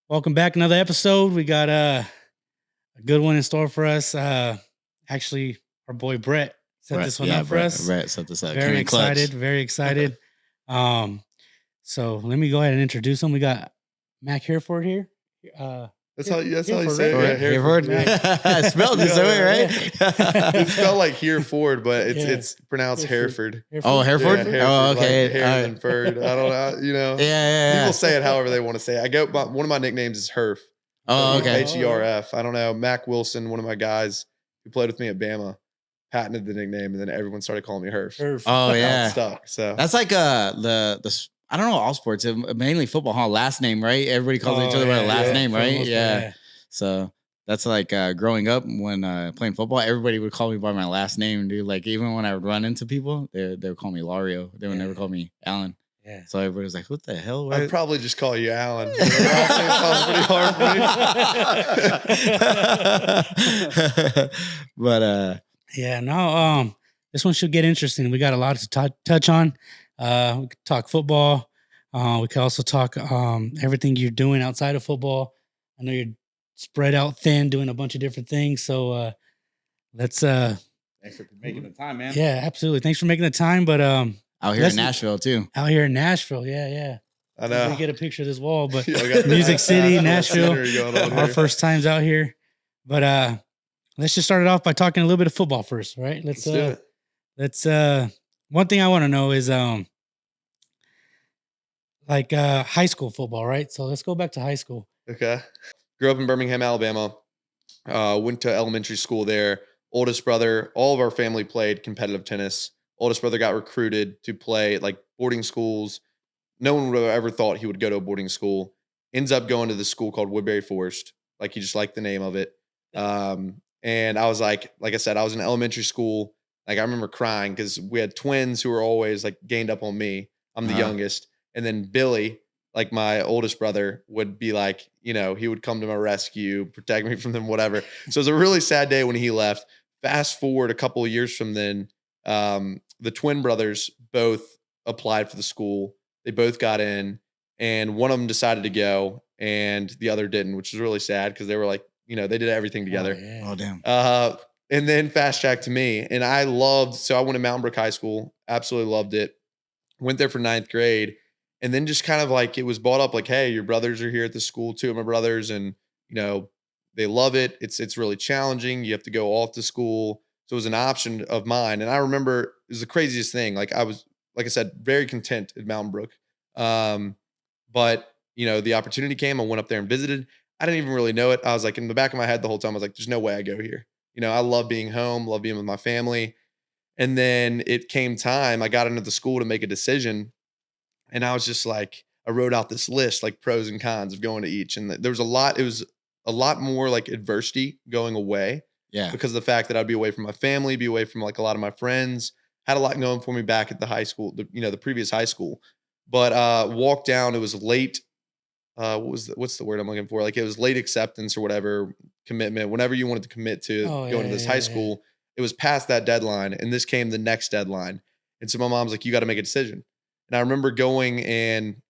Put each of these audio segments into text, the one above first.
Welcome back. Another episode. We got a good one in store for us. Actually, our boy Brett set this one up for us. Brett set this up. Very excited. Very excited. So let me go ahead and introduce him. We got Mac Hereford here. That's how you say right? it. Hereford. I spelled it that way, right? It's spelled like Hereford, but it's pronounced Hereford. Oh, Hereford? Yeah, Hereford. Oh, okay. Like hair and furred. I don't know. Yeah. People say it however they want to say it. One of my nicknames is Herf. Oh, okay. Herf. I don't know. Mac Wilson, one of my guys who played with me at Bama, patented the nickname, and then everyone started calling me Herf. Oh, yeah. Stuck. So that's like the I don't know, all sports, mainly football, huh? Last name, right? Everybody calls each other by the last name, right? Yeah. So that's like growing up when playing football, everybody would call me by my last name, dude. Like even when I would run into people, they would call me Lario. They would never call me Alan. Yeah. So everybody was like, "What the hell?" I'd probably just call you Alan. Your last name sounds pretty hard for me. But yeah, no. This one should get interesting. We got a lot to touch on. We could talk football. We could also talk everything you're doing outside of football. I know you're spread out thin, doing a bunch of different things. So let's. Thanks for making the time, man. Yeah, absolutely. Thanks for making the time. But out here in Nashville too. Out here in Nashville, yeah. I know. We get a picture of this wall, but Music City, Nashville. Our first times out here. But let's just start it off by talking a little bit of football first, right? Let's do it. Let's one thing I want to know is high school football, right? So let's go back to high school. Okay. Grew up in Birmingham, Alabama. Went to elementary school there. Oldest brother, all of our family played competitive tennis. Oldest brother got recruited to play like boarding schools. No one would have ever thought he would go to a boarding school. Ends up going to this school called Woodbury Forest. Like he just liked the name of it. And I was like I said, I was in elementary school. Like I remember crying because we had twins who were always like gained up on me. I'm the youngest. And then Billy, like my oldest brother, would be like, he would come to my rescue, protect me from them, whatever. So it was a really sad day when he left. Fast forward a couple of years from then, the twin brothers both applied for the school. They both got in, and one of them decided to go and the other didn't, which was really sad because they were like, they did everything together. Oh damn. And then fast track to me. And I went to Mountain Brook High School, absolutely loved it. Went there for 9th grade. And then just kind of like, it was brought up like, hey, your brothers are here at the school, 2 of my brothers. And, they love it. It's really challenging. You have to go off to school. So it was an option of mine. And I remember it was the craziest thing. Like I was, like I said, very content at Mountain Brook. But, the opportunity came. I went up there and visited. I didn't even really know it. I was like in the back of my head the whole time. I was like, there's no way I go here. I love being home, love being with my family. And then it came time. I got into the school to make a decision. And I was just like, I wrote out this list, like pros and cons of going to each. And there was it was a lot more like adversity going away. Yeah. Because of the fact that I'd be away from my family, be away from like a lot of my friends, had a lot going for me back at the high school, the previous high school. But walked down, it was late. What's the word I'm looking for? Like it was late acceptance or whatever, commitment, whenever you wanted to commit to going to this high school, it was past that deadline. And this came the next deadline. And so my mom's like, you got to make a decision. And I remember going and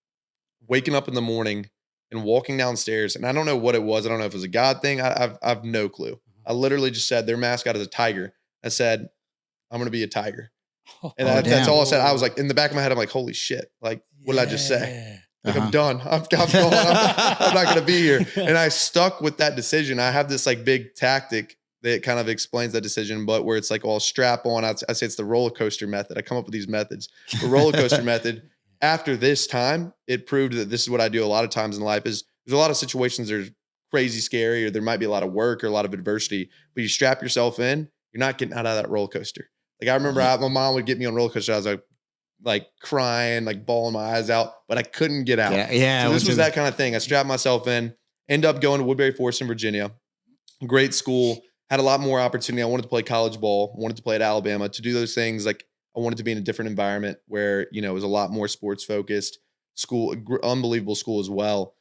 waking up in the morning and walking downstairs. And I don't know what it was. I don't know if it was a God thing. I've no clue. I literally just said their mascot is a tiger. I said, I'm going to be a tiger. And that's all I said. I was like, in the back of my head, I'm like, holy shit. Like, what did I just say? Like, I'm done. I'm gone. I'm not going to be here. And I stuck with that decision. I have this like big tactic that kind of explains that decision, but where it's like all strap on. I say it's the roller coaster method. I come up with these methods. The roller coaster method. After this time, it proved that this is what I do a lot of times in life is there's a lot of situations that are crazy scary, or there might be a lot of work or a lot of adversity, but you strap yourself in, you're not getting out of that roller coaster. Like I remember my mom would get me on roller coaster. I was like crying, like bawling my eyes out, but I couldn't get out. Yeah. So this was that kind of thing. I strapped myself in, end up going to Woodbury Forest in Virginia. Great school. Had a lot more opportunity. I wanted to play college ball, wanted to play at Alabama. To do those things, like I wanted to be in a different environment where, it was a lot more sports focused. School, unbelievable school as well.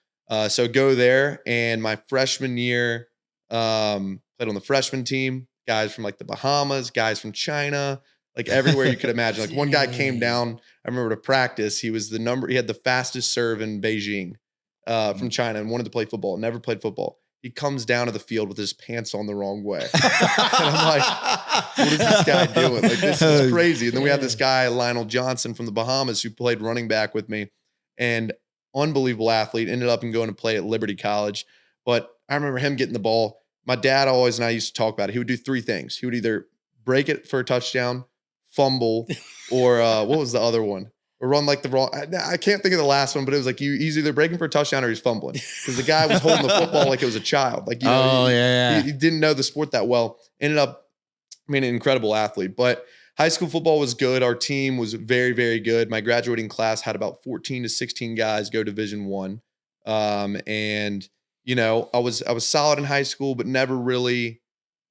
So go there, and my freshman year, played on the freshman team. Guys from like the Bahamas, guys from China, like everywhere you could imagine. Like one guy came down, I remember to practice. He had the fastest serve in Beijing. from China and wanted to play football, never played football. He comes down to the field with his pants on the wrong way. And I'm like, what is this guy doing? Like, this is crazy. And then we had this guy, Lionel Johnson from the Bahamas, who played running back with me, and unbelievable athlete, ended up going to play at Liberty College. But I remember him getting the ball. My dad always, and I used to talk about it, he would do three things. He would either break it for a touchdown, fumble, or what was the other one? Or run like the wrong. I can't think of the last one, but it was like he's either breaking for a touchdown or he's fumbling, because the guy was holding the football like it was a child. Like, he didn't know the sport that well. Ended up being an incredible athlete. But high school football was good. Our team was very, very good. My graduating class had about 14 to 16 guys go Division I. And I was solid in high school, but never really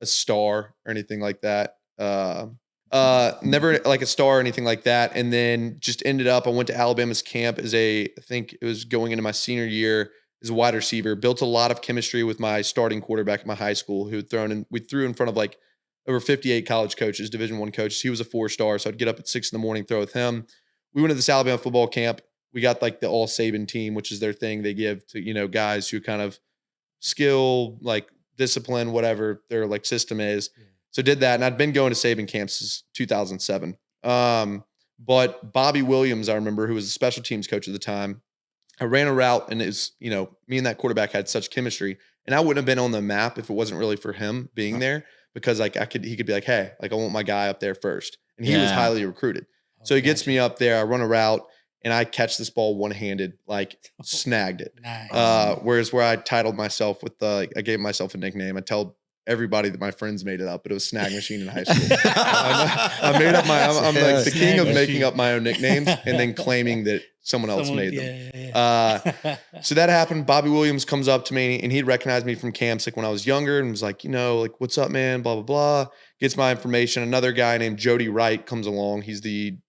a star or anything like that. Never like a star or anything like that. And then just ended up, I went to Alabama's camp I think it was going into my senior year as a wide receiver. Built a lot of chemistry with my starting quarterback at my high school, who we threw in front of like over 58 college coaches, Division I coaches. He was a 4-star. So I'd get up at 6 a.m, throw with him. We went to this Alabama football camp. We got like the all Saban team, which is their thing they give to, guys who kind of skill, like discipline, whatever their like system is. Yeah. So did that. And I'd been going to Saban camps since 2007. But Bobby Williams, I remember, who was a special teams coach at the time, I ran a route, and it was, me and that quarterback had such chemistry, and I wouldn't have been on the map if it wasn't really for him being there, because like he could be like, hey, like I want my guy up there first. And he was highly recruited. So he gets me up there, I run a route, and I catch this ball one-handed, like snagged it. Nice. Whereas where I titled myself with I gave myself a nickname. I tell everybody that my friends made it up, but it was Snag Machine in high school. I made up I'm like the king of making up my own nicknames and then claiming that someone else made them. So that happened. Bobby Williams comes up to me, and he'd recognized me from camps like when I was younger, and was like, like, what's up, man? Blah, blah, blah. Gets my information. Another guy named Jody Wright comes along. He's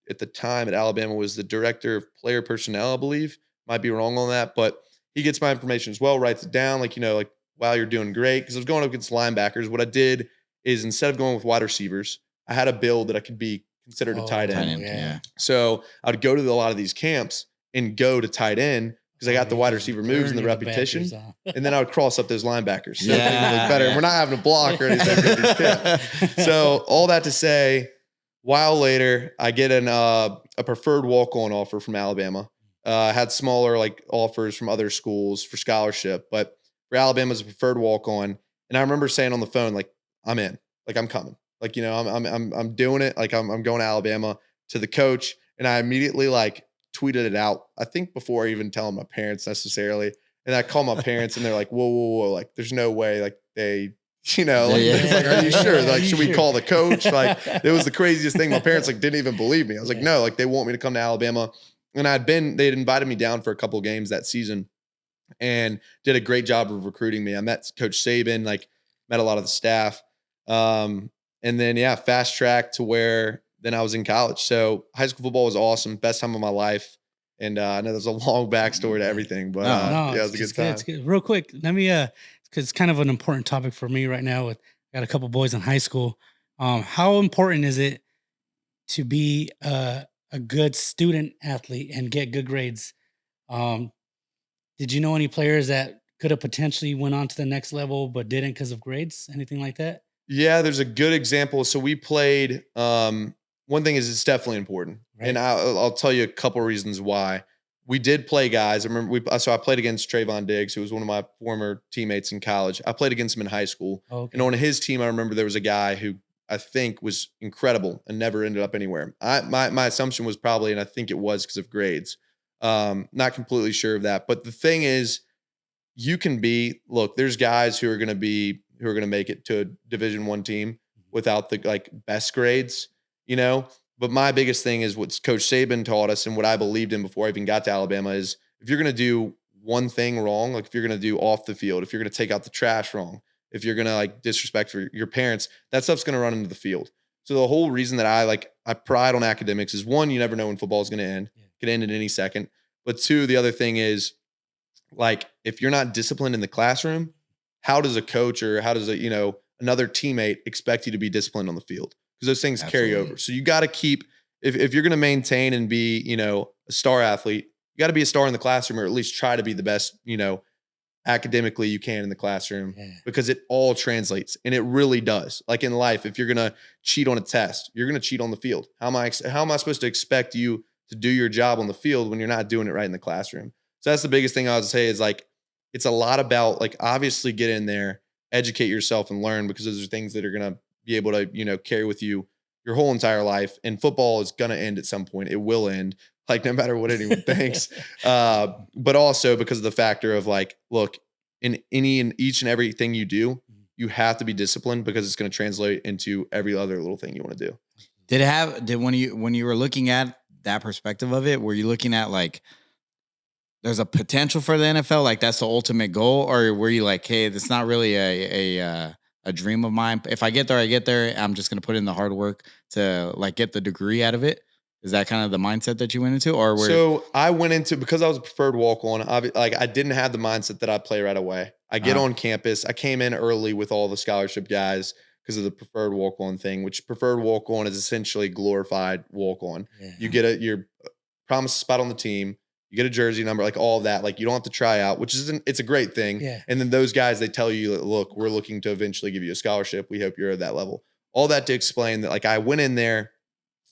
at the time at Alabama, was the director of player personnel, I believe. Might be wrong on that, but he gets my information as well, writes it down, like, like, wow, you're doing great. Because I was going up against linebackers. What I did is, instead of going with wide receivers, I had a build that I could be considered a tight end. Yeah. So I would go to a lot of these camps and go to tight end, because I got the wide receiver moves and the repetition. And then I would cross up those linebackers. So better. And we're not having a block or anything. So all that to say, a while later, I get a preferred walk-on offer from Alabama. I had smaller like offers from other schools for scholarship, but for Alabama as a preferred walk-on. And I remember saying on the phone, like, I'm in, like, I'm coming, like, I'm doing it. Like, I'm going to Alabama, to the coach. And I immediately like tweeted it out, I think before I even telling my parents necessarily. And I call my parents, and they're like, whoa, like, there's no way, like, they, like, like, are you sure? Like, should we call the coach? Like, it was the craziest thing. My parents like didn't even believe me. I was like, no, like, they want me to come to Alabama. And they had invited me down for a couple of games that season, and did a great job of recruiting me. I met Coach Saban, like, met a lot of the staff. And then, fast track to where then I was in college. So high school football was awesome. Best time of my life. And I know there's a long backstory to everything, but it was a good time. It's good. Real quick, let me, because it's kind of an important topic for me right now. I got a couple boys in high school. How important is it to be a good student athlete and get good grades? Did you know any players that could have potentially went on to the next level but didn't because of grades? Anything like that? Yeah, there's a good example. So we played. One thing is, it's definitely important, right. And I'll tell you a couple of reasons why. We did play guys. I remember I played against Trayvon Diggs, who was one of my former teammates in college. I played against him in high school, and on his team, I remember there was a guy who I think was incredible and never ended up anywhere. My assumption was probably, and I think it was because of grades. Not completely sure of that, but the thing is, there's guys who are going to make it to a Division I team without the like best grades, but my biggest thing is what Coach Saban taught us, and what I believed in before I even got to Alabama, is if you're going to do one thing wrong, like if you're going to do off the field, if you're going to take out the trash wrong, if you're going to like disrespect for your parents, that stuff's going to run into the field. So the whole reason that I pride on academics is, one, you never know when football is going to end. It could end at any second. But two, the other thing is, like, if you're not disciplined in the classroom, how does a coach or how does another teammate expect you to be disciplined on the field? Because those things carry over. So you got to keep, if you're going to maintain and be, a star athlete, you got to be a star in the classroom, or at least try to be the best, academically you can in the classroom, because it all translates, and it really does. Like in life, if you're going to cheat on a test, you're going to cheat on the field. How am I supposed to expect you to do your job on the field when you're not doing it right in the classroom? So that's the biggest thing I would say is like, it's a lot about like, obviously get in there, educate yourself and learn, because those are things that are going to be able to, carry with you your whole entire life. And football is going to end at some point. It will end, like no matter what anyone thinks. But also because of the factor of like, look, in each and everything you do, you have to be disciplined, because it's going to translate into every other little thing you want to do. When you were looking at that perspective of it, were you looking at like, there's a potential for the NFL, like that's the ultimate goal? Or were you like, hey, that's not really a dream of mine. If I get there, I get there. I'm just going to put in the hard work to like get the degree out of it. Is that kind of the mindset that you went into? Or so I went into, because I was a preferred walk-on, I didn't have the mindset that I'd play right away. I get on campus. I came in early with all the scholarship guys because of the preferred walk-on thing, which preferred walk-on is essentially glorified walk-on. Yeah. You get you're promised a spot on the team. You get a jersey number, like all of that. Like you don't have to try out, which it's a great thing. Yeah. And then those guys, they tell you, look, we're looking to eventually give you a scholarship. We hope you're at that level. All that to explain that, like I went in there,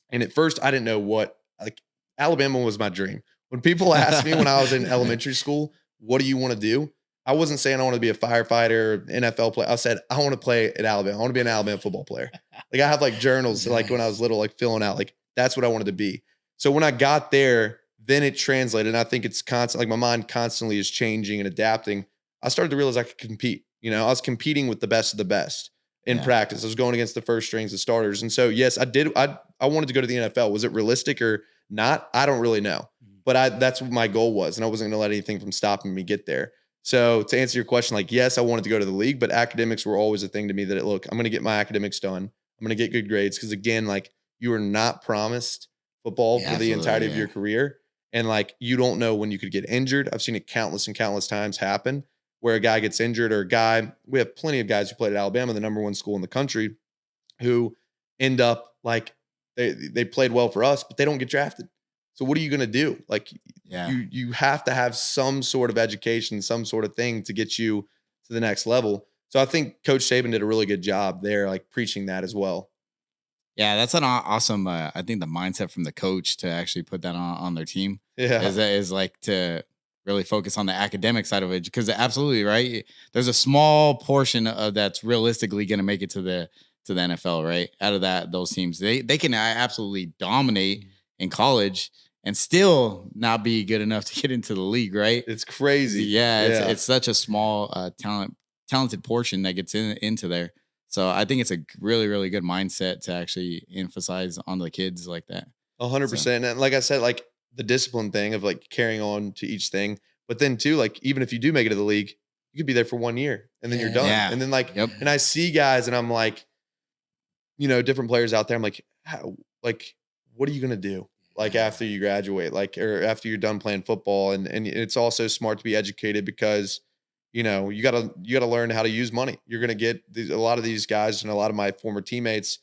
and at first I didn't know what, like Alabama was my dream. When people asked me when I was in elementary school, what do you want to do? I wasn't saying I want to be a firefighter, NFL player. I said, I want to play at Alabama. I want to be an Alabama football player. Like I have like journals, like when I was little, like filling out, like that's what I wanted to be. So when I got there, then it translated. And I think it's constant, like my mind constantly is changing and adapting. I started to realize I could compete. I was competing with the best of the best in practice. I was going against the first strings of starters. And so, yes, I did. I wanted to go to the NFL. Was it realistic or not? I don't really know. But that's what my goal was. And I wasn't going to let anything from stopping me get there. So to answer your question, like, yes, I wanted to go to the league, but academics were always a thing to me that, look, I'm going to get my academics done. I'm going to get good grades. Because again, like you are not promised football for the entirety of your career. And like, you don't know when you could get injured. I've seen it countless and countless times happen where a guy gets injured, or we have plenty of guys who played at Alabama, the number one school in the country, who end up like they played well for us, but they don't get drafted. So what are you going to do? Like you have to have some sort of education, some sort of thing to get you to the next level. So I think Coach Saban did a really good job there, like preaching that as well. Yeah, that's an awesome, I think the mindset from the coach to actually put that on their team is like to really focus on the academic side of it. Because absolutely, right? There's a small portion of that's realistically going to make it to the NFL, right? Out of those teams, they can absolutely dominate in college and still not be good enough to get into the league, right? It's crazy. Yeah, it's such a small talented portion that gets into there. So I think it's a really, really good mindset to actually emphasize on the kids like that. 100%. And like I said, like the discipline thing of like carrying on to each thing. But then too, like even if you do make it to the league, you could be there for 1 year and then you're done. Yeah. And then like, and I see guys and I'm like, different players out there. I'm like, what are you going to do? Like after you graduate, like, or after you're done playing football. And it's also smart to be educated because you gotta learn how to use money. You're gonna get a lot of these guys and a lot of my former teammates.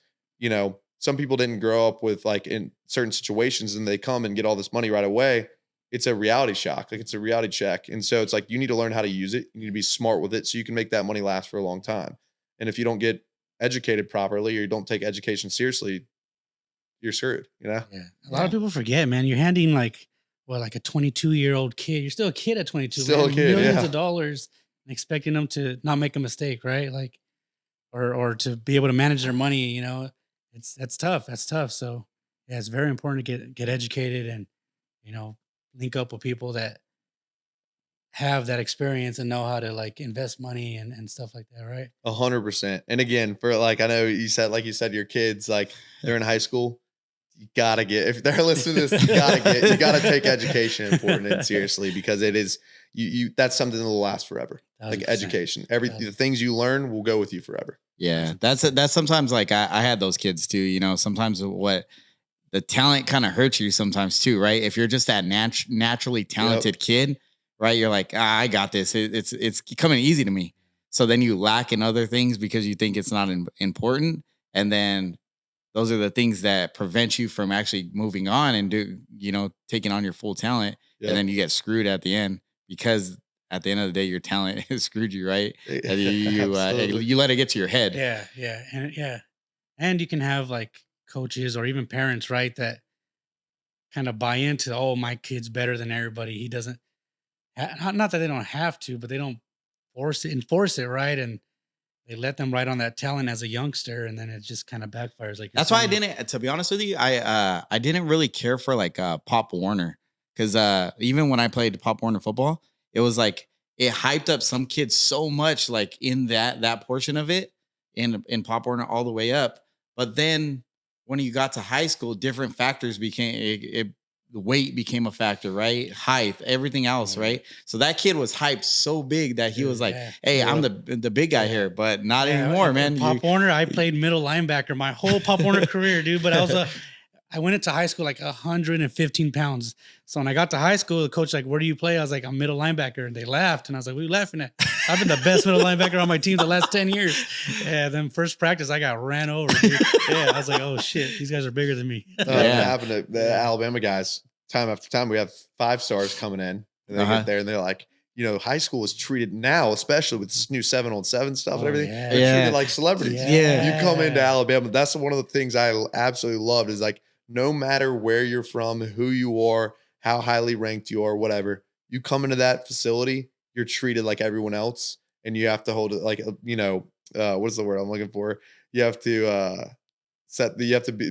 Some people didn't grow up with like in certain situations, and they come and get all this money right away. It's a reality shock, like it's a reality check, and so it's like you need to learn how to use it. You need to be smart with it so you can make that money last for a long time. And if you don't get educated properly or you don't take education seriously, you're screwed. Yeah, a lot of people forget, man. You're handing like a 22-year-old kid. You're still a kid at 22. Still a kid, millions of dollars. Expecting them to not make a mistake, right? Like, or to be able to manage their money, that's tough. That's tough. So yeah, it's very important to get educated and, link up with people that have that experience and know how to like invest money and stuff like that. Right. 100%. And again, for like, I know you said your kids, like they're in high school. You gotta if they're listening to this, you gotta take education important and seriously, because it is, that's something that will last forever. 100%. Like education, the things you learn will go with you forever. Yeah. That's sometimes like I had those kids too, sometimes what the talent kind of hurts you sometimes too, right? If you're just that naturally talented kid, right? You're like, I got this. It's coming easy to me. So then you lack in other things because you think it's not important. And then those are the things that prevent you from actually moving on and taking on your full talent. Yep. And then you get screwed at the end because at the end of the day, your talent has screwed you, right? And you let it get to your head. Yeah. And you can have like coaches or even parents, right, that kind of buy into, oh, my kid's better than everybody. He doesn't, not that they don't have to, but they don't enforce it, right? And they let them ride on that talent as a youngster, and then it just kind of backfires. Like that's why I didn't. To be honest with you, I didn't really care for like Pop Warner, because even when I played Pop Warner football, it was like it hyped up some kids so much, like in that portion of it in Pop Warner all the way up. But then when you got to high school, different factors became the weight became a factor, right? Height, everything else, right? So that kid was hyped so big that he was like, hey, I'm the big guy here, but not anymore, man. Pop Warner, I played middle linebacker my whole Pop Warner career, dude. But I went into high school like 115 pounds. So when I got to high school, the coach like, where do you play? I was like, I'm middle linebacker. And they laughed. And I was like, what are you laughing at? I've been the best middle linebacker on my team the last 10 years. Yeah, then first practice, I got ran over, dude. Yeah, I was like, oh, shit. These guys are bigger than me. It happened to the Alabama guys. Time after time, we have 5 stars coming in. And they get there and they're like, high school is treated now, especially with this new 7-on-7 stuff and everything. They're treated like celebrities. Yeah. You come into Alabama. That's one of the things I absolutely loved is like, no matter where you're from, who you are, how highly ranked you are, whatever, you come into that facility, you're treated like everyone else. And you have to hold it like, what is the word I'm looking for? You have to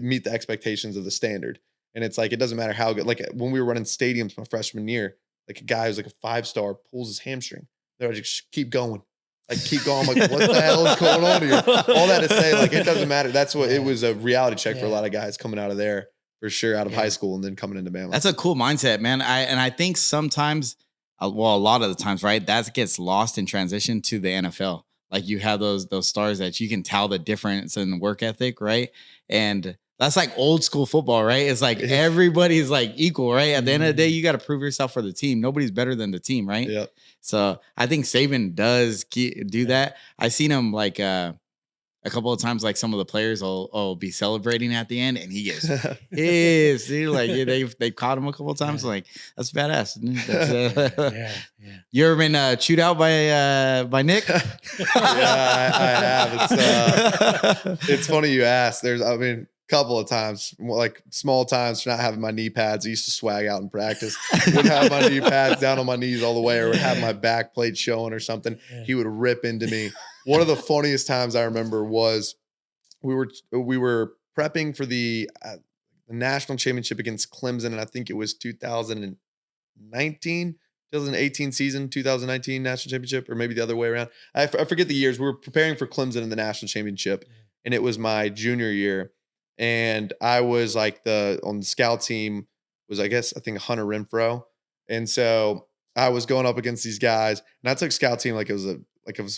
meet the expectations of the standard. And it's like, it doesn't matter how good, like when we were running stadiums my freshman year, like a guy who's like a 5-star pulls his hamstring. They're like, just keep going. Like, keep going. I'm like, what the hell is going on here? All that to say, like, it doesn't matter. That's what it was, a reality check for a lot of guys coming out of there, for sure, out of high school and then coming into Bama. That's a cool mindset, man. I think sometimes, a lot of the times, right, that gets lost in transition to the NFL. Like you have those stars that you can tell the difference in work ethic, right? And that's like old school football, right? It's like everybody's like equal, right? At the end of the day, you got to prove yourself for the team. Nobody's better than the team, right? Yep. So I think Saban does do that. I seen him like a couple of times, like some of the players will be celebrating at the end, and he gets pissed. Dude, like they've caught him a couple of times. Like that's badass. You ever been chewed out by Nick? I have. It's funny you asked. Couple of times, like small times for not having my knee pads. I used to swag out in practice. Would have my knee pads down on my knees all the way, or would have my back plate showing or something. He would rip into me. One of the funniest times I remember was we were prepping for the national championship against Clemson, and I think it was 2018 season, 2019 national championship, or maybe the other way around. I forget the years. We were preparing for Clemson in the national championship, and it was my junior year. And I was like on the scout team was, I think Hunter Renfro. And so I was going up against these guys, and I took scout team like it was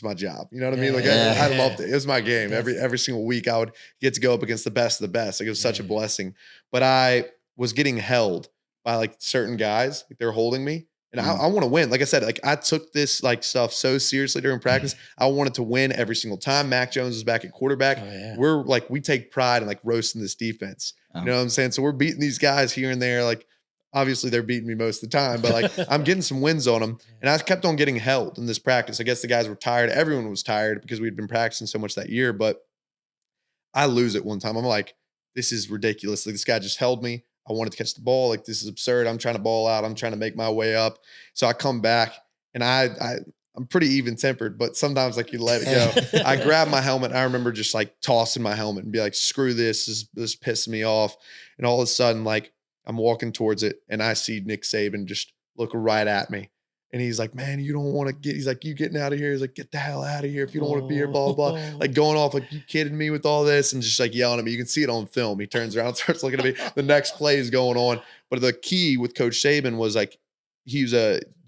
my job. You know what I mean? Like I loved it. It was my game. Every single week I would get to go up against the best of the best. Like it was such a blessing. But I was getting held by like certain guys. Like they're holding me. And I want to win. Like I said, like I took this like stuff so seriously during practice. I wanted to win every single time. Mac Jones was back at quarterback. We're like, we take pride in like roasting this defense. You know what I'm saying? So we're beating these guys here and there. Like obviously they're beating me most of the time, but like I'm getting some wins on them. And I kept on getting held in this practice. I guess the guys were tired. Everyone was tired because we'd been practicing so much that year. But I lose it one time. I'm like, this is ridiculous. Like this guy just held me. I wanted to catch the ball. Like, this is absurd. I'm trying to ball out. I'm trying to make my way up. So I come back, and I'm pretty even tempered, but sometimes like you let it go. I grab my helmet. I remember just like tossing my helmet and be like, screw this. This pisses me off. And all of a sudden, like I'm walking towards it, and I see Nick Saban just look right at me. And he's like, man, you don't want to he's like, you getting out of here? He's like, get the hell out of here if you don't want to be here, blah, blah, blah. Like going off, like, you kidding me with all this? And just like yelling at me. You can see it on film. He turns around, starts looking at me. The next play is going on. But the key with Coach Saban was like, he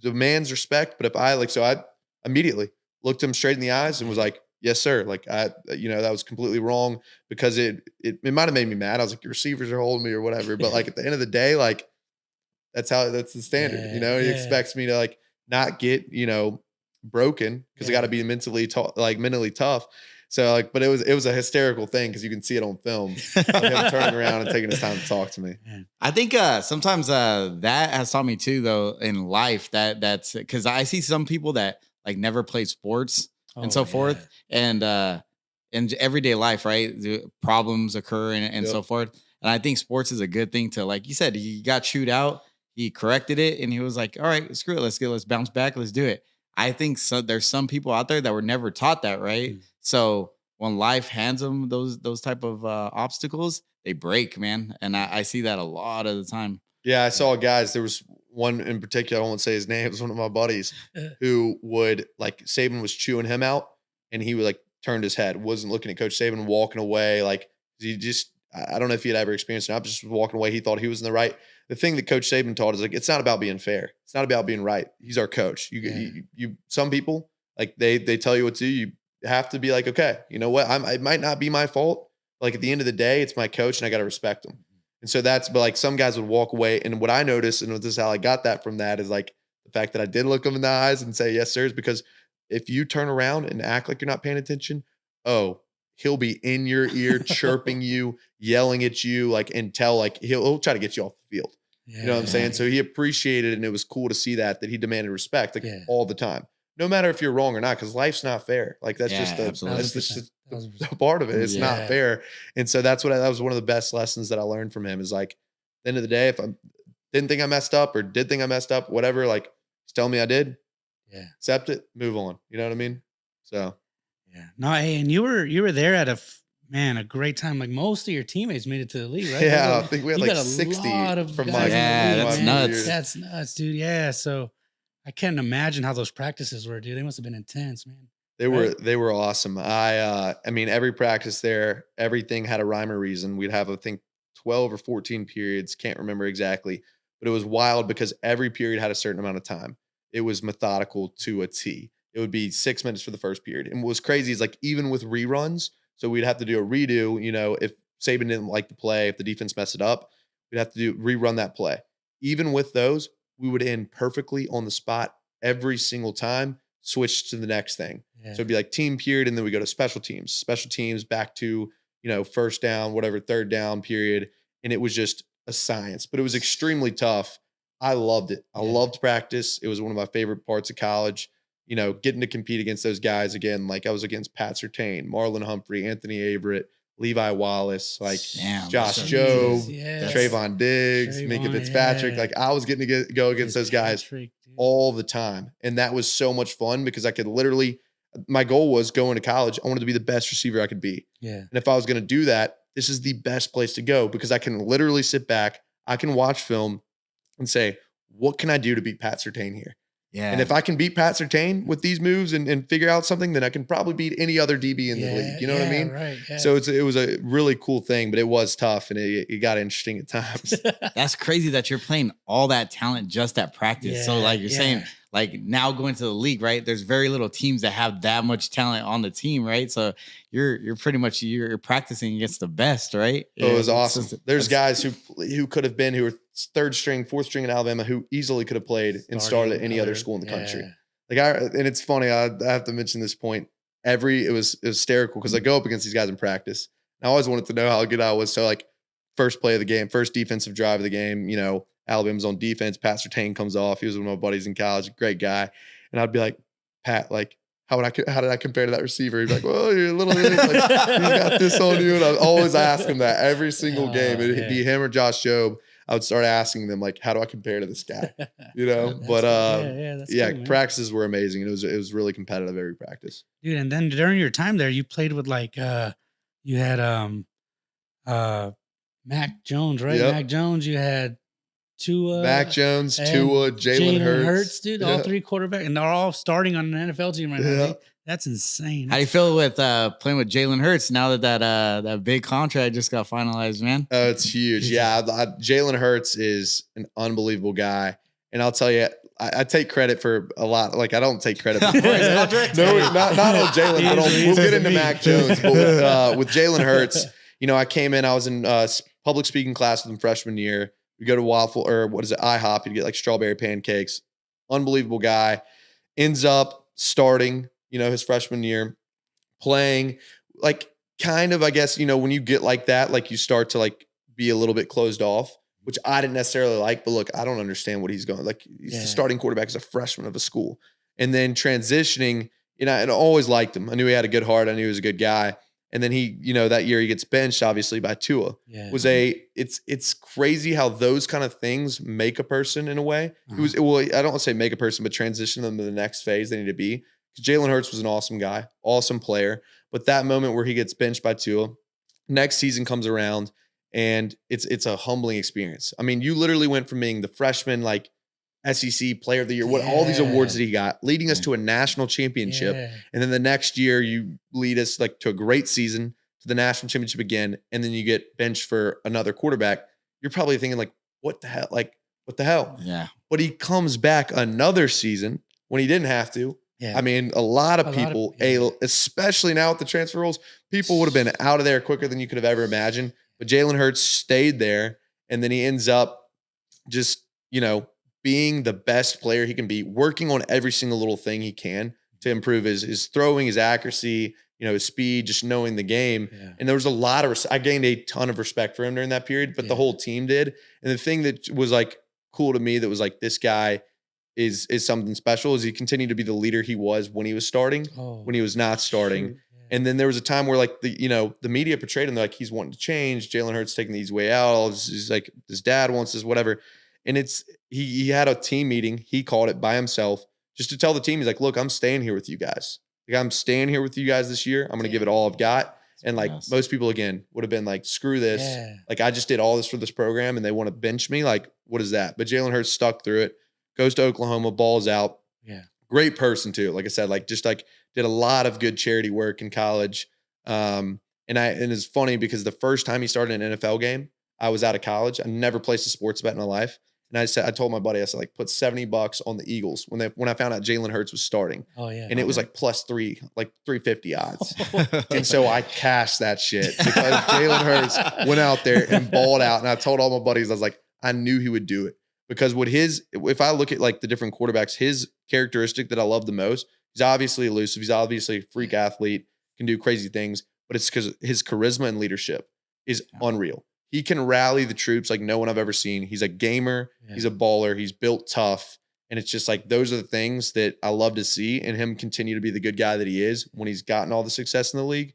demands respect. But I immediately looked him straight in the eyes and was like, yes, sir. Like that was completely wrong, because it might've made me mad. I was like, your receivers are holding me or whatever. But like at the end of the day, like that's the standard, he expects me to like not get, broken, because I got to be mentally tough. So like, but it was a hysterical thing because you can see it on film of him turning around and taking his time to talk to me. I think sometimes that has taught me too, though, in life. That's because I see some people that like never played sports and so forth, and in everyday life, right, the problems occur and so forth. And I think sports is a good thing to, like you said, he got chewed out, he corrected it, and he was like, all right, screw it, let's bounce back, let's do it. I think so. There's some people out there that were never taught that, right? So when life hands them those type of obstacles, they break, man. And I see that a lot of the time. Yeah, I saw guys. There was one in particular, I won't say his name. It was one of my buddies who would, like, Saban was chewing him out, and he would like turned his head, wasn't looking at Coach Saban, walking away. Like, he just, I don't know if he had ever experienced it. I'm just walking away. He thought he was in the right. The thing that Coach Saban taught is like, it's not about being fair. It's not about being right. He's our coach. You some people, like, they tell you what to do. You have to be like, okay, you know what? It might not be my fault. Like, at the end of the day, it's my coach and I got to respect him. And so but like, some guys would walk away. And what I noticed, and this is how I got that from that, is like the fact that I did look him in the eyes and say, yes, sir, is because if you turn around and act like you're not paying attention, he'll be in your ear, chirping you, yelling at you, like, until like he'll try to get you off the field. You know what I'm saying? So he appreciated it, and it was cool to see that he demanded respect, like, all the time, no matter if you're wrong or not, because life's not fair. Like, that's just a part of it. It's not fair. And so that was one of the best lessons that I learned from him, is like, at the end of the day, if I didn't think I messed up or did think I messed up, whatever, like, just tell me I did. Accept it, move on. You know what I mean? So no, hey, and you were there at a great time. Like, most of your teammates made it to the league, right? Yeah, I think we had like 60 from my that's nuts. That's nuts, dude. Yeah, so I can't imagine how those practices were, dude. They must have been intense, man. They were awesome. I mean, every practice there, everything had a rhyme or reason. We'd have, I think, 12 or 14 periods, can't remember exactly, but it was wild because every period had a certain amount of time. It was methodical to a T. It would be 6 minutes for the first period. And what was crazy is, like, even with reruns, so we'd have to do a redo, you know, if Saban didn't like the play, if the defense messed it up, we'd have to rerun that play. Even with those, we would end perfectly on the spot every single time, switch to the next thing. So it'd be like team period, and then we go to special teams back to, you know, first down, whatever, third down period. And it was just a science, but it was extremely tough. I loved it. I loved practice. It was one of my favorite parts of college. You know, getting to compete against those guys again. Like, I was against Pat Surtain, Marlon Humphrey, Anthony Averett, Levi Wallace, like, Josh Jobe, Trayvon Diggs, Minka Fitzpatrick. Like, I was getting to go against those guys all the time. And that was so much fun because I could literally, my goal was going to college, I wanted to be the best receiver I could be. And if I was going to do that, this is the best place to go because I can literally sit back, I can watch film and say, what can I do to beat Pat Surtain here? And if I can beat Pat Surtain with these moves and figure out something, then I can probably beat any other DB in the league. You know what I mean? Right, So it was a really cool thing, but it was tough and it got interesting at times. That's crazy that you're playing all that talent just at practice. So like you're saying, like, now going to the league, right? There's very little teams that have that much talent on the team, right? So you're pretty much you're practicing against the best, right? It was awesome. There's guys who could have been, who were third string, fourth string in Alabama, who easily could have played and started at any other school in the country. Like, and it's funny, I have to mention this point. It was hysterical because I go up against these guys in practice. And I always wanted to know how good I was. So, like, first play of the game, first defensive drive of the game, you know, Alabama's on defense. Pat Surtain comes off. He was one of my buddies in college, great guy. And I'd be like, Pat, like, how did I compare to that receiver? He'd be like, well, you're a little bit like, he's got this on you. And I always ask him that every single game. It'd be him or Josh Jobe. I would start asking them, like, how do I compare to this guy? You know, but cool, practices were amazing. It was really competitive every practice. Dude, and then during your time there, you played with, like, you had Mac Jones, right? Mac Jones, you had Mac Jones, Tua, Jalen Hurts, dude, all three quarterbacks, and they're all starting on an NFL team right now. That's insane. How do you feel with playing with Jalen Hurts now that big contract just got finalized, man? Oh, it's huge. Yeah, Jalen Hurts is an unbelievable guy, and I'll tell you, I take credit for a lot. Like, I don't take credit for his contract. No, not on Jalen, but we'll get into Mac Jones. But with Jalen Hurts, you know, I came in, I was in public speaking class with him freshman year. We go to IHOP, you'd get like strawberry pancakes. Unbelievable guy. Ends up starting, you know, his freshman year, playing. like kind of, I guess, you know, when you get like that, like you start to like be a little bit closed off, which I didn't necessarily like, but look, I don't understand what he's going, like he's the starting quarterback as a freshman of a school. And then transitioning, you know, and I always liked him. I knew he had a good heart. I knew he was a good guy. And then he, you know, that year he gets benched obviously by Tua. It's crazy how those kind of things make a person in a way. It was, well, I don't want to say make a person, but transition them to the next phase they need to be. Jalen Hurts was an awesome guy, awesome player. But that moment where he gets benched by Tua, next season comes around and it's a humbling experience. I mean, you literally went from being the freshman, like SEC player of the year, what all these awards that he got, leading us to a national championship. And then the next year you lead us like to a great season, to the national championship again. And then you get benched for another quarterback. You're probably thinking like, what the hell? Like, what the hell? Yeah. But he comes back another season when he didn't have to. I mean, a lot of people, especially now with the transfer rules, people would have been out of there quicker than you could have ever imagined. But Jalen Hurts stayed there. And then he ends up just, you know, being the best player he can be, working on every single little thing he can to improve his throwing, his accuracy, you know, his speed, just knowing the game. And there was a lot of, I gained a ton of respect for him during that period, but the whole team did. And the thing that was like cool to me that was like, this guy is something special, is he continued to be the leader he was when he was starting, when he was not starting. And then there was a time where like the media portrayed him, they're like, he's wanting to change. Jalen Hurts taking the easy way out. He's like, his dad wants this, whatever. And it's, he had a team meeting. He called it by himself just to tell the team, he's like, look, I'm staying here with you guys. Like, I'm staying here with you guys this year. I'm going to give it all I've got. And like most people, again, would have been like, screw this. Like, I just did all this for this program and they want to bench me. Like, what is that? But Jalen Hurts stuck through it, goes to Oklahoma, balls out. Great person too. Like I said, like just like did a lot of good charity work in college. And it's funny because the first time he started an NFL game, I was out of college. I never placed a sports bet in my life. And I told my buddy, I said, like, put $70 on the Eagles when I found out Jalen Hurts was starting. And it was like +3, like 350 odds. And so I cashed that shit because Jalen Hurts went out there and balled out. And I told all my buddies, I was like, I knew he would do it because if I look at like the different quarterbacks, his characteristic that I love the most, he's obviously elusive. He's obviously a freak athlete, can do crazy things, but it's because his charisma and leadership is unreal. He can rally the troops like no one I've ever seen. He's a gamer. He's a baller. He's built tough. And it's just like, those are the things that I love to see, and him continue to be the good guy that he is when he's gotten all the success in the league.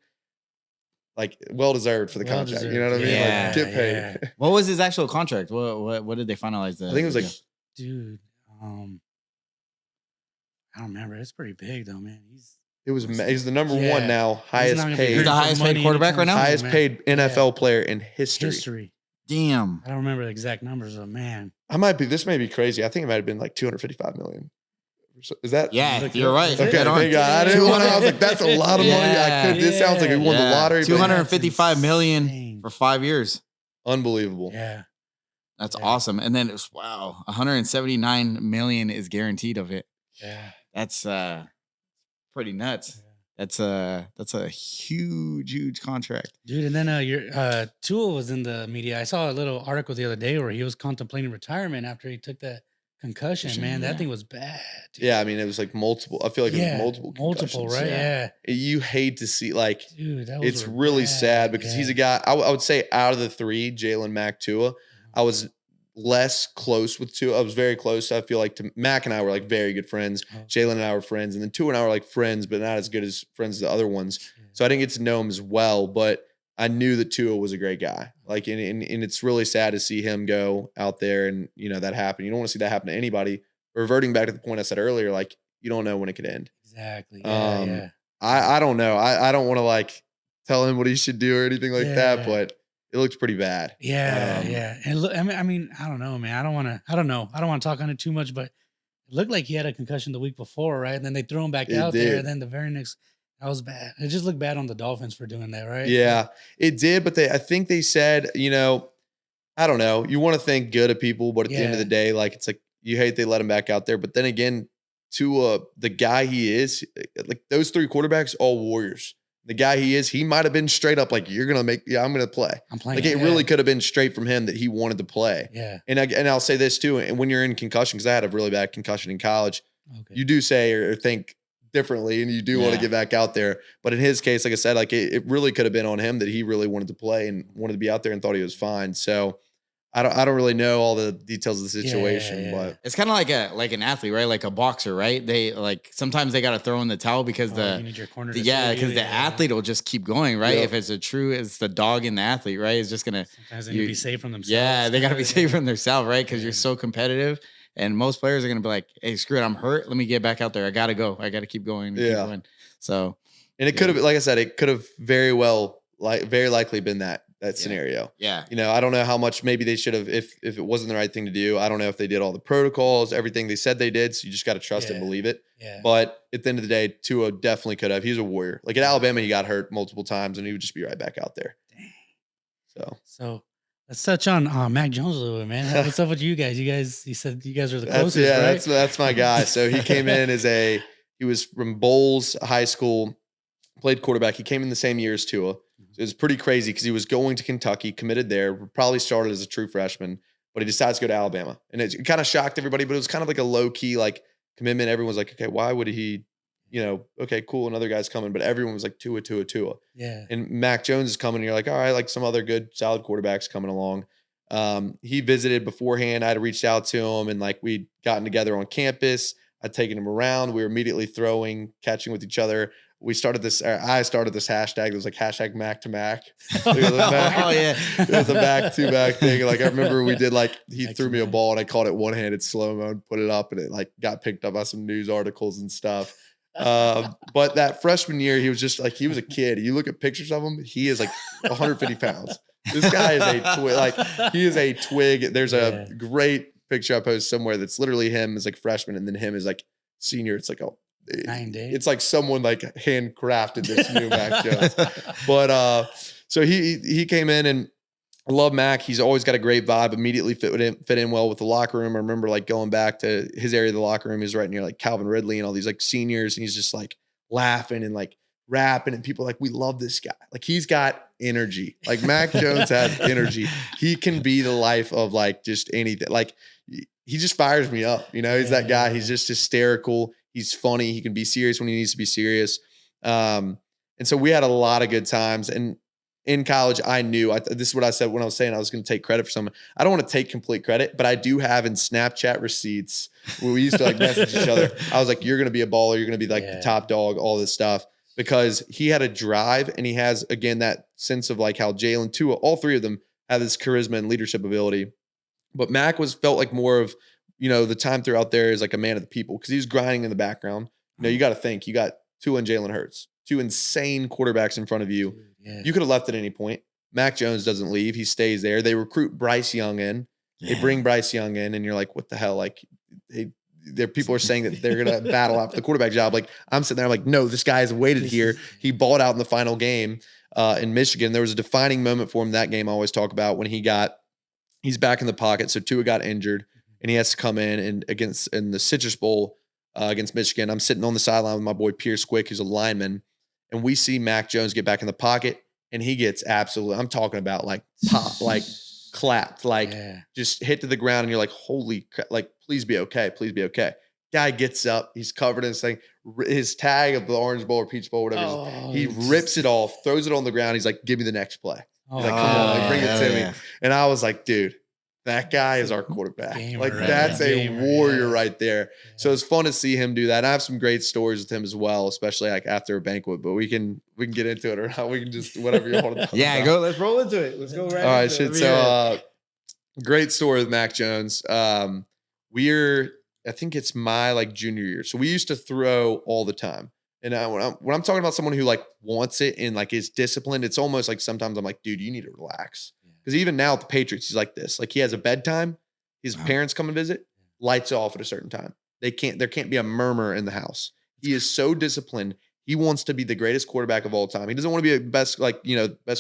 Like, well-deserved for the contract. You know what I mean? Like, get paid. What was his actual contract? What did they finalize? I think it was like, dude, I don't remember. It's pretty big though, man. He's the number one now, highest paid. He's the highest paid quarterback right now? Highest paid NFL player in history. Damn. I don't remember the exact numbers, but man. This may be crazy. I think it might have been like $255 million. Is that? Yeah, you're right. Okay, thank God. I didn't want to. I was like, that's a lot of money. This sounds like he won the lottery. $255 million for 5 years. Unbelievable. Yeah. That's awesome. And then it's, wow, $179 million is guaranteed of it. Yeah. That's pretty nuts. That's a huge contract, dude. And then your Tua was in the media. I saw a little article the other day where he was contemplating retirement after he took that concussion. Man, that thing was bad, dude. Yeah, I mean, it was like multiple. I feel like it was multiple, right? Yeah. You hate to see, like, dude, it's really sad because he's a guy. I would say out of the three, Jalen, Mac, Tua, I was less close with Tua. I was very close. I feel like to Mac and I were like very good friends. Jalen and I were friends, and then Tua and I were like friends, but not as good as friends as the other ones. So I didn't get to know him as well, but I knew that Tua was a great guy. Like, and it's really sad to see him go out there and, you know, that happen. You don't want to see that happen to anybody. Reverting back to the point I said earlier, like, you don't know when it could end. Exactly. I don't know. I don't want to like tell him what he should do or anything like that, but it looked pretty bad. And look, I mean, I don't know, man. I don't want to talk on it too much, but it looked like he had a concussion the week before, right? And then they threw him back out there. And then the very next, that was bad. It just looked bad on the Dolphins for doing that, right? Yeah, it did. But I think they said, you know, I don't know. You want to think good of people, but at the end of the day, like, it's like, you hate they let him back out there. But then again, to the guy he is, like, those three quarterbacks, all warriors. The guy he is, he might have been straight up like, you're going to make, I'm going to play. I'm playing. Like, it really could have been straight from him that he wanted to play. Yeah. And I'll say this too. And when you're in concussion, because I had a really bad concussion in college, you do say or think differently and you do want to get back out there. But in his case, like I said, like it really could have been on him that he really wanted to play and wanted to be out there and thought he was fine. So I don't really know all the details of the situation, but it's kind of like an athlete, right? Like a boxer, right? They like sometimes they got to throw in the towel because you need your corner to because the athlete will just keep going, right? If it's it's the dog in the athlete, right? It's just gonna sometimes they need to be saved from themselves. Yeah, they got to be saved from themselves, right? Because you're so competitive, and most players are gonna be like, "Hey, screw it, I'm hurt. Let me get back out there. I gotta go. I gotta keep going." Keep going. So, and it could have, like I said, it could have very likely been that scenario. Yeah. You know, I don't know how much maybe they should have, if it wasn't the right thing to do. I don't know if they did all the protocols, everything they said they did. So you just got to trust and believe it. Yeah. But at the end of the day, Tua definitely could have. He's a warrior. Like at Alabama, he got hurt multiple times and he would just be right back out there. Dang. So let's touch on Mac Jones a little bit, man. What's up with you guys? You said you guys were the closest, right? That's my guy. So he came in he was from Bowles High School, played quarterback. He came in the same year as Tua. It was pretty crazy because he was going to Kentucky, committed there, probably started as a true freshman, but he decides to go to Alabama. And it kind of shocked everybody, but it was kind of like a low-key like commitment. Everyone's like, okay, why would he, okay, cool, another guy's coming. But everyone was like, Tua. Yeah. And Mac Jones is coming, and you're like, all right, like some other good, solid quarterbacks coming along. He visited beforehand. I had reached out to him, and like we'd gotten together on campus. I'd taken him around. We were immediately catching with each other. I started this hashtag. It was like hashtag Mac to Mac. Oh yeah. It was a back to back thing. Like I remember we did he threw me a ball and I caught it one-handed slow-mo and put it up and it like got picked up by some news articles and stuff. But that freshman year, he was just like, he was a kid. You look at pictures of him, he is like 150 pounds. This guy is a twig. Like he is a twig. There's a great picture I posted somewhere that's literally him as like freshman and then him as like senior. It's like 9 days. It's like someone like handcrafted this new Mac Jones. But so he came in, and I love Mac. He's always got a great vibe. Immediately fit in well with the locker room. I remember like going back to his area of the locker room. He's right near like Calvin Ridley and all these like seniors, and he's just like laughing and like rapping, and people are like, we love this guy. Like he's got energy. Like Mac Jones has energy. He can be the life of like just anything. Like he just fires me up. He's that guy. He's just hysterical. He's funny. He can be serious when he needs to be serious. And so we had a lot of good times. And in college, I knew, this is what I said when I was saying I was going to take credit for something. I don't want to take complete credit, but I do have in Snapchat receipts where we used to like message each other. I was like, you're going to be a baller. You're going to be like the top dog, all this stuff. Because he had a drive and he has, again, that sense of like how Jalen, Tua, all three of them have this charisma and leadership ability. But Mac felt like more of, the time throughout there is like a man of the people because he's grinding in the background. You got to think, you got Tua and Jalen Hurts, two insane quarterbacks in front of you. Yeah. You could have left at any point. Mac Jones doesn't leave. He stays there. They recruit Bryce Young in. They bring Bryce Young in, and you're like, what the hell? Like, people are saying that they're going to battle out for the quarterback job. Like, I'm sitting there like, no, this guy has waited here. He balled out in the final game in Michigan. There was a defining moment for him that game I always talk about when he's back in the pocket. So Tua got injured. And he has to come in in the Citrus Bowl against Michigan. I'm sitting on the sideline with my boy Pierce Quick, who's a lineman, and we see Mac Jones get back in the pocket, and he gets absolutely, I'm talking about like pop, like clapped, like just hit to the ground, and you're like, holy crap, like, please be okay. Please be okay. Guy gets up, he's covered in this thing, his tag of the Orange Bowl or Peach Bowl, whatever. He rips it off, throws it on the ground. He's like, give me the next play. He's like, come on, like, bring it to me. And I was like, dude, that guy is our quarterback. That's a warrior right there. Yeah. So it's fun to see him do that. And I have some great stories with him as well, especially like after a banquet, but we can get into it or not. We can just, whatever you want to talk about. Go. Let's roll into it. Let's go right all right, shit. So great story with Mac Jones. I think it's my like junior year. So we used to throw all the time. And when I'm talking about someone who like wants it and like is disciplined, it's almost like sometimes I'm like, dude, you need to relax. Because even now at the Patriots, he's like this. Like he has a bedtime. His parents come and visit. Lights off at a certain time. There can't be a murmur in the house. He is so disciplined. He wants to be the greatest quarterback of all time. He doesn't want to be a best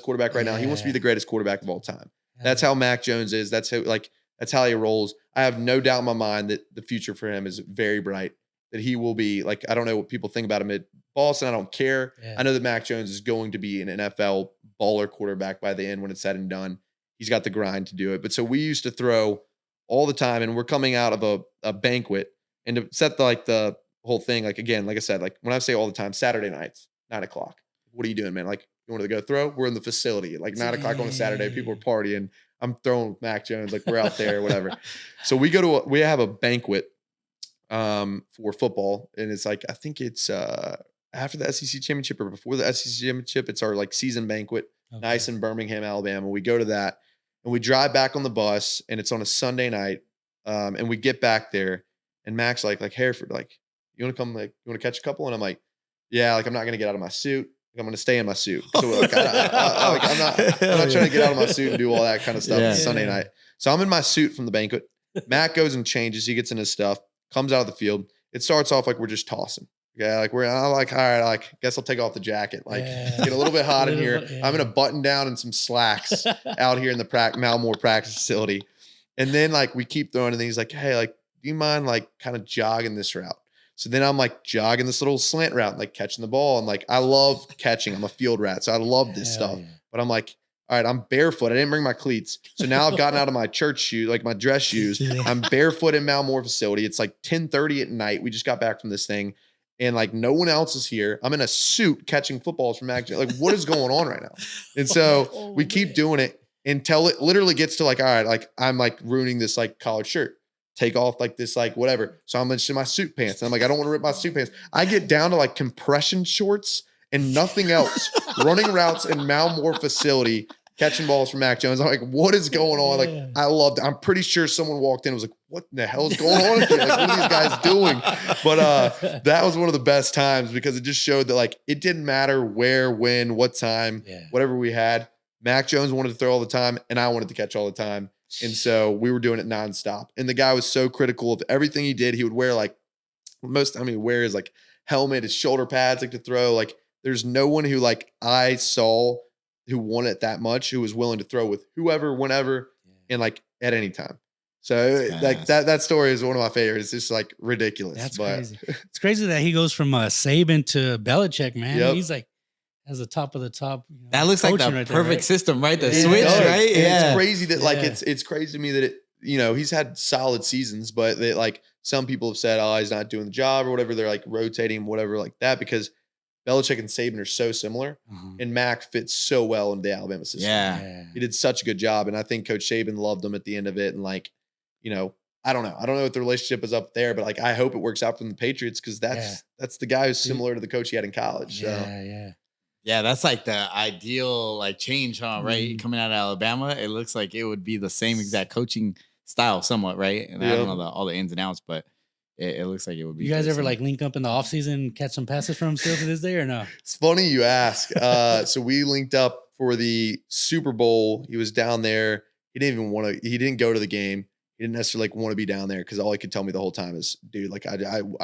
quarterback right now. He wants to be the greatest quarterback of all time. That's how Mac Jones is. That's how he rolls. I have no doubt in my mind that the future for him is very bright. That he will be like, I don't know what people think about him at Boston. I don't care. I know that Mac Jones is going to be an NFL baller quarterback by the end when it's said and done. He's got the grind to do it. But so we used to throw all the time, and we're coming out of a banquet, and to set the whole thing. Like, again, like I said, like when I say all the time, Saturday nights, 9:00. What are you doing, man? Like, you want to go throw? We're in the facility. Like 9:00 on a Saturday, people are partying. I'm throwing with Mac Jones. Like we're out there, whatever. So we have a banquet for football. And it's like, I think it's after the SEC championship or before the SEC championship. It's our like season banquet, nice in Birmingham, Alabama. We go to that and we drive back on the bus, and it's on a Sunday night. And we get back there, and Mac's like Hereford, like, you want to come, like, you want to catch a couple? And I'm like, yeah, like, I'm not going to get out of my suit. I'm going to stay in my suit. So like, I'm not trying to get out of my suit and do all that kind of stuff Sunday night. So I'm in my suit from the banquet. Mac goes and changes. He gets in his stuff, comes out of the field. It starts off like we're just tossing. Yeah, like I'm like, all right, like, guess I'll take off the jacket. Like, get a little bit hot in here. I'm in a button down and some slacks out here in the Malmore practice facility. And then like we keep throwing, and then he's like, hey, like, do you mind like kind of jogging this route? So then I'm like jogging this little slant route, like catching the ball. And like, I love catching. I'm a field rat. So I love this stuff. But I'm like, all right, I'm barefoot. I didn't bring my cleats. So now I've gotten out of my church shoes, like my dress shoes. I'm barefoot in Malmore facility. It's like 10:30 at night. We just got back from this thing. And like no one else is here. I'm in a suit catching footballs from Mac. Like, what is going on right now? And so we keep doing it until it literally gets to like, all right, like I'm like ruining this like collared shirt. Take off like this, like whatever. So I'm just in my suit pants. And I'm like, I don't want to rip my suit pants. I get down to like compression shorts and nothing else, running routes in Malmore facility, catching balls from Mac Jones. I'm like, what is going on? Like, I loved it. I'm pretty sure someone walked in and was like, what the hell is going on here? Like, what are these guys doing? But that was one of the best times, because it just showed that like it didn't matter where, when, what time, whatever we had. Mac Jones wanted to throw all the time, and I wanted to catch all the time. And so we were doing it nonstop. And the guy was so critical of everything he did. He would wear like most time he wear his like helmet, his shoulder pads, like to throw. Like there's no one who like I saw who won it that much, who was willing to throw with whoever, whenever, and like at any time. So like that story is one of my favorites. It's just like ridiculous. That's crazy. It's crazy that he goes from Saban to Belichick, man. He's like, as the top of the top. You know, that looks like the right perfect system, right? The it switch, does. right? And it's crazy that like it's crazy to me that it, you know, he's had solid seasons, but that like some people have said, oh, he's not doing the job or whatever. They're like rotating, whatever, like that, because Belichick and Saban are so similar, and Mac fits so well in the Alabama system. Yeah, he did such a good job, and I think Coach Saban loved him at the end of it. And like, you know, I don't know what the relationship is up there, but like I hope it works out from the Patriots, because that's the guy who's similar to the coach he had in college. Yeah, that's like the ideal like change, huh? Right, coming out of Alabama, it looks like it would be the same exact coaching style, somewhat, right? And I don't know all the ins and outs, but it looks like it would be. You guys ever like link up in the offseason and catch some passes from him still to this day, or no? It's funny you ask. So we linked up for the Super Bowl. He was down there. He didn't even want to. He didn't go to the game. He didn't necessarily like want to be down there, because all he could tell me the whole time is, dude, like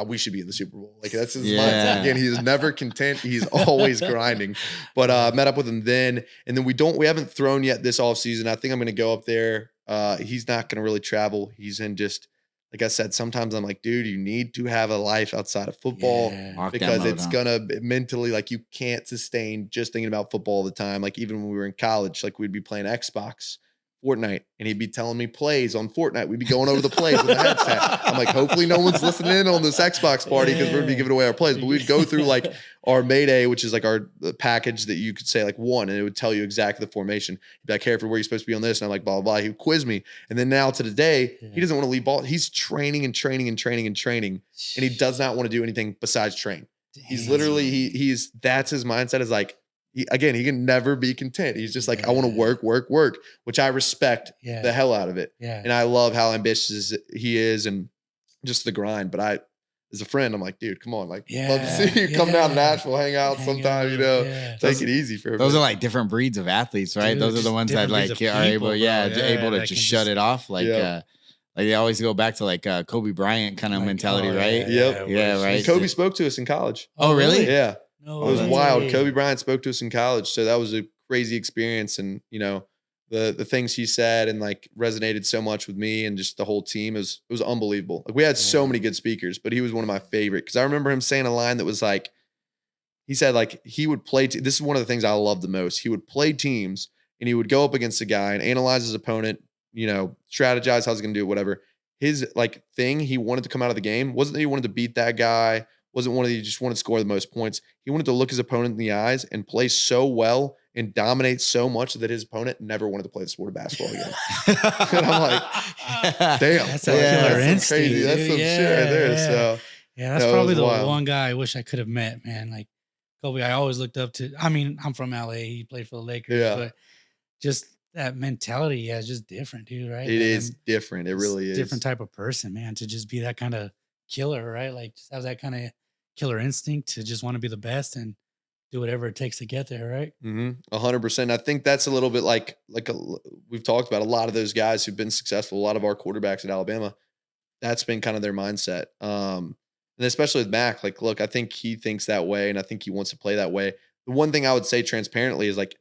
we should be in the Super Bowl. Like that's his mindset. Again, he's never content. He's always grinding. But met up with him then, and then we haven't thrown yet this offseason. I think I'm going to go up there. He's not going to really travel. He's in just, like I said, sometimes I'm like, dude, you need to have a life outside of football, because it's gonna mentally, like, you can't sustain just thinking about football all the time. Like even when we were in college, like we'd be playing Xbox, Fortnite, and he'd be telling me plays on Fortnite. We'd be going over the plays with the headset. I'm like, hopefully no one's listening in on this Xbox party, because we're gonna be giving away our plays. But we'd go through like our Mayday, which is like our package that you could say like one, and it would tell you exactly the formation. He'd be like, Hereford, where are you supposed to be on this? And I'm like, blah, blah, blah. He would quiz me. And then now to today, he doesn't want to leave ball. He's training and training and training and training. And he does not want to do anything besides train. He's literally, that's his mindset, is like, he can never be content. He's just like, I want to work, which I respect the hell out of it. And I love how ambitious he is and just the grind. But as a friend, I'm like, dude, come on. Like, love to see you come down to Nashville, hang out sometime, you know, take it easy for everybody. Those are like different breeds of athletes, right? Dude, those are the ones that like are able to just shut it off. Like, like they always go back to like Kobe Bryant kind of mentality, right? Yeah, right. Kobe spoke to us in college. Oh, really? Yeah. No, it was wild. Kobe Bryant spoke to us in college. So that was a crazy experience. And, you know, the things he said and like resonated so much with me and just the whole team. It was unbelievable. Like we had so many good speakers, but he was one of my favorite. Cause I remember him saying a line that was like, he said like he would play. This is one of the things I love the most. He would play teams and he would go up against a guy and analyze his opponent, you know, strategize how he's going to do it, whatever. his like thing he wanted to come out of the game wasn't that he wanted to beat that guy, wasn't one of the, he just wanted to score the most points. He wanted to look his opponent in the eyes and play so well and dominate so much that his opponent never wanted to play the sport of basketball again. And I'm like, damn, that's a killer instinct. Crazy. That's some shit right there. Yeah. So yeah, that's probably the one guy I wish I could have met, man. Like Kobe, I always looked up to. I mean, I'm from LA. He played for the Lakers, but just that mentality, yeah, is just different, dude. Right? It is different. It really is different type of person, man. To just be that kind of killer, right? Like just have that kind of killer instinct to just want to be the best and do whatever it takes to get there, right? 100%. I think that's a little bit like we've talked about a lot of those guys who've been successful. A lot of our quarterbacks at Alabama, that's been kind of their mindset. And especially with Mac, like, look, I think he thinks that way, and I think he wants to play that way. The one thing I would say transparently is like,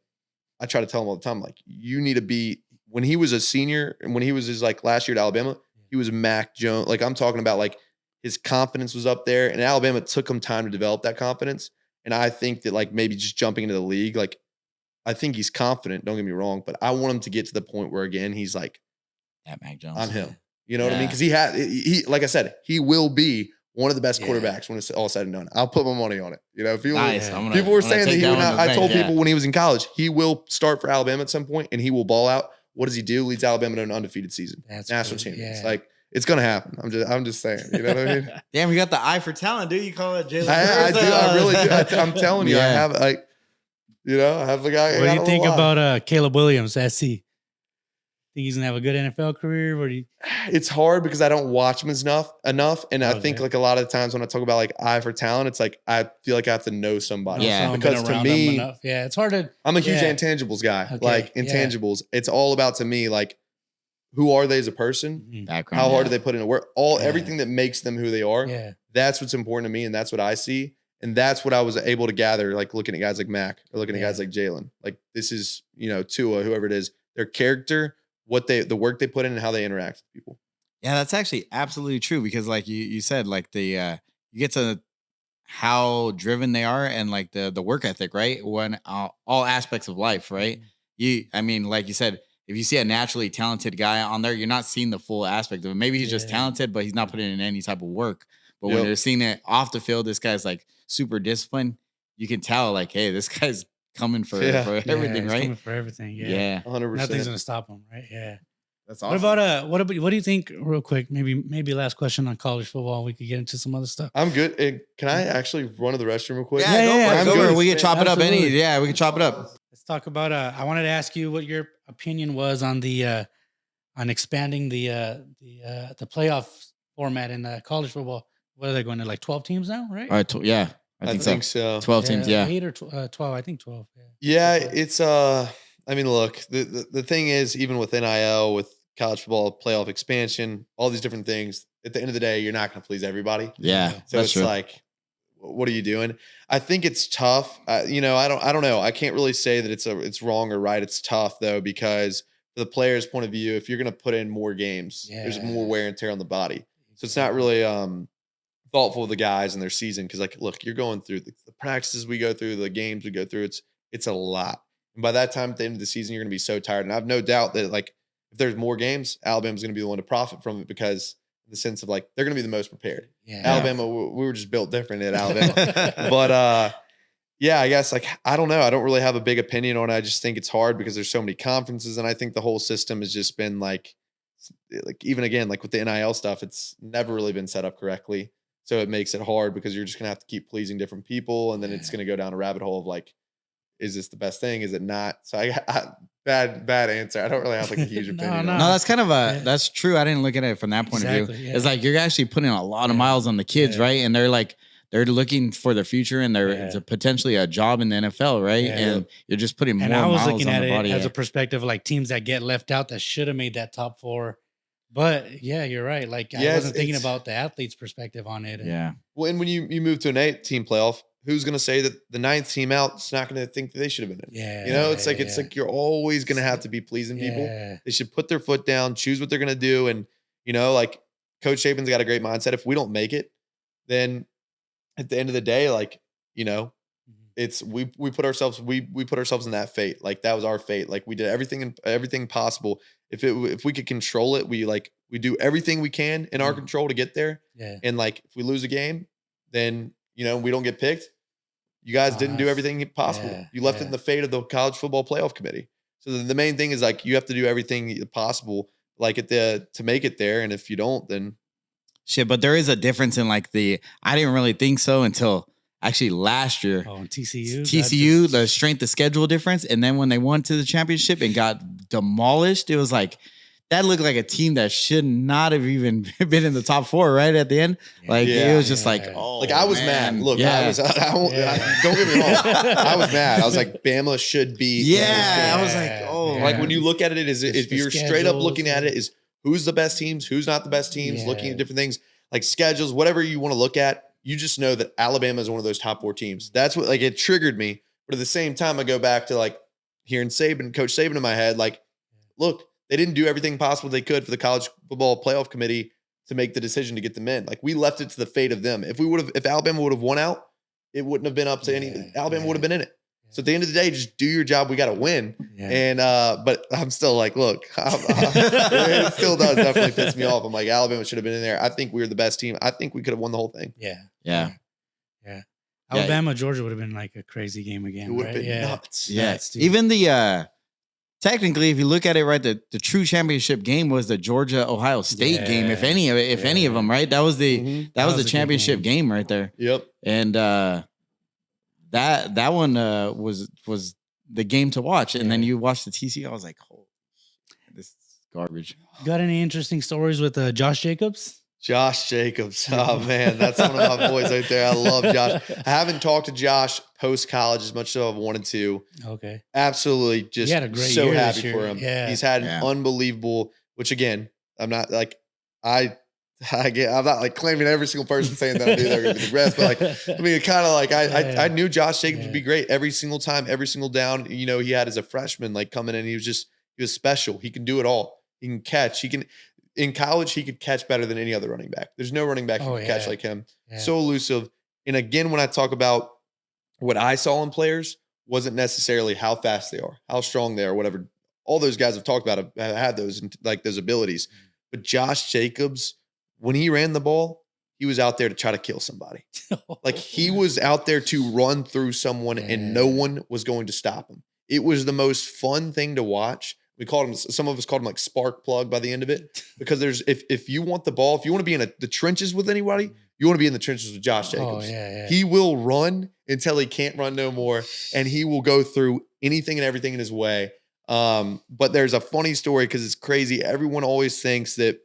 I try to tell him all the time, like, you need to be, when he was a senior and when he was his like last year at Alabama, he was Mac Jones. Like I'm talking about like his confidence was up there, and Alabama took him time to develop that confidence. And I think that like maybe just jumping into the league, like I think he's confident, don't get me wrong, but I want him to get to the point where again, he's like, that Mac Jones. I'm him. You know what I mean? Because he like I said, he will be one of the best quarterbacks when it's all said and done. I'll put my money on it. You know, people were saying that he would not. I told people when he was in college, he will start for Alabama at some point and he will ball out. What does he do? Leads Alabama to an undefeated season. That's national champions. Yeah. Like it's gonna happen. I'm just saying. You know what I mean? Damn, you got the eye for talent, dude. You call it Jalen. I do. I really do. I'm telling you, I have like, I have the guy. What do you think about Caleb Williams, SC? Think he's gonna have a good NFL career? Or do you... It's hard because I don't watch him enough, and I think like a lot of the times when I talk about like eye for talent, it's like I feel like I have to know somebody. Yeah, because to me, it's hard to. I'm a huge intangibles guy. Okay. Like intangibles, it's all about to me like who are they as a person? Background, how hard do they put into work? Everything that makes them who they are. Yeah, that's what's important to me, and that's what I see, and that's what I was able to gather. Like looking at guys like Mac or looking at guys like Jalen. Like this is Tua, whoever it is, their character. The work they put in and how they interact with people. Yeah, that's actually absolutely true because like you said, like the you get to how driven they are and like the work ethic, right? When all aspects of life, right? I mean, like you said, if you see a naturally talented guy on there, you're not seeing the full aspect of it. Maybe he's just talented, but he's not putting in any type of work. But when you're seeing it off the field, this guy's like super disciplined. You can tell like, hey, this guy's coming for everything, right? Coming for everything, 100%. Nothing's gonna stop him, right? Yeah, that's awesome. What do you think? Real quick, maybe last question on college football. We could get into some other stuff. I'm good. Can I actually run to the restroom real quick? Yeah, go for it. We can chop it up. We can chop it up. Let's talk about. I wanted to ask you what your opinion was on the on expanding the playoff format in college football. What are they going to like 12 teams now? Right? All right. Yeah. I think so. 12 teams, 8 or 12, I think 12. Yeah, it's I mean, look, the thing is, even with NIL, with college football playoff expansion, all these different things, at the end of the day, you're not going to please everybody. Yeah. So it's true. Like, what are you doing? I think it's tough. I don't know. I can't really say that it's wrong or right. It's tough though, because for the player's point of view, if you're going to put in more games, there's more wear and tear on the body. So it's not really thoughtful of the guys and their season, because like, look, you're going through the practices we go through, the games we go through. It's a lot, and by that time at the end of the season, you're going to be so tired. And I have no doubt that like if there's more games, Alabama's going to be the one to profit from it, because in the sense of like they're going to be the most prepared. Alabama, we were just built different at Alabama, but I guess like I don't know. I don't really have a big opinion on it. I just think it's hard because there's so many conferences, and I think the whole system has just been like even again like with the NIL stuff, it's never really been set up correctly. So it makes it hard because you're just going to have to keep pleasing different people. And then it's going to go down a rabbit hole of like, is this the best thing? Is it not? So I bad answer. I don't really have like a huge opinion. No, that's kind of that's true. I didn't look at it from that point of view. Yeah. It's like, you're actually putting a lot of miles on the kids, right? And they're looking for their future, and it's potentially a job in the NFL, right? And you're just putting more miles on the body. And I was looking at it as a perspective of like teams that get left out that should have made that top 4. But yeah, you're right. Like I wasn't thinking about the athlete's perspective on it. Well, and when you move to an 8-team playoff, who's going to say that the 9th team out is not going to think that they should have been in? It's like you're always going to have to be pleasing people. They should put their foot down, choose what they're going to do, and like Coach Saban's got a great mindset. If we don't make it, then at the end of the day, like it's we put ourselves in that fate. Like that was our fate. Like we did everything possible. if we could control it, we do everything we can in our control to get there. Yeah. And like if we lose a game, then we don't get picked. You guys didn't do everything possible. Yeah, you left it in the fate of the college football playoff committee. So the main thing is like you have to do everything possible like to make it there. And if you don't, then shit. But there is a difference in like I didn't really think so until actually last year. Oh, and TCU. The strength of schedule difference. And then when they won to the championship and got demolished, it was like, that looked like a team that should not have even been in the top 4 right at the end. Like it was just like, oh, like I was mad. Look, don't get me wrong. I was mad. I was like, Bama should be. Yeah, I was like, oh, like when you look at it, if you're straight up looking at it, is who's the best teams, who's not the best teams, looking at different things like schedules, whatever you want to look at. You just know that Alabama is one of those top 4 teams. That's what it triggered me. But at the same time, I go back to like hearing Coach Saban in my head. Like, look. They didn't do everything possible they could for the college football playoff committee to make the decision to get them in. Like we left it to the fate of them. If Alabama would have won out, it wouldn't have been up to Alabama would have been in it. So at the end of the day, just do your job. We got to win. Yeah. And, but I'm still like, look, it still does definitely piss me off. I'm like, Alabama should have been in there. I think we were the best team. I think we could have won the whole thing. Yeah. Alabama, Georgia would have been like a crazy game again. It would have been nuts. Yeah. Even technically, if you look at it, right, the true championship game was the Georgia-Ohio State game, if any of them, right? That was the championship game right there. Yep. And that one was the game to watch. And then you watch the TCU, I was like, oh, this is garbage. Got any interesting stories with Josh Jacobs? Josh Jacobs. Oh, man. That's one of my boys right there. I love Josh. I haven't talked to Josh post-college as much as I've wanted to. Okay. Absolutely just he had a great so year happy for him. Yeah. He's had an unbelievable, which again, I'm not like, I'm not like claiming every single person saying that I knew they're going to be the best, but like, I mean, kind of like I knew Josh Jacobs would be great every single time, every single down. He had as a freshman, like coming in, he was special. He can do it all. He can catch. In college, he could catch better than any other running back. There's no running back who can catch like him. Yeah. So elusive. And again, when I talk about what I saw in players, wasn't necessarily how fast they are, how strong they are, whatever. All those guys have talked about have had those abilities. But Josh Jacobs, when he ran the ball, he was out there to try to kill somebody. Like he was out there to run through someone and no one was going to stop him. It was the most fun thing to watch. Some of us called him like spark plug by the end of it, because if you want the ball, if you want to be in the trenches with anybody, you want to be in the trenches with Josh Jacobs. He will run until he can't run no more. And he will go through anything and everything in his way. But there's a funny story because it's crazy. Everyone always thinks that,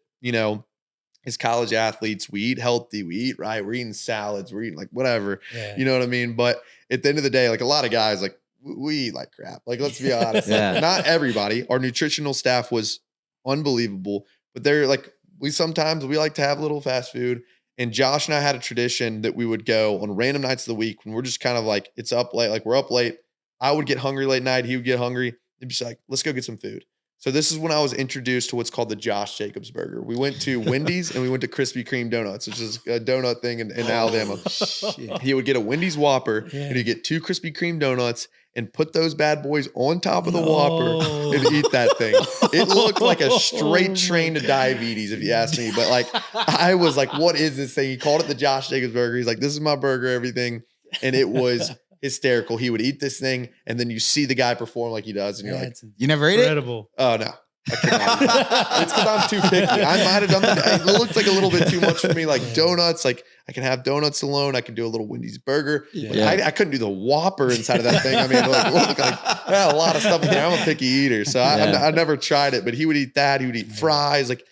as college athletes, we eat healthy, we eat right, we're eating salads, we're eating like whatever, you know what I mean? But at the end of the day, like a lot of guys, like we eat like crap. Like, let's be honest. Like, not everybody. Our nutritional staff was unbelievable, but they're like, we like to have a little fast food. And Josh and I had a tradition that we would go on random nights of the week when we're just kind of like, it's up late, like we're up late. I would get hungry late night. He would get hungry. He'd be just like, let's go get some food. So this is when I was introduced to what's called the Josh Jacobs burger. We went to Wendy's and we went to Krispy Kreme Donuts, which is a donut thing in Alabama. Shit. He would get a Wendy's Whopper and he'd get 2 Krispy Kreme donuts and put those bad boys on top of the Whopper and eat that thing. It looked like a straight train to diabetes, if you ask me. But like, I was like, what is this thing? He called it the Josh Jacobs burger. He's like, this is my burger, everything. And it was hysterical. He would eat this thing, and then you see the guy perform like he does, and you're like, you never ate it? Oh, no. I cannot. It's because I'm too picky. I might have done that. It looked like a little bit too much for me. Like donuts, like I can have donuts alone. I can do a little Wendy's burger. I couldn't do the Whopper inside of that thing. I mean, look like a lot of stuff in there. I'm a picky eater, so I never tried it. But he would eat that. He would eat fries. Like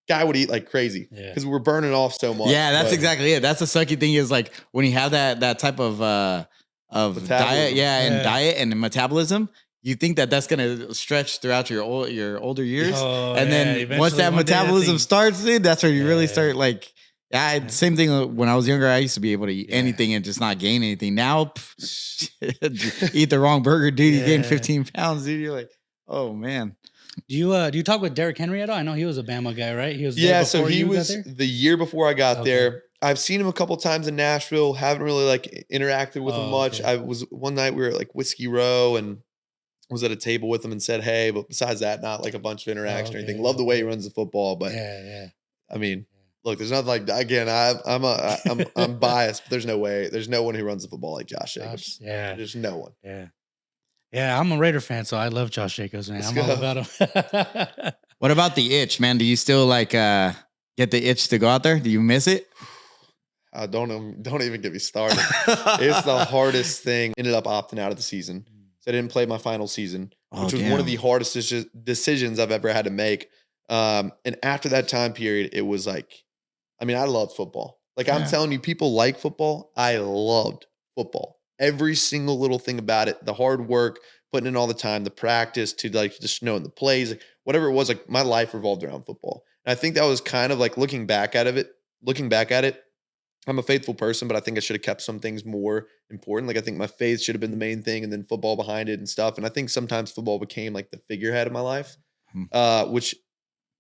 guy would eat like crazy because we're burning off so much. Yeah, that's exactly it. That's the sucky thing is like when you have that type of diet, and diet and metabolism. You think that's going to stretch throughout your older years. And then once that metabolism starts, dude, that's where you really start like, same thing when I was younger, I used to be able to eat anything and just not gain anything. Now, eat the wrong burger, dude, you gain 15 pounds, dude. You're like, oh man. Do you talk with Derrick Henry at all? I know he was a Bama guy, right? He was so he was the year before I got there. I've seen him a couple times in Nashville, haven't really like interacted with him much. I was one night we were at like Whiskey Row and was at a table with him and said, hey, but besides that, not like a bunch of interaction or okay, anything. Love the way he runs the football, but yeah. I mean, look, there's nothing like, again, I'm biased, but there's no one who runs the football like Josh Jacobs. Yeah. There's no one. Yeah. Yeah, I'm a Raider fan, so I love Josh Jacobs, man. I'm all about him. What about the itch, man? Do you still like get the itch to go out there? Do you miss it? Don't even get me started. It's the hardest thing. Ended up opting out of the season. So I didn't play my final season, which was one of the hardest decisions I've ever had to make. And after that time period, it was like, I mean, I loved football. Like I'm telling you, people like football. I loved football. Every single little thing about it, the hard work, putting in all the time, the practice to like just knowing the plays, like whatever it was, like my life revolved around football. And I think that was kind of like looking back at it, I'm a faithful person, but I think I should have kept some things more important. Like I think my faith should have been the main thing and then football behind it and stuff. And I think sometimes football became like the figurehead of my life, which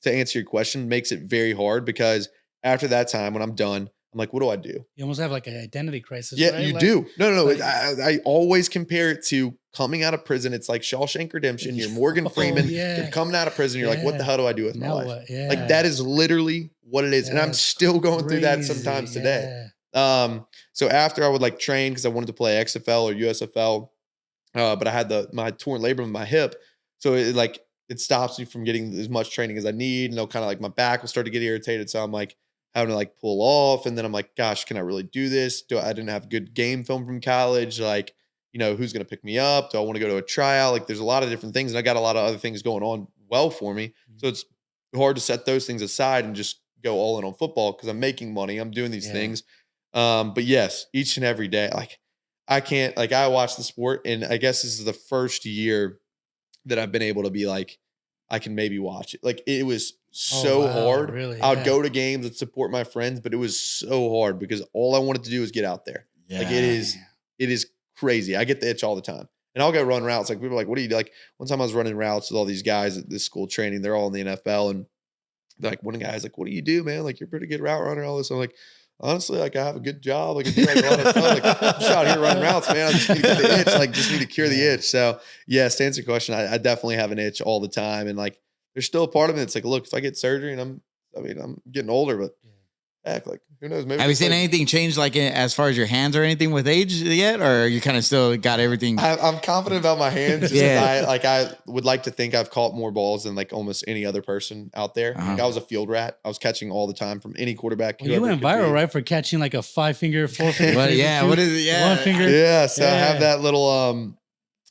to answer your question makes it very hard because after that time, when I'm done, I'm like, what do I do? You almost have like an identity crisis. Yeah, right? you Like, do. No. like- I always compare it to coming out of prison. It's like Shawshank Redemption. You're Morgan Freeman. You're coming out of prison. You're like, what the hell do I do with my life? What? Yeah. Like that is literally what it is. And I'm still going through that sometimes today. So after I would like train because I wanted to play XFL or USFL, but I had my torn labrum in my hip. So it stops me from getting as much training as I need. Kind of like my back will start to get irritated. So I'm like having to like pull off. And then I'm like, gosh, can I really do this? I didn't have good game film from college. Like, who's going to pick me up? Do I want to go to a tryout? Like there's a lot of different things. And I got a lot of other things going on well for me. So it's hard to set those things aside and just go all in on football because I'm making money. I'm doing these things. But yes, each and every day, like I watch the sport and I guess this is the first year that I've been able to be like, I can maybe watch it. Like it was so hard. Really? I would go to games and support my friends, but it was so hard because all I wanted to do was get out there. Yeah. Like it is crazy. I get the itch all the time. And I'll go run routes. Like people are like, what do you do? Like one time I was running routes with all these guys at this school training. They're all in the NFL. And they're like, one guy's like, what do you do, man? Like you're a pretty good route runner, all this. I'm like, honestly, like I have a good job. Like I do like a lot of stuff. Like I'm just out here running routes, man. I just need to get the itch. Like just need to cure the itch. So yes, to answer your question, I definitely have an itch all the time. And like there's still a part of it that's like, look, if I get surgery and I'm getting older, but heck, like who knows? Maybe have you seen anything change like as far as your hands or anything with age yet, or you kind of still got everything? I'm confident about my hands. I would like to think I've caught more balls than like almost any other person out there. Like I was a field rat. I was catching all the time from any quarterback. Well, you went viral, right, for catching like a 5-finger, 4-finger. What is it? Yeah, 1 finger. Yeah. So I have that little.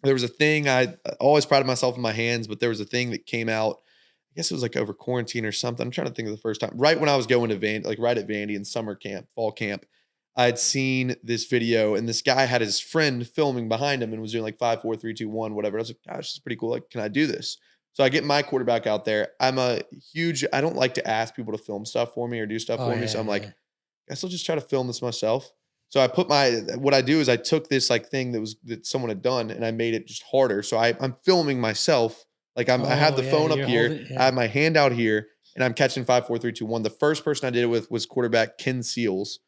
There was a thing I always prided myself in my hands, but there was a thing that came out. I guess it was like over quarantine or something. I'm trying to think of the first time. Right when I was going to right at Vandy in summer camp, fall camp, I had seen this video and this guy had his friend filming behind him and was doing like 5, 4, 3, 2, 1, whatever. I was like, gosh, this is pretty cool. Like, can I do this? So I get my quarterback out there. I don't like to ask people to film stuff for me or do stuff for me. So I'm like, I guess I'll just try to film this myself. So I put what I do is I took this like thing that someone had done and I made it just harder. So I'm filming myself. Like I have the phone up here, I have my hand out here, and I'm catching 5, 4, 3, 2, 1. The first person I did it with was quarterback Ken Seals,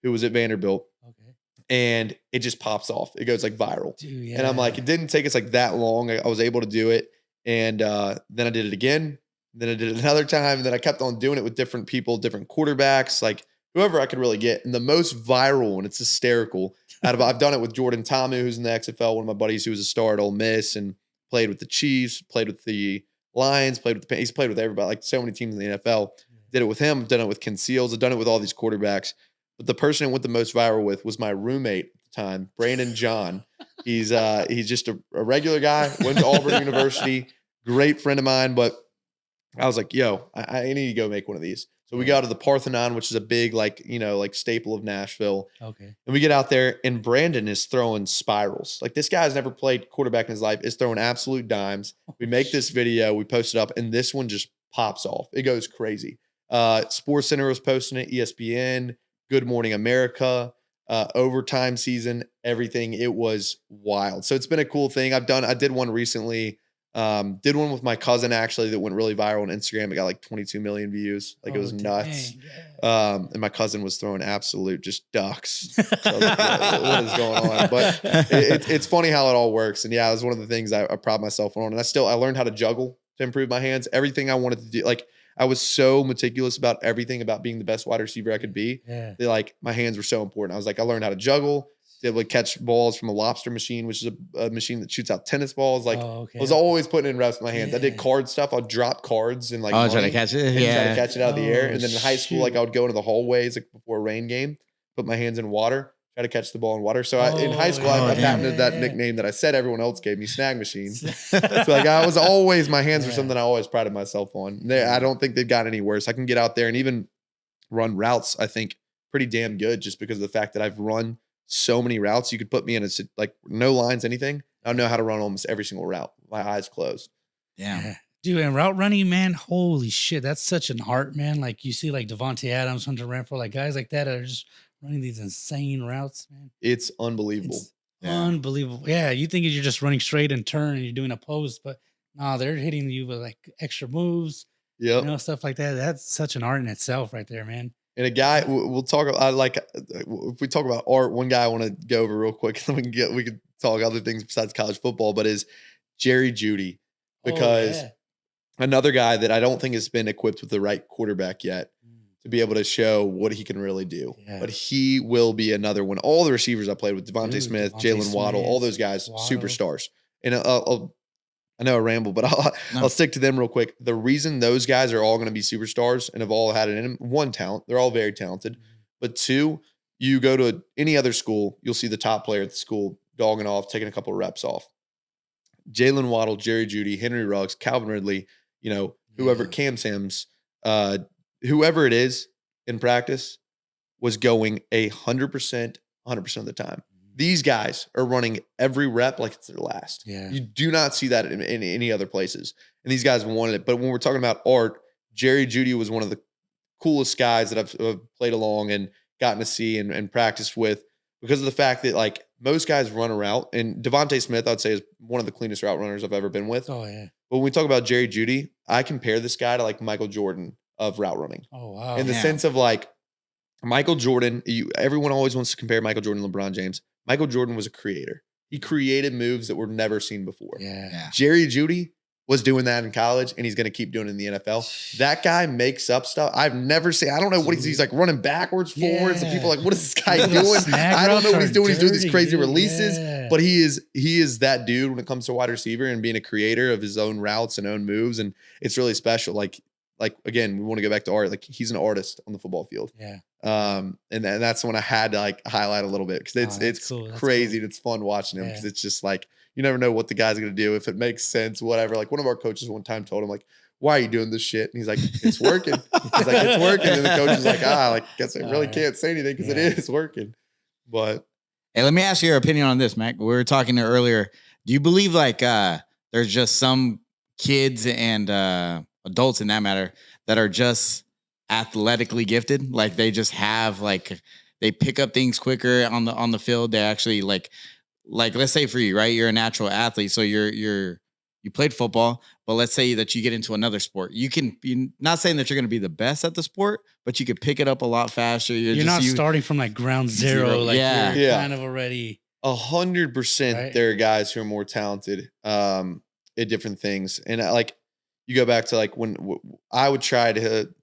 who was at Vanderbilt. Okay. And it just pops off. It goes like viral. Dude, and I'm like, it didn't take us like that long. I was able to do it. And then I did it again. Then I did it another time. And then I kept on doing it with different people, different quarterbacks, like whoever I could really get. And the most viral one, it's hysterical. I've done it with Jordan Tamu, who's in the XFL, one of my buddies who was a star at Ole Miss and played with the Chiefs, played with the Lions, he's played with everybody, like so many teams in the NFL. Did it with him. I've done it with Ken Seals. I've done it with all these quarterbacks. But the person I went the most viral with was my roommate at the time, Brandon John. He's just a regular guy, went to Auburn University, great friend of mine. But I was like, yo, I need to go make one of these. So we go to the Parthenon, which is a big, like staple of Nashville. Okay. And we get out there and Brandon is throwing spirals. Like this guy's never played quarterback in his life. Is throwing absolute dimes. We make this video, we post it up, and this one just pops off. It goes crazy. Sports Center was posting it, ESPN, Good Morning America, overtime season, everything. It was wild. So it's been a cool thing. I did one recently Did one with my cousin actually that went really viral on Instagram. It got like 22 million views. Like it was nuts. And my cousin was throwing absolute just ducks. So what is going on? But it's funny how it all works. And yeah, it was one of the things I pride myself on. And I learned how to juggle to improve my hands. Everything I wanted to do, like I was so meticulous about everything about being the best wide receiver I could be. That like my hands were so important. I was like, I learned how to juggle. Able to catch balls from a lobster machine, which is a machine that shoots out tennis balls. Like I was always putting in reps in my hands. I did card stuff. I'd drop cards and like try to catch it. Try to catch it out of the air. And then in high school, like I would go into the hallways like before a rain game, put my hands in water, try to catch the ball in water. So in high school, I patented that nickname that I said everyone else gave me, Snag Machine. So like I was always, my hands were something I always prided myself on. I don't think they've gotten any worse. I can get out there and even run routes, I think pretty damn good just because of the fact that I've run so many routes. You could put me in like no lines, anything. I know how to run almost every single route. My eyes closed. Yeah. Dude, and route running, man, holy shit. That's such an art, man. Like you see like Devontae Adams, Hunter Renfrow, like guys like that are just running these insane routes, man. It's unbelievable. Unbelievable. Yeah. You think you're just running straight and turn and you're doing a post, but no, they're hitting you with like extra moves. Yeah. You know, stuff like that. That's such an art in itself right there, man. And a guy, we'll talk about if we talk about art, one guy I want to go over real quick, and then we could talk other things besides college football, but is Jerry Jeudy, because another guy that I don't think has been equipped with the right quarterback yet to be able to show what he can really do. But he will be another one. All the receivers I played with, Devontae Smith, Jalen Waddle, all those guys, superstars. And I know I ramble, but I'll stick to them real quick. The reason those guys are all going to be superstars and have all had it in them, one, talent. They're all very talented. But two, you go to any other school, you'll see the top player at the school dogging off, taking a couple of reps off. Jalen Waddle, Jerry Jeudy, Henry Ruggs, Calvin Ridley, whoever, Cam Sims, whoever it is in practice was going 100% of the time. These guys are running every rep like it's their last. You do not see that in any other places. And these guys wanted it. But when we're talking about art, Jerry Jeudy was one of the coolest guys that I've played along and gotten to see and practiced with, because of the fact that like most guys run a route. And Devontae Smith, I'd say, is one of the cleanest route runners I've ever been with. Oh, yeah. But when we talk about Jerry Jeudy, I compare this guy to like Michael Jordan of route running. Oh, wow. In the sense of like Michael Jordan, everyone always wants to compare Michael Jordan and LeBron James. Michael Jordan was a creator. He created moves that were never seen before. Jerry Jeudy was doing that in college, and he's going to keep doing it in the NFL. That guy makes up stuff. I've never seen. I don't know what he's like running backwards, forwards, and people are like, what is this guy doing? I don't know what he's doing. He's doing these crazy releases, but he is that dude when it comes to wide receiver and being a creator of his own routes and own moves, and it's really special. Like again, we want to go back to art. Like he's an artist on the football field. And that's when I had to like highlight a little bit, because it's cool. Crazy. And it's fun watching him, because it's just like, you never know what the guy's going to do, if it makes sense, whatever. Like one of our coaches one time told him like, why are you doing this shit? And he's like, it's working. He's like, it's working. And the coach is like, guess I really can't say anything because it is working. But hey, let me ask you your opinion on this, Mac. We were talking earlier. Do you believe like there's just some kids and adults in that matter that are just athletically gifted? Like they just have like, they pick up things quicker on the field. They actually like let's say for you, right? You're a natural athlete. So you played football, but let's say that you get into another sport. You can be not saying that you're going to be the best at the sport, but you could pick it up a lot faster. You're not starting from like ground zero. Like you're kind of already 100%. Right? There are guys who are more talented at different things. And you go back to like when I would try to,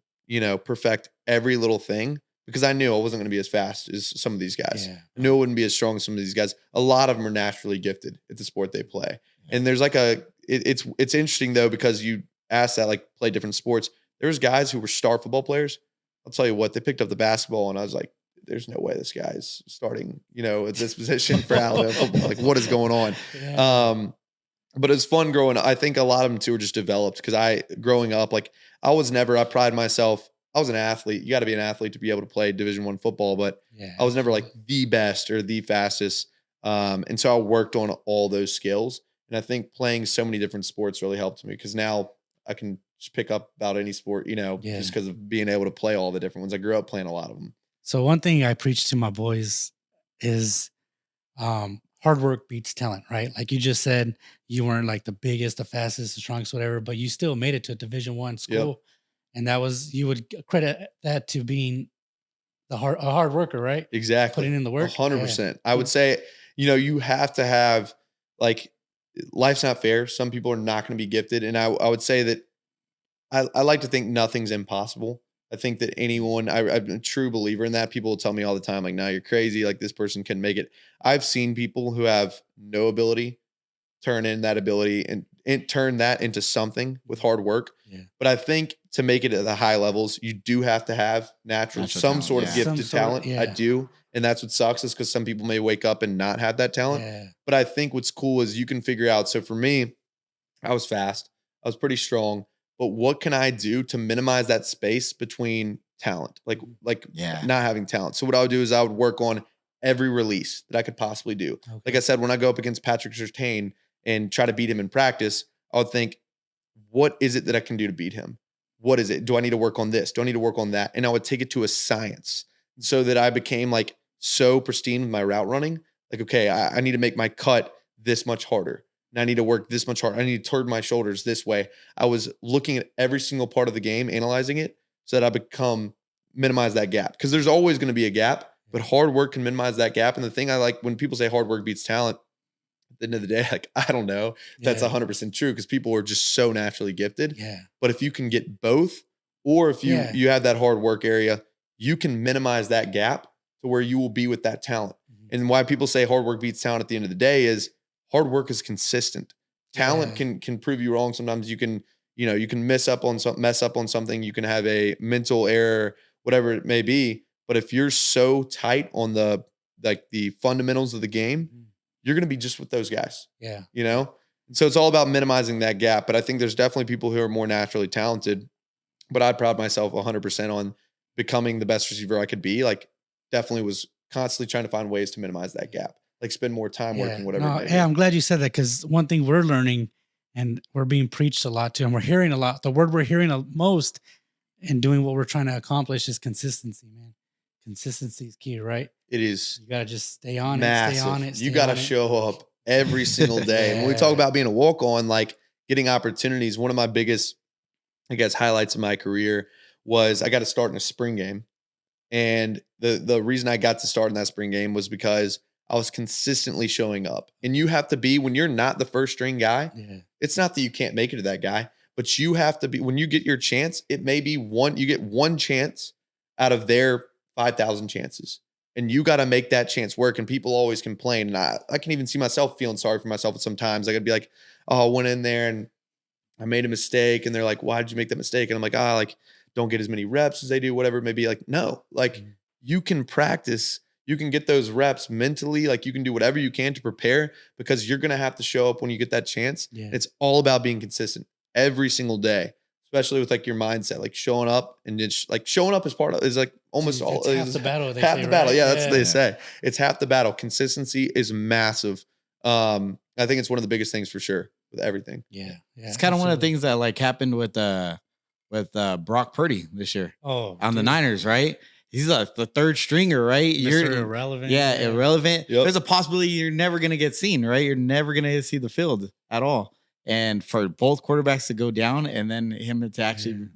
perfect every little thing, because I knew I wasn't going to be as fast as some of these guys. I knew I wouldn't be as strong as some of these guys. A lot of them are naturally gifted at the sport they play. And there's like it's interesting though, because you ask that, like play different sports. There's guys who were star football players. I'll tell you what, they picked up the basketball and I was like, there's no way this guy's starting, at this position for Alabama football. Like what is going on? But it's fun growing up. I think a lot of them too are just developed, because growing up, like I pride myself. I was an athlete. You got to be an athlete to be able to play Division I football, but I was never like the best or the fastest. And so I worked on all those skills. And I think playing so many different sports really helped me, because now I can just pick up about any sport, just because of being able to play all the different ones. I grew up playing a lot of them. So one thing I preach to my boys is hard work beats talent, right? Like you just said, you weren't like the biggest, the fastest, the strongest, whatever, but you still made it to a Division I school. Yep. And that was, you would credit that to being a hard worker, right? Exactly. Putting in the work. 100%. I would say, you have to have, like, life's not fair. Some people are not going to be gifted. And I would say that I like to think nothing's impossible. I think that anyone, I'm a true believer in that. People will tell me all the time, like, "No, you're crazy. Like, this person can make it." I've seen people who have no ability turn in that ability and turn that into something with hard work. Yeah. But I think to make it at the high levels, you do have to have some talent, sort of gifted talent. yeah. I do. And that's what sucks, is because some people may wake up and not have that talent. Yeah. But I think what's cool is you can figure out. So for me, I was fast. I was pretty strong. But what can I do to minimize that space between talent? Like not having talent. So what I would do is I would work on every release that I could possibly do. Okay. Like I said, when I go up against Patrick Surtain and try to beat him in practice, I would think, what is it that I can do to beat him? What is it? Do I need to work on this? Do I need to work on that? And I would take it to a science so that I became like so pristine with my route running. Like, okay, I need to make my cut this much harder. And I need to work this much harder. I need to turn my shoulders this way. I was looking at every single part of the game, analyzing it so that I minimize that gap. Because there's always going to be a gap, but hard work can minimize that gap. And the thing I like when people say hard work beats talent, at the end of the day, like, I don't know if that's 100% true, because people are just so naturally gifted. Yeah. But if you can get both, or if you have that hard work area, you can minimize that gap to where you will be with that talent. Mm-hmm. And why people say hard work beats talent at the end of the day is hard work is consistent. Talent can prove you wrong. Sometimes you can mess up on something. You can have a mental error, whatever it may be. But if you're so tight on the fundamentals of the game, you're going to be just with those guys. Yeah. So it's all about minimizing that gap. But I think there's definitely people who are more naturally talented, but I pride myself 100% on becoming the best receiver I could be. Like, definitely was constantly trying to find ways to minimize that gap. Like, spend more time working, whatever. I'm glad you said that, because one thing we're learning, and we're being preached a lot to, and we're hearing a lot. The word we're hearing most in doing what we're trying to accomplish is consistency, man. Consistency is key, right? It is. You got to just stay on massive. Stay on it. You got to show up every single day. And when we talk about being a walk-on, like getting opportunities, one of my biggest, I guess, highlights of my career was I got to start in a spring game. And the reason I got to start in that spring game was because I was consistently showing up. And you have to be, when you're not the first string guy, it's not that you can't make it to that guy, but you have to be, when you get your chance, it may be you get one chance out of their 5,000 chances. And you got to make that chance work. And people always complain. And I can even see myself feeling sorry for myself sometimes. Like, I'd be like, oh, I went in there and I made a mistake. And they're like, why did you make that mistake? And I'm like, don't get as many reps as they do, whatever it may be. Like, no, like you can practice, you can get those reps mentally. Like, you can do whatever you can to prepare, because you're going to have to show up when you get that chance. Yeah. It's all about being consistent every single day, especially with like your mindset, like showing up, and it's like showing up is like almost all half the battle. Half the battle. Yeah, that's what they say. It's half the battle. Consistency is massive. I think it's one of the biggest things for sure with everything. Yeah. It's kind of one of the things that like happened with Brock Purdy this year. On the Niners, right? He's like the third stringer, right? You're irrelevant. Yeah, irrelevant. Yep. There's a possibility you're never going to get seen, right? You're never going to see the field at all. And for both quarterbacks to go down and then him to actually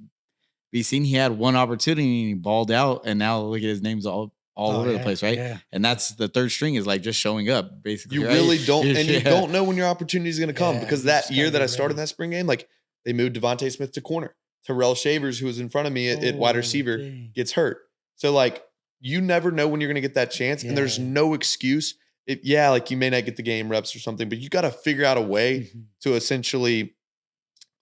be seen, he had one opportunity and he balled out. And now look at his name's all over the place, right? Yeah. And that's the third string, is like just showing up, basically. You really don't, and you don't know when your opportunity is going to come, because that year that I started that spring game, like, they moved Devontae Smith to corner. Terrell Shavers, who was in front of me at wide receiver, gets hurt. So, like, you never know when you're going to get that chance, and there's no excuse. Like, you may not get the game reps or something, but you got to figure out a way to essentially,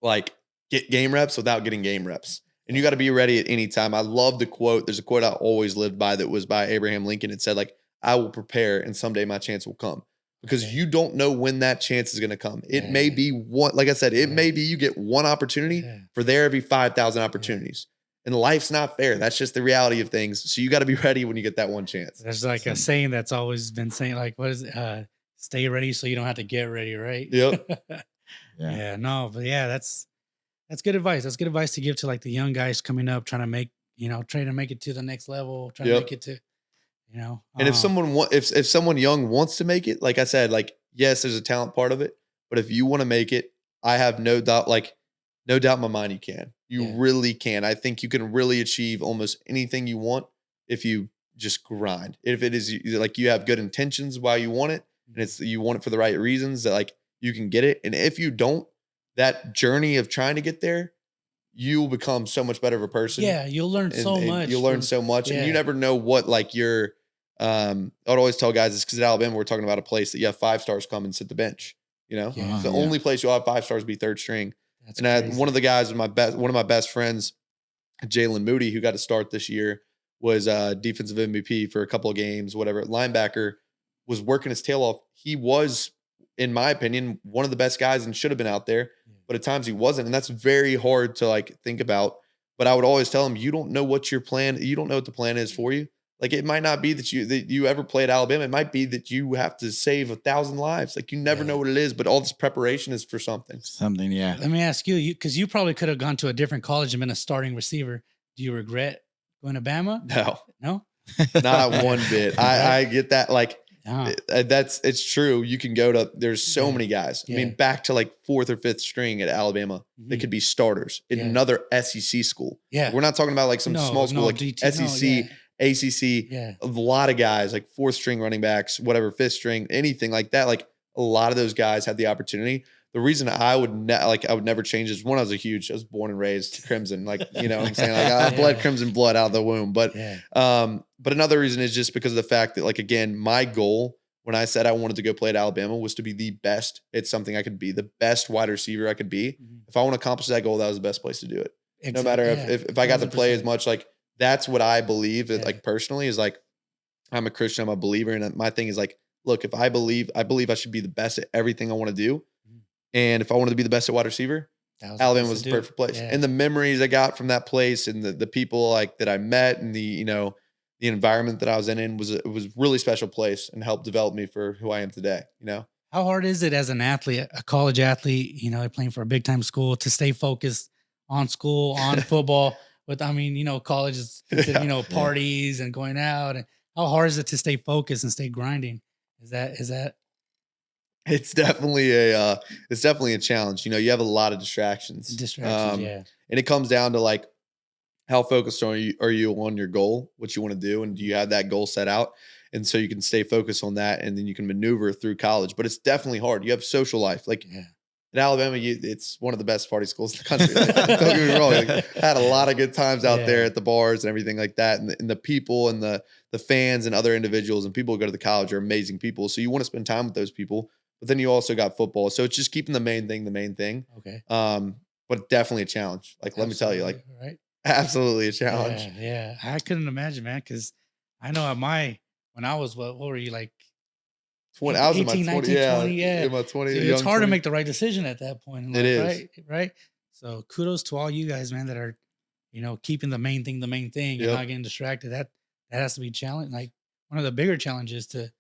like, get game reps without getting game reps. And you got to be ready at any time. I love the quote. There's a quote I always lived by that was by Abraham Lincoln. It said, like, I will prepare and someday my chance will come. Because you don't know when that chance is going to come. It may be one, like I said, it may be you get one opportunity for there every 5,000 opportunities. And life's not fair. That's just the reality of things. So you got to be ready when you get that one chance. There's like a saying that's always been saying, like, what is it? Stay ready so you don't have to get ready, right? Yep. That's good advice. That's good advice to give to like the young guys coming up, trying to make it to the next level, trying to make it to. You know, And if someone young wants to make it, like I said, like, yes, there's a talent part of it, but if you want to make it, I have no doubt, no doubt in my mind you can. You really can. I think you can really achieve almost anything you want if you just grind. If it is like you have good intentions why you want it, and you want it for the right reasons, that like you can get it. And if you don't, that journey of trying to get there, you'll become so much better of a person. Yeah, you'll learn so much. You'll learn so much, and you never know what like your. I'd always tell guys this because at Alabama we're talking about a place that you have 5 stars come and sit the bench. You know, it's the only place you'll have 5 stars be third string. That's and I had one of the guys, one of my best friends, Jalen Moody, who got to start this year, was defensive MVP for a couple of games, whatever. Linebacker, was working his tail off. He was, in my opinion, one of the best guys and should have been out there, but at times he wasn't. And that's very hard to like think about. But I would always tell him, you don't know what your plan, you don't know what the plan is for you. Like it might not be that you ever play at Alabama. It might be that you have to save 1,000 lives. Like you never know what it is, but all this preparation is for something. Something, yeah. Let me ask you, because you probably could have gone to a different college and been a starting receiver. Do you regret going to Bama? No, not one bit. I get that. Like it's true. You can go to. There's so many guys. I mean, back to like 4th or 5th string at Alabama, they could be starters in another SEC school. Yeah, we're not talking about like some small school like DT, SEC. ACC, a lot of guys like 4th string running backs, whatever, 5th string, anything like that. Like a lot of those guys had the opportunity. The reason I would never change is one, I was born and raised Crimson. Like, you know what I'm saying? Like I bled Crimson blood out of the womb. But another reason is just because of the fact that like, again, my goal when I said I wanted to go play at Alabama was to be the best. It's something I could be, the best wide receiver I could be. If I want to accomplish that goal, that was the best place to do it. No matter if I got 100%. To play as much, like, that's what I believe that like personally is like, I'm a Christian, I'm a believer. And my thing is like, look, if I believe I should be the best at everything I want to do. And if I wanted to be the best at wide receiver, Alabama was the perfect place. And the memories I got from that place and the people like that I met and the, you know, the environment that I was in was it was a really special place and helped develop me for who I am today. You know, how hard is it as an athlete, a college athlete, you know, playing for a big time school to stay focused on school, on football? But I mean, you know, college is, you know, parties and going out. And how hard is it to stay focused and stay grinding? Is that? It's definitely a challenge. You know, you have a lot of distractions. And it comes down to like, how focused are you on your goal, what you want to do, and do you have that goal set out? And so you can stay focused on that, and then you can maneuver through college. But it's definitely hard. You have social life, like. At Alabama, it's one of the best party schools in the country. Don't get me wrong. Like, had a lot of good times out there at the bars and everything like that. And the people and the fans and other individuals and people who go to the college are amazing people. So you want to spend time with those people. But then you also got football. So it's just keeping the main thing. Okay. But definitely a challenge. Like, let me tell you, like, absolutely a challenge. Yeah. I couldn't imagine, man, because I know when I was, what were you like? 20, I was 18, in my 20, 19, 20, In my 20, it's hard 20. to make the right decision at that point in life, it is. Right? So kudos to all you guys, man, that are, you know, keeping the main thing and not getting distracted. That has to be a challenge. Like one of the bigger challenges to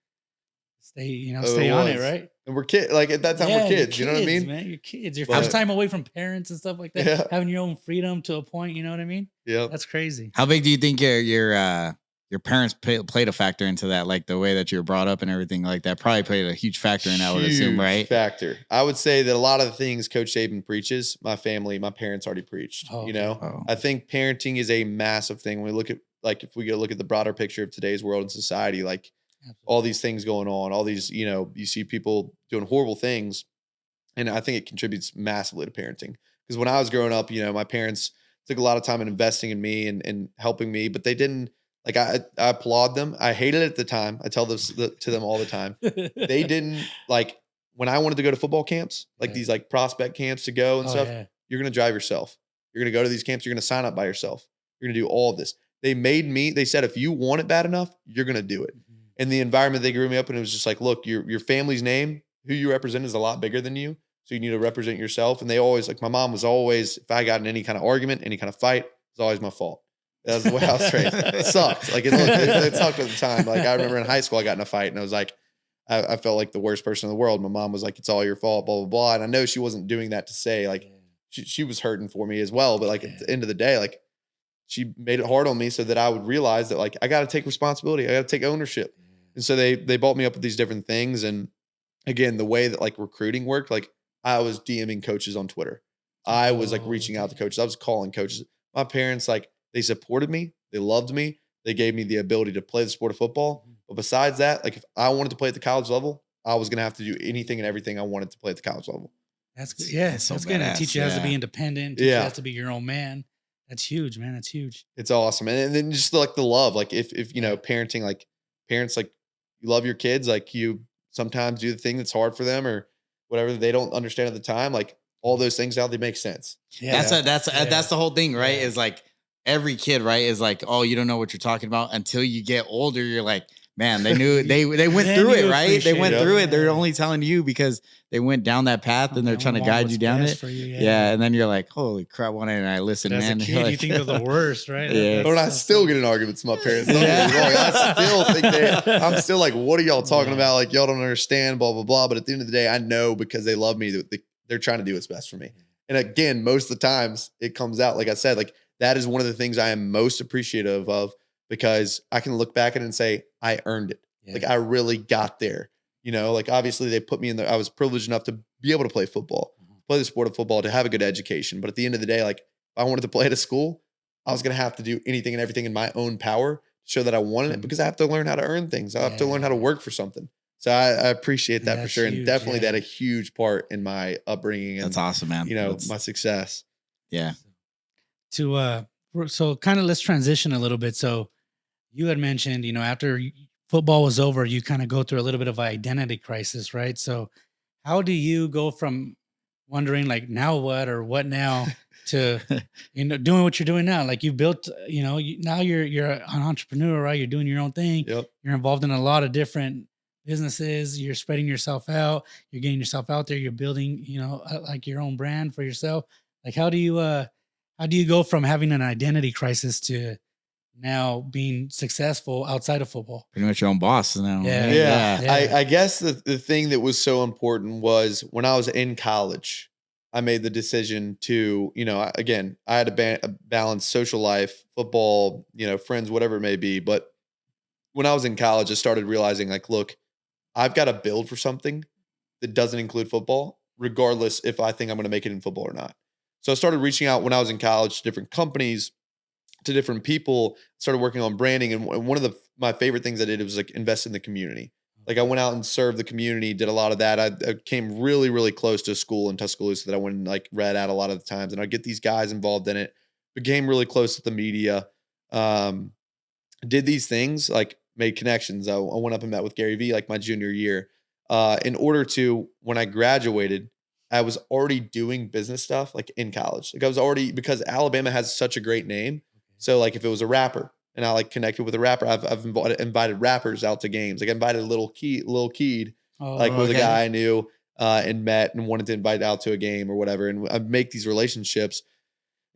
stay on it, right? And we're kids. Like at that time, we're kids. You know what I mean? Man, you're kids. You're first time away from parents and stuff like that. Having your own freedom to a point. You know what I mean? Yeah, that's crazy. How big do you think your parents played a factor into that? Like the way that you were brought up and everything like that probably played a huge factor in that, I would assume, right? Factor. I would say that a lot of the things Coach Saban preaches, my parents already preached. You know, I think parenting is a massive thing. When we look at, like, if we go look at the broader picture of today's world and society, like all these things going on, all these, you know, you see people doing horrible things. And I think it contributes massively to parenting. Because when I was growing up, you know, my parents took a lot of time in investing in me and helping me, but they didn't. Like I applaud them. I hated it at the time. I tell this to them all the time. They didn't, like, when I wanted to go to football camps, like these like prospect camps to go and stuff. You're going to drive yourself. You're going to go to these camps. You're going to sign up by yourself. You're going to do all of this. They said, if you want it bad enough, you're going to do it. And the environment they grew me up in, it was just like, look, your family's name, who you represent is a lot bigger than you. So you need to represent yourself. And they always, like, my mom was always, if I got in any kind of argument, any kind of fight, it was always my fault. That was the way I was raised. It sucked. Like it sucked at the time. Like I remember in high school, I got in a fight and I was like, I felt like the worst person in the world. My mom was like, it's all your fault, blah, blah, blah. And I know she wasn't doing that to say, like, she was hurting for me as well. But like at the end of the day, like she made it hard on me so that I would realize that like I got to take responsibility. I got to take ownership. And so they brought me up with these different things. And again, the way that like recruiting worked, like I was DMing coaches on Twitter. I was like reaching out to coaches. I was calling coaches. My parents, like they supported me. They loved me. They gave me the ability to play the sport of football. But besides that, like if I wanted to play at the college level, I was going to have to do anything and everything I wanted to play at the college level. That's good. Yeah, that's good. It teach you how to be independent. Teach you how to be your own man. That's huge, man. That's huge. It's awesome. And then just like the love, like if you know, parenting, like parents, like you love your kids, like you sometimes do the thing that's hard for them or whatever they don't understand at the time. Like all those things now, they make sense. Yeah. That's the whole thing, right? Is like every kid, right? Is like, oh, you don't know what you're talking about until you get older. You're like, man, they knew they went through it, right? They went through it. They're only telling you because they went down that path and they're trying to guide you down it. And then you're like, holy crap, why didn't I listen, man? As a kid, like, you think they're the worst, right? Yeah. But I still get in arguments with my parents. I still think I'm still like, what are y'all talking about? Like, y'all don't understand, blah, blah, blah. But at the end of the day, I know because they love me that they're trying to do what's best for me. And again, most of the times it comes out, like I said, like that is one of the things I am most appreciative of because I can look back at it and say, I earned it. Yeah. Like I really got there, you know, like obviously they put me in there. I was privileged enough to be able to play football, play the sport of football, to have a good education. But at the end of the day, like if I wanted to play at a school, I was going to have to do anything and everything in my own power to show that I wanted it because I have to learn how to earn things. I have to learn how to work for something. So I appreciate that for sure. Huge, and definitely that a huge part in my upbringing. And, that's awesome, man. You know, my success. Yeah. So kind of let's transition a little bit. So you had mentioned, you know, after football was over, you kind of go through a little bit of an identity crisis, right? So how do you go from wondering like now what or what now to, you know, doing what you're doing now? Like you built, you know, now you're an entrepreneur, right? You're doing your own thing. Yep. You're involved in a lot of different businesses. You're spreading yourself out. You're getting yourself out there. You're building, you know, like your own brand for yourself. Like how do you go from having an identity crisis to now being successful outside of football? Pretty much your own boss now. Yeah. I guess the thing that was so important was when I was in college, I made the decision to, you know, again, I had to balance social life, football, you know, friends, whatever it may be. But when I was in college, I started realizing like, look, I've got to build for something that doesn't include football, regardless if I think I'm going to make it in football or not. So I started reaching out when I was in college to different companies, to different people, started working on branding. And one of my favorite things I did was like invest in the community. Like I went out and served the community, did a lot of that. I came really, really close to a school in Tuscaloosa that I went and like read at a lot of the times. And I'd get these guys involved in it, became really close to the media, did these things, like made connections. I went up and met with Gary Vee like my junior year in order to, when I graduated, I was already doing business stuff like in college. Like I was already, because Alabama has such a great name. So like if it was a rapper and I like connected with a rapper, I've invited rappers out to games. Like I invited Lil Keed, was a guy I knew and met and wanted to invite out to a game or whatever. And I make these relationships.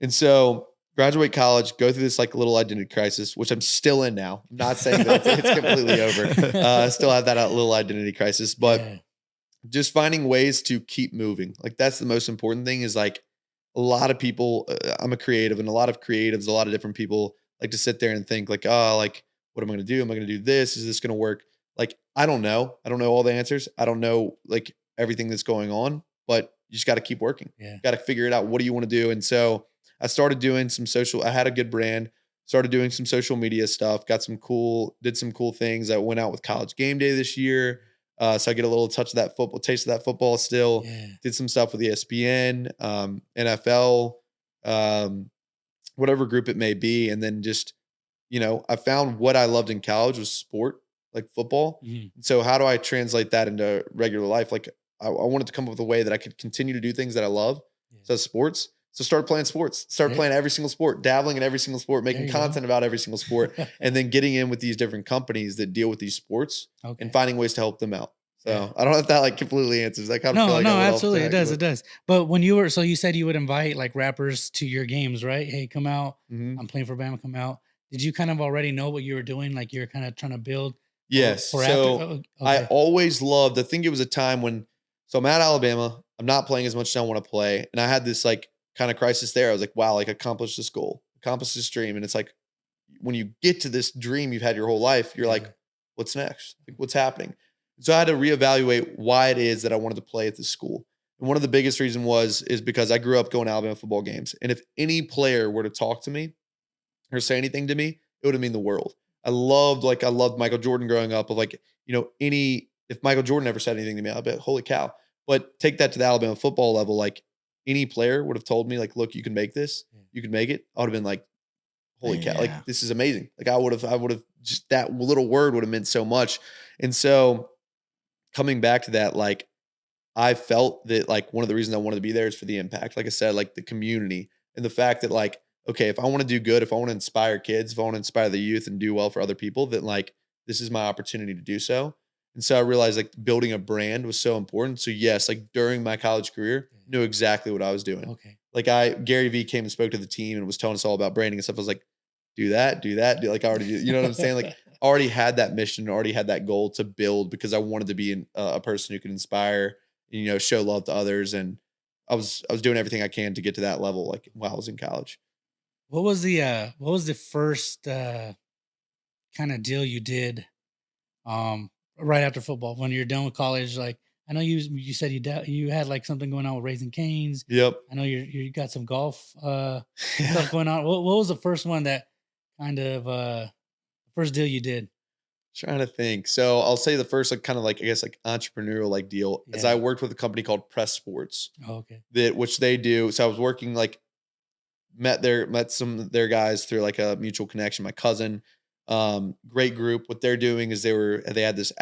And so graduate college, go through this like little identity crisis, which I'm still in now. I'm not saying that it's completely over. I still have that little identity crisis, but just finding ways to keep moving. Like that's the most important thing is like a lot of people, I'm a creative and a lot of creatives, a lot of different people like to sit there and think like, oh, like, what am I going to do? Am I going to do this? Is this going to work? Like, I don't know. I don't know all the answers. I don't know like everything that's going on, but you just got to keep working. Got to figure it out. What do you want to do? And so I started doing I had a good brand, started doing some social media stuff, did some cool things. I went out with College Game Day this year. So I get a little taste of that football still. Did some stuff with ESPN, NFL, whatever group it may be. And then just, you know, I found what I loved in college was sport, like football. So how do I translate that into regular life? Like I wanted to come up with a way that I could continue to do things that I love. So sports. So start playing sports, playing every single sport, dabbling in every single sport, making content about every single sport, and then getting in with these different companies that deal with these sports and finding ways to help them out. So I don't know if that like completely answers that kind of. No, absolutely. It does. But when you said you would invite like rappers to your games, right? Hey, come out. I'm playing for Bama, come out. Did you kind of already know what you were doing? Like you're kind of trying to build? Yes. I always loved, I think it was a time when, so I'm at Alabama, I'm not playing as much as I want to play. And I had this like kind of crisis there. I was like, wow, like accomplished this goal, accomplish this dream. And it's like, when you get to this dream you've had your whole life, you're like, what's next? Like, what's happening? So I had to reevaluate why it is that I wanted to play at this school. And one of the biggest reasons is because I grew up going to Alabama football games. And if any player were to talk to me or say anything to me, it would have mean the world. I loved Michael Jordan growing up, of like, if Michael Jordan ever said anything to me, I'd be like, holy cow. But take that to the Alabama football level. Like, any player would have told me, like, look, you can make this, you can make it. I would have been like, holy cow, like, this is amazing. Like, I would have just, that little word would have meant so much. And so coming back to that, like, I felt that, like, one of the reasons I wanted to be there is for the impact. Like I said, like, the community and the fact that, like, okay, if I want to do good, if I want to inspire kids, if I want to inspire the youth and do well for other people, that, like, this is my opportunity to do so. And so I realized, like, building a brand was so important. So yes, like, during my college career, knew exactly what I was doing. Okay. Like, Gary Vee came and spoke to the team and was telling us all about branding and stuff. I was like, do that. Like, I already do, you know what I'm saying? Like, I already had that mission, already had that goal to build, because I wanted to be a person who could inspire, show love to others. And I was doing everything I can to get to that level, like, while I was in college. What was the first kind of deal you did right after football when you're done with college? Like, I know you said you had like something going on with Raising Cane's. Yep. I know you got some golf stuff going on. What was the first one that kind of first deal you did? Trying to think. So I'll say the first, like, kind of like, I guess, like, entrepreneurial, like, deal, as I worked with a company called Press Sports. Oh, okay. Which they do. So I was working, like, met some of their guys through, like, a mutual connection. My cousin, great group. What they're doing is they had this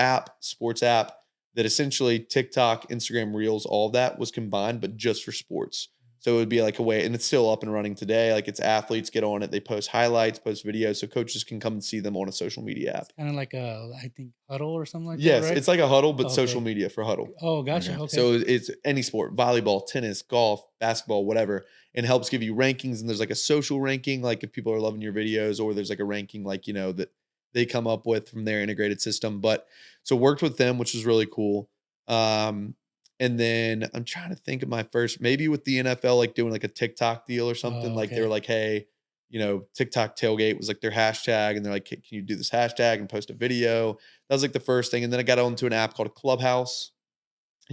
sports app, that essentially TikTok, Instagram Reels, all of that was combined, but just for sports. So it would be like a way, and it's still up and running today. Like, it's athletes get on it. They post highlights, post videos, so coaches can come and see them on a social media app. Kind of like I think Huddle or something like yes, that, right? It's like a Huddle, but social media for Huddle. Oh, gotcha. Okay. So it's any sport, volleyball, tennis, golf, basketball, whatever, and helps give you rankings. And there's like a social ranking, like if people are loving your videos, or there's like a ranking, like, that they come up with from their integrated system. But so worked with them, which was really cool. And then I'm trying to think of my first, maybe with the NFL, like doing like a TikTok deal or something. Oh, like, they were like, hey, TikTok tailgate was like their hashtag. And they're like, can you do this hashtag and post a video? That was like the first thing. And then I got onto an app called Clubhouse.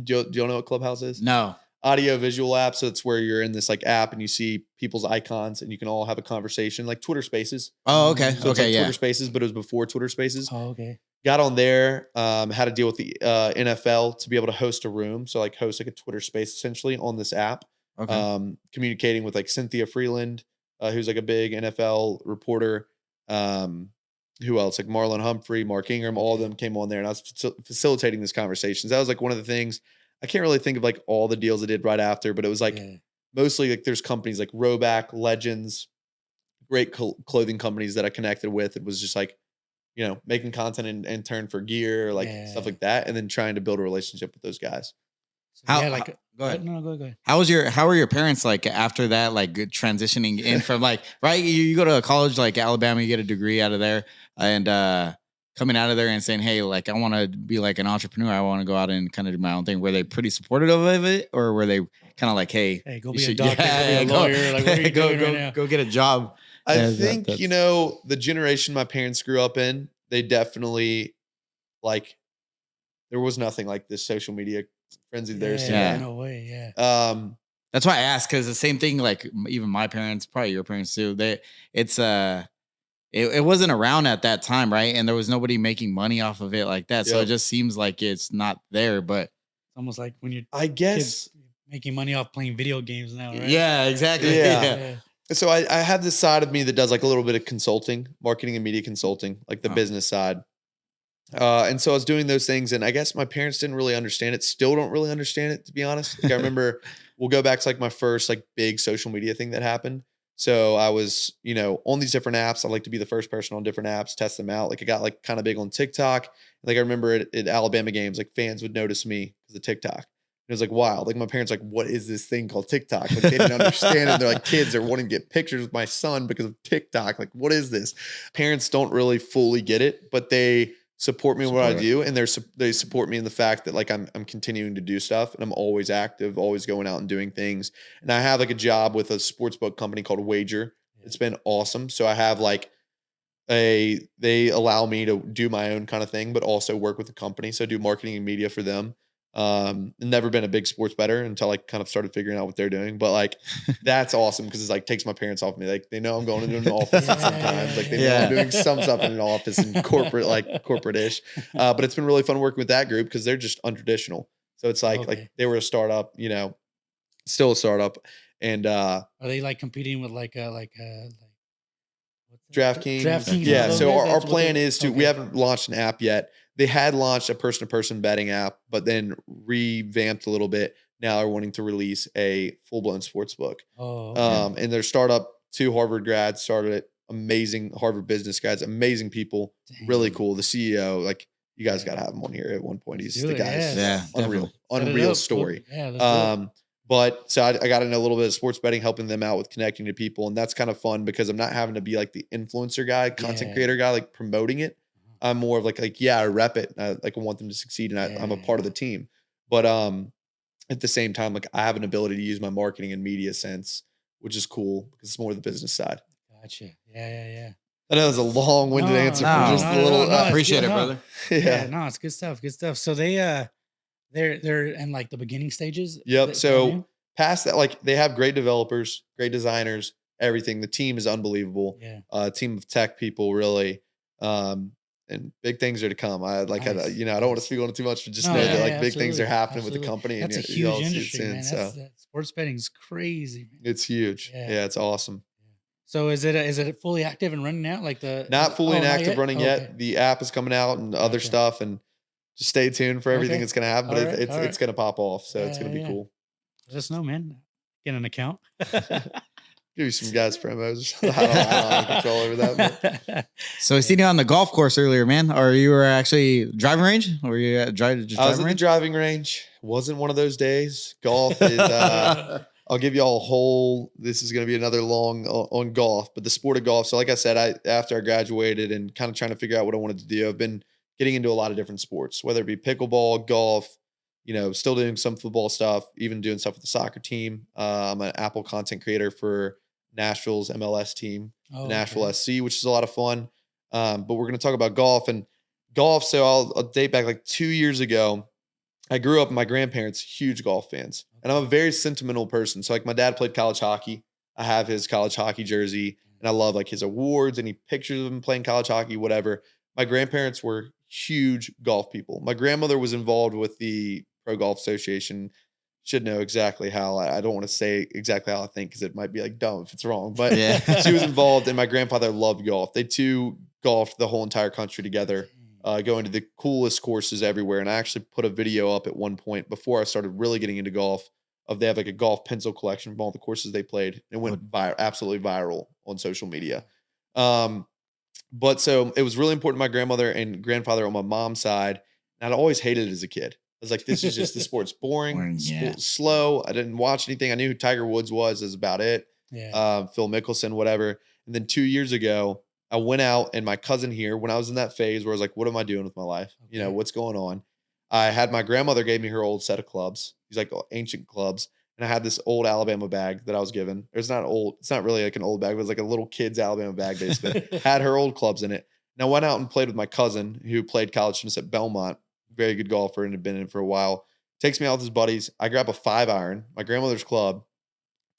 Do you know what Clubhouse is? No. Audio visual app. So it's where you're in this like app and you see people's icons and you can all have a conversation, like Twitter Spaces. Oh, okay. So it's like Twitter Spaces, but it was before Twitter Spaces. Oh, okay. Got on there, had to deal with the NFL to be able to host a room. So like host like a Twitter space essentially on this app. Okay. Communicating with like Cynthia Freeland, who's like a big NFL reporter. Who else? Like Marlon Humphrey, Mark Ingram, all of them came on there, and I was facilitating these conversations. That was like one of the things. I can't really think of like all the deals I did right after, but it was like mostly like there's companies like Roback, Legends, great clothing companies that I connected with. It was just like, making content in turn for gear, like stuff like that. And then trying to build a relationship with those guys. So go ahead. No, go ahead. How were your parents like after that, like transitioning in from like, right? You go to a college like Alabama, you get a degree out of there, and coming out of there and saying, hey, like, I want to be like an entrepreneur. I want to go out and kind of do my own thing. Were they pretty supportive of it, or were they kind of like, hey, go be a doctor, go be a lawyer. Like, what are you doing right now? Go get a job. I think, the generation my parents grew up in, they definitely, like, there was nothing like this social media frenzy there. Yeah, no way. Yeah. That's why I asked, because the same thing, like even my parents, probably your parents too, it wasn't around at that time, right? And there was nobody making money off of it like that. So it just seems like it's not there, but it's almost like when you're, I guess, making money off playing video games now, right? Yeah, exactly. Yeah. So I have this side of me that does like a little bit of consulting, marketing and media consulting, like the business side. And so I was doing those things, and I guess my parents didn't really understand it. Still don't really understand it, to be honest. Like, I remember we'll go back to like my first like big social media thing that happened. So I was, on these different apps. I like to be the first person on different apps, test them out. Like, I got like kind of big on TikTok. Like, I remember at Alabama games, like fans would notice me because of TikTok. It was like wild. Like, my parents like, what is this thing called TikTok? Like, they didn't understand it. They're like, kids are wanting to get pictures with my son because of TikTok. Like, what is this? Parents don't really fully get it, but they support me in what I do. And they support me in the fact that like, I'm continuing to do stuff, and I'm always active, always going out and doing things. And I have like a job with a sportsbook company called Wager. It's been awesome. So I have like they allow me to do my own kind of thing, but also work with the company. So I do marketing and media for them. Never been a big sports bettor until I kind of started figuring out what they're doing. But like that's awesome because it's like takes my parents off me. Like they know I'm going into an office sometimes. Like they know I'm doing some stuff in an office and corporate, like corporate-ish. But it's been really fun working with that group because they're just untraditional. So it's like they were a startup, you know, still a startup. And are they like competing with like DraftKings? Yeah. So our plan is to we haven't launched an app yet. They had launched a person-to-person betting app, but then revamped a little bit. Now they're wanting to release a full-blown sports book. And their startup, 2 Harvard grads started it. Amazing Harvard business guys, amazing people, really cool. The CEO, like you guys got to have him on here at one point. He's the guy's unreal story. But so I got to know a little bit of sports betting, helping them out with connecting to people. And that's kind of fun because I'm not having to be like the influencer guy, content creator guy, like promoting it. I'm more of like, yeah, I rep it. I want them to succeed and I'm a part of the team. But at the same time, like I have an ability to use my marketing and media sense, which is cool because it's more the business side. Gotcha. Yeah. I know it was a long-winded answer for just a little. I appreciate it, brother. Yeah, no, it's good stuff. Good stuff. So they're in like the beginning stages. Yep. So past that, like they have great developers, great designers, everything. The team is unbelievable. Yeah. Team of tech people, really. And big things are to come. I don't want to speak on it too much, but just know that like big things are happening with the company. That's a huge industry, man. Sports betting is crazy, man. It's huge. Yeah, it's awesome. So is it fully active and running now? Like not fully inactive running yet. The app is coming out and other stuff, and just stay tuned for everything that's going to happen. But it's going to pop off, so it's going to be cool. Let us know, man. Get an account. Give you some guys promos. I don't have control over that. But. So I seen you on the golf course earlier, man. Or you were actually driving range? Or were you at I was at the driving range. Wasn't one of those days. Golf is. I'll give you all a whole. This is going to be another long on golf, but the sport of golf. So, like I said, after I graduated and kind of trying to figure out what I wanted to do, I've been getting into a lot of different sports, whether it be pickleball, golf. You know, still doing some football stuff, even doing stuff with the soccer team. I'm an Apple content creator for Nashville's MLS team, Nashville SC, which is a lot of fun. But we're going to talk about golf and golf. So I'll date back like 2 years ago. I grew up, my grandparents, huge golf fans, and I'm a very sentimental person. So like my dad played college hockey. I have his college hockey jersey and I love like his awards, any pictures of him playing college hockey, whatever. My grandparents were huge golf people. My grandmother was involved with the Pro Golf Association. Should know exactly how. I don't want to say exactly how I think because it might be like dumb if it's wrong. But she was involved, and my grandfather loved golf. They two golfed the whole entire country together, going to the coolest courses everywhere. And I actually put a video up at one point before I started really getting into golf. They have like a golf pencil collection from all the courses they played. It went absolutely viral on social media. But so it was really important to my grandmother and grandfather on my mom's side. And I'd always hated it as a kid. I was like, this is just the sport's boring, slow. I didn't watch anything. I knew who Tiger Woods was. Is about it. Phil Mickelson, whatever. And then 2 years ago, I went out and my cousin here, when I was in that phase where I was like, what am I doing with my life? You know, what's going on? I had my grandmother gave me her old set of clubs. These like ancient clubs. And I had this old Alabama bag that I was given. It's not old. It's not really like an old bag. It was like a little kid's Alabama bag, basically. Had her old clubs in it. And I went out and played with my cousin who played college tennis at Belmont. Very good golfer and had been in for a while. Takes me out with his buddies. I grab a 5-iron, my grandmother's club,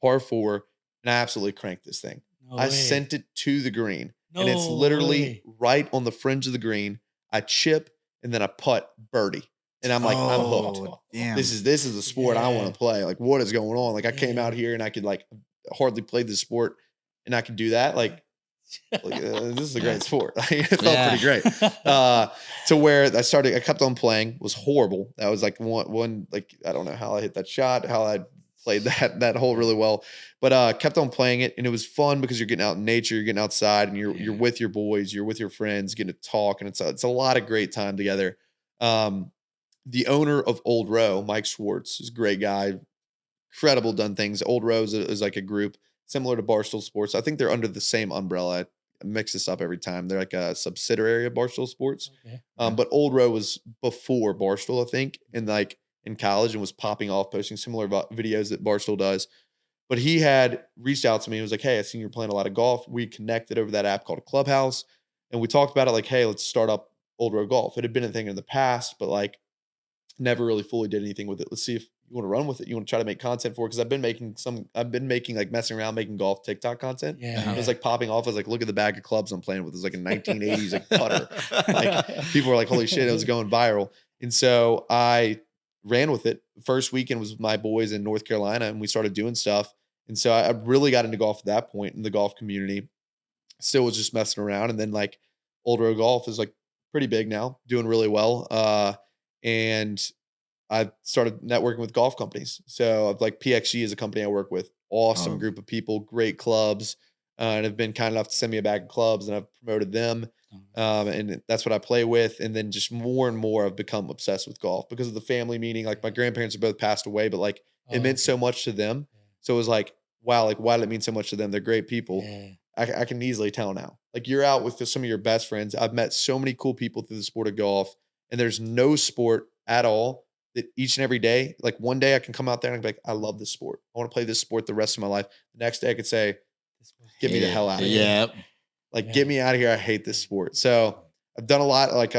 par 4, and I absolutely cranked this thing. I sent it to the green. And it's literally right on the fringe of the green. I chip and then I putt birdie. And I'm like, I'm hooked. Damn. This is the sport I want to play. Like, what is going on? Like, I came out here and I could like hardly play this sport and I could do that. Like this is a great sport. It felt pretty great. To where I kept on playing, was horrible. That was like one, like, I don't know how I hit that shot, how I played that hole really well, but kept on playing it. And it was fun because you're getting out in nature, you're getting outside and you're with your boys, you're with your friends, getting to talk. And it's a lot of great time together. The owner of Old Row, Mike Schwartz, is a great guy, incredible, done things. Old Row is like a group similar to Barstool Sports. I think they're under the same umbrella. I mix this up every time. They're like a subsidiary of Barstool Sports. But Old Row was before Barstool, I think, and like in college and was popping off, posting similar videos that Barstool does. But he had reached out to me and was like, hey, I seen you're playing a lot of golf. We connected over that app called Clubhouse. And we talked about it like, hey, let's start up Old Road Golf. It had been a thing in the past, but like never really fully did anything with it. Let's see if you want to run with it. You want to try to make content for it. Cause I've been making like messing around, making golf TikTok content. Yeah. It was like popping off. I was like, look at the bag of clubs I'm playing with. It's like a 1980s like putter. Like people were like, holy shit, it was going viral. And so I ran with it. First weekend was with my boys in North Carolina and we started doing stuff. And so I really got into golf at that point in the golf community. Still was just messing around. And then like Old Road Golf is like pretty big now, doing really well. And I started networking with golf companies. So like PXG is a company I work with. Awesome group of people, great clubs, and have been kind enough to send me a bag of clubs, and I've promoted them. And that's what I play with. And then just more and more I've become obsessed with golf because of the family meeting. Like my grandparents are both passed away, but like it meant so much to them. So it was like, wow, like why did it mean so much to them? They're great people. Yeah. I can easily tell now. Like you're out with some of your best friends. I've met so many cool people through the sport of golf, and there's no sport at all that each and every day, like one day I can come out there and be like, I love this sport. I want to play this sport the rest of my life. The next day I could say, get me the hell out of here. Yeah. Like get me out of here. I hate this sport. So I've done a lot like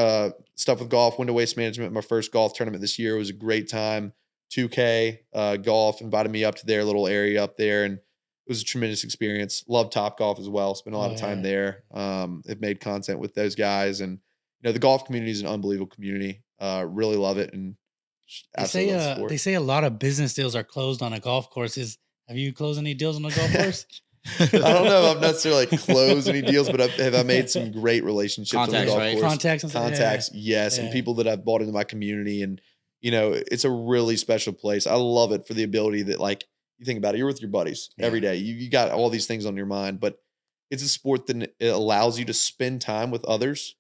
stuff with golf, window waste management. My first golf tournament this year was a great time. 2K golf invited me up to their little area up there, and it was a tremendous experience. Love Top Golf as well. Spent a lot of time there. Have made content with those guys, and the golf community is an unbelievable community. Really love it. And they say a lot of business deals are closed on a golf course. Have you closed any deals on a golf course? I don't know if I've necessarily like closed any deals, but have I made some great relationships on the golf course? Contacts, yes, and people that I've bought into my community, and it's a really special place. I love it for the ability that like you think about it, you're with your buddies every day. You got all these things on your mind, but it's a sport that it allows you to spend time with others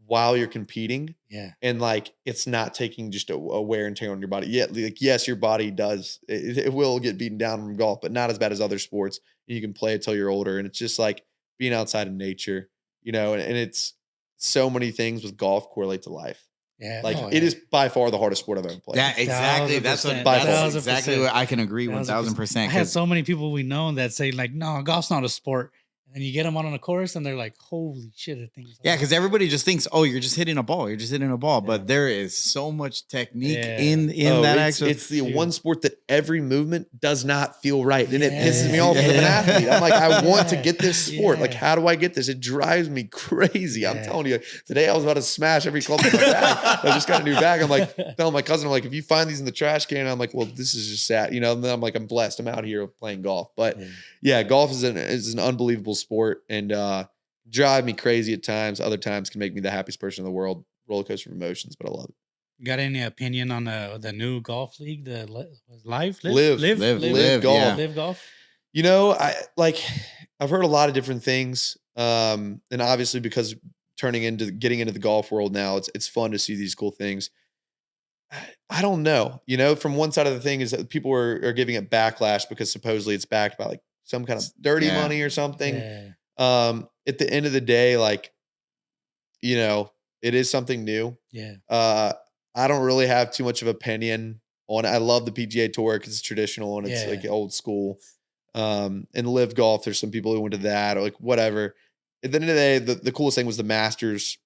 while you're competing. Yeah. And like, it's not taking just a wear and tear on your body. Yeah. Like, yes, your body does, it will get beaten down from golf, but not as bad as other sports. You can play it till you're older. And it's just like being outside in nature, and it's so many things with golf correlate to life. Yeah. Like it is by far the hardest sport I've ever played. Yeah, exactly. That's exactly what I can agree 1000%. I had so many people we know that say like, no, golf's not a sport. And you get them on a course and they're like, holy shit. Because everybody just thinks, oh, you're just hitting a ball. You're just hitting a ball. But there is so much technique in that action. It's the one sport that every movement does not feel right. And it pisses me off as an athlete. I'm like, I want to get this sport. Like, how do I get this? It drives me crazy. I'm telling you, today I was about to smash every club in my bag. I just got a new bag. I'm like, telling my cousin, I'm like, if you find these in the trash can, I'm like, well, this is just sad. And then I'm like, I'm blessed. I'm out here playing golf. But golf is an unbelievable sport, and drive me crazy at times. Other times can make me the happiest person in the world. Roller coaster of emotions, but I love it. Got any opinion on the new golf league, the LIV Golf? LIV Golf. I've heard a lot of different things, and obviously because getting into the golf world now, it's fun to see these cool things. I don't know. From one side of the thing is that people are giving it backlash because supposedly it's backed by like some kind of dirty money or something. At the end of the day, it is something new. I don't really have too much of an opinion on it. I love the PGA Tour because it's traditional and it's like old school. And LIV Golf, there's some people who went to that or like whatever. At the end of the day, the coolest thing was the Masters.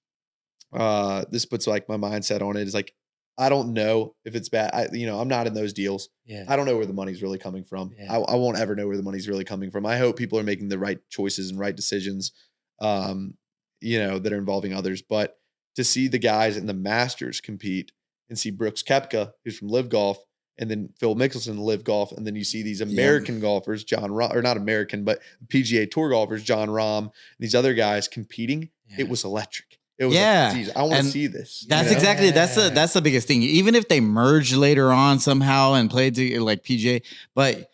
This puts like my mindset on it is like, I don't know if it's bad. I'm not in those deals. I don't know where the money's really coming from. I won't ever know where the money's really coming from. I hope people are making the right choices and right decisions, that are involving others. But to see the guys in the Masters compete and see Brooks Koepka, who's from LIV Golf, and then Phil Mickelson, LIV Golf, and then you see these American golfers, John Rahm, or not American, but PGA Tour golfers, John Rahm, and these other guys competing. It was electric. It was like, geez, I want to see this. That's exactly that's the biggest thing. Even if they merge later on somehow and play to like PGA, but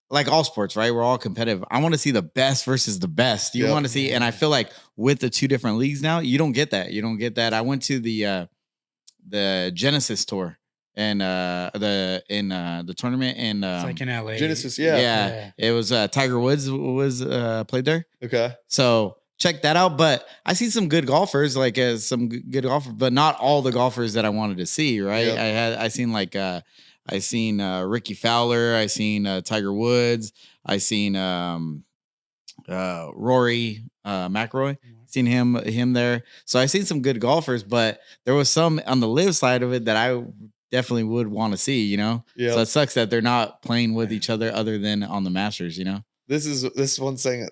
like all sports, right? We're all competitive. I want to see the best versus the best. You want to see, and I feel like with the two different leagues now, you don't get that. I went to the Genesis tour and the tournament in it's like in LA. Genesis, it was Tiger Woods was played there. Okay, so check that out. But I see some good golfers, like some good golfers, but not all the golfers that I wanted to see. Right? I seen like I seen Ricky Fowler. I seen Tiger Woods. I seen Rory McIlroy. Seen him there. So I seen some good golfers, but there was some on the live side of it that I definitely would want to see, you know? Yeah. So it sucks that they're not playing with each other other than on the Masters, you know? This is one thing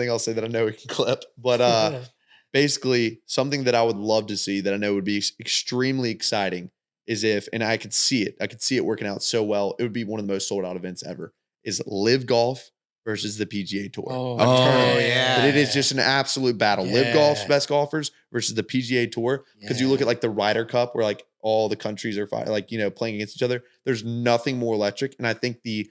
I'll say that I know we can clip, but basically something that I would love to see that I know would be extremely exciting is and I could see it working out so well. It would be one of the most sold out events ever is LIV Golf versus the PGA Tour. Yeah. But it is just an absolute battle. Yeah. LIV Golf's best golfers versus the PGA Tour. Because you look at like the Ryder Cup where like all the countries are like, you know, playing against each other. There's nothing more electric. And I think the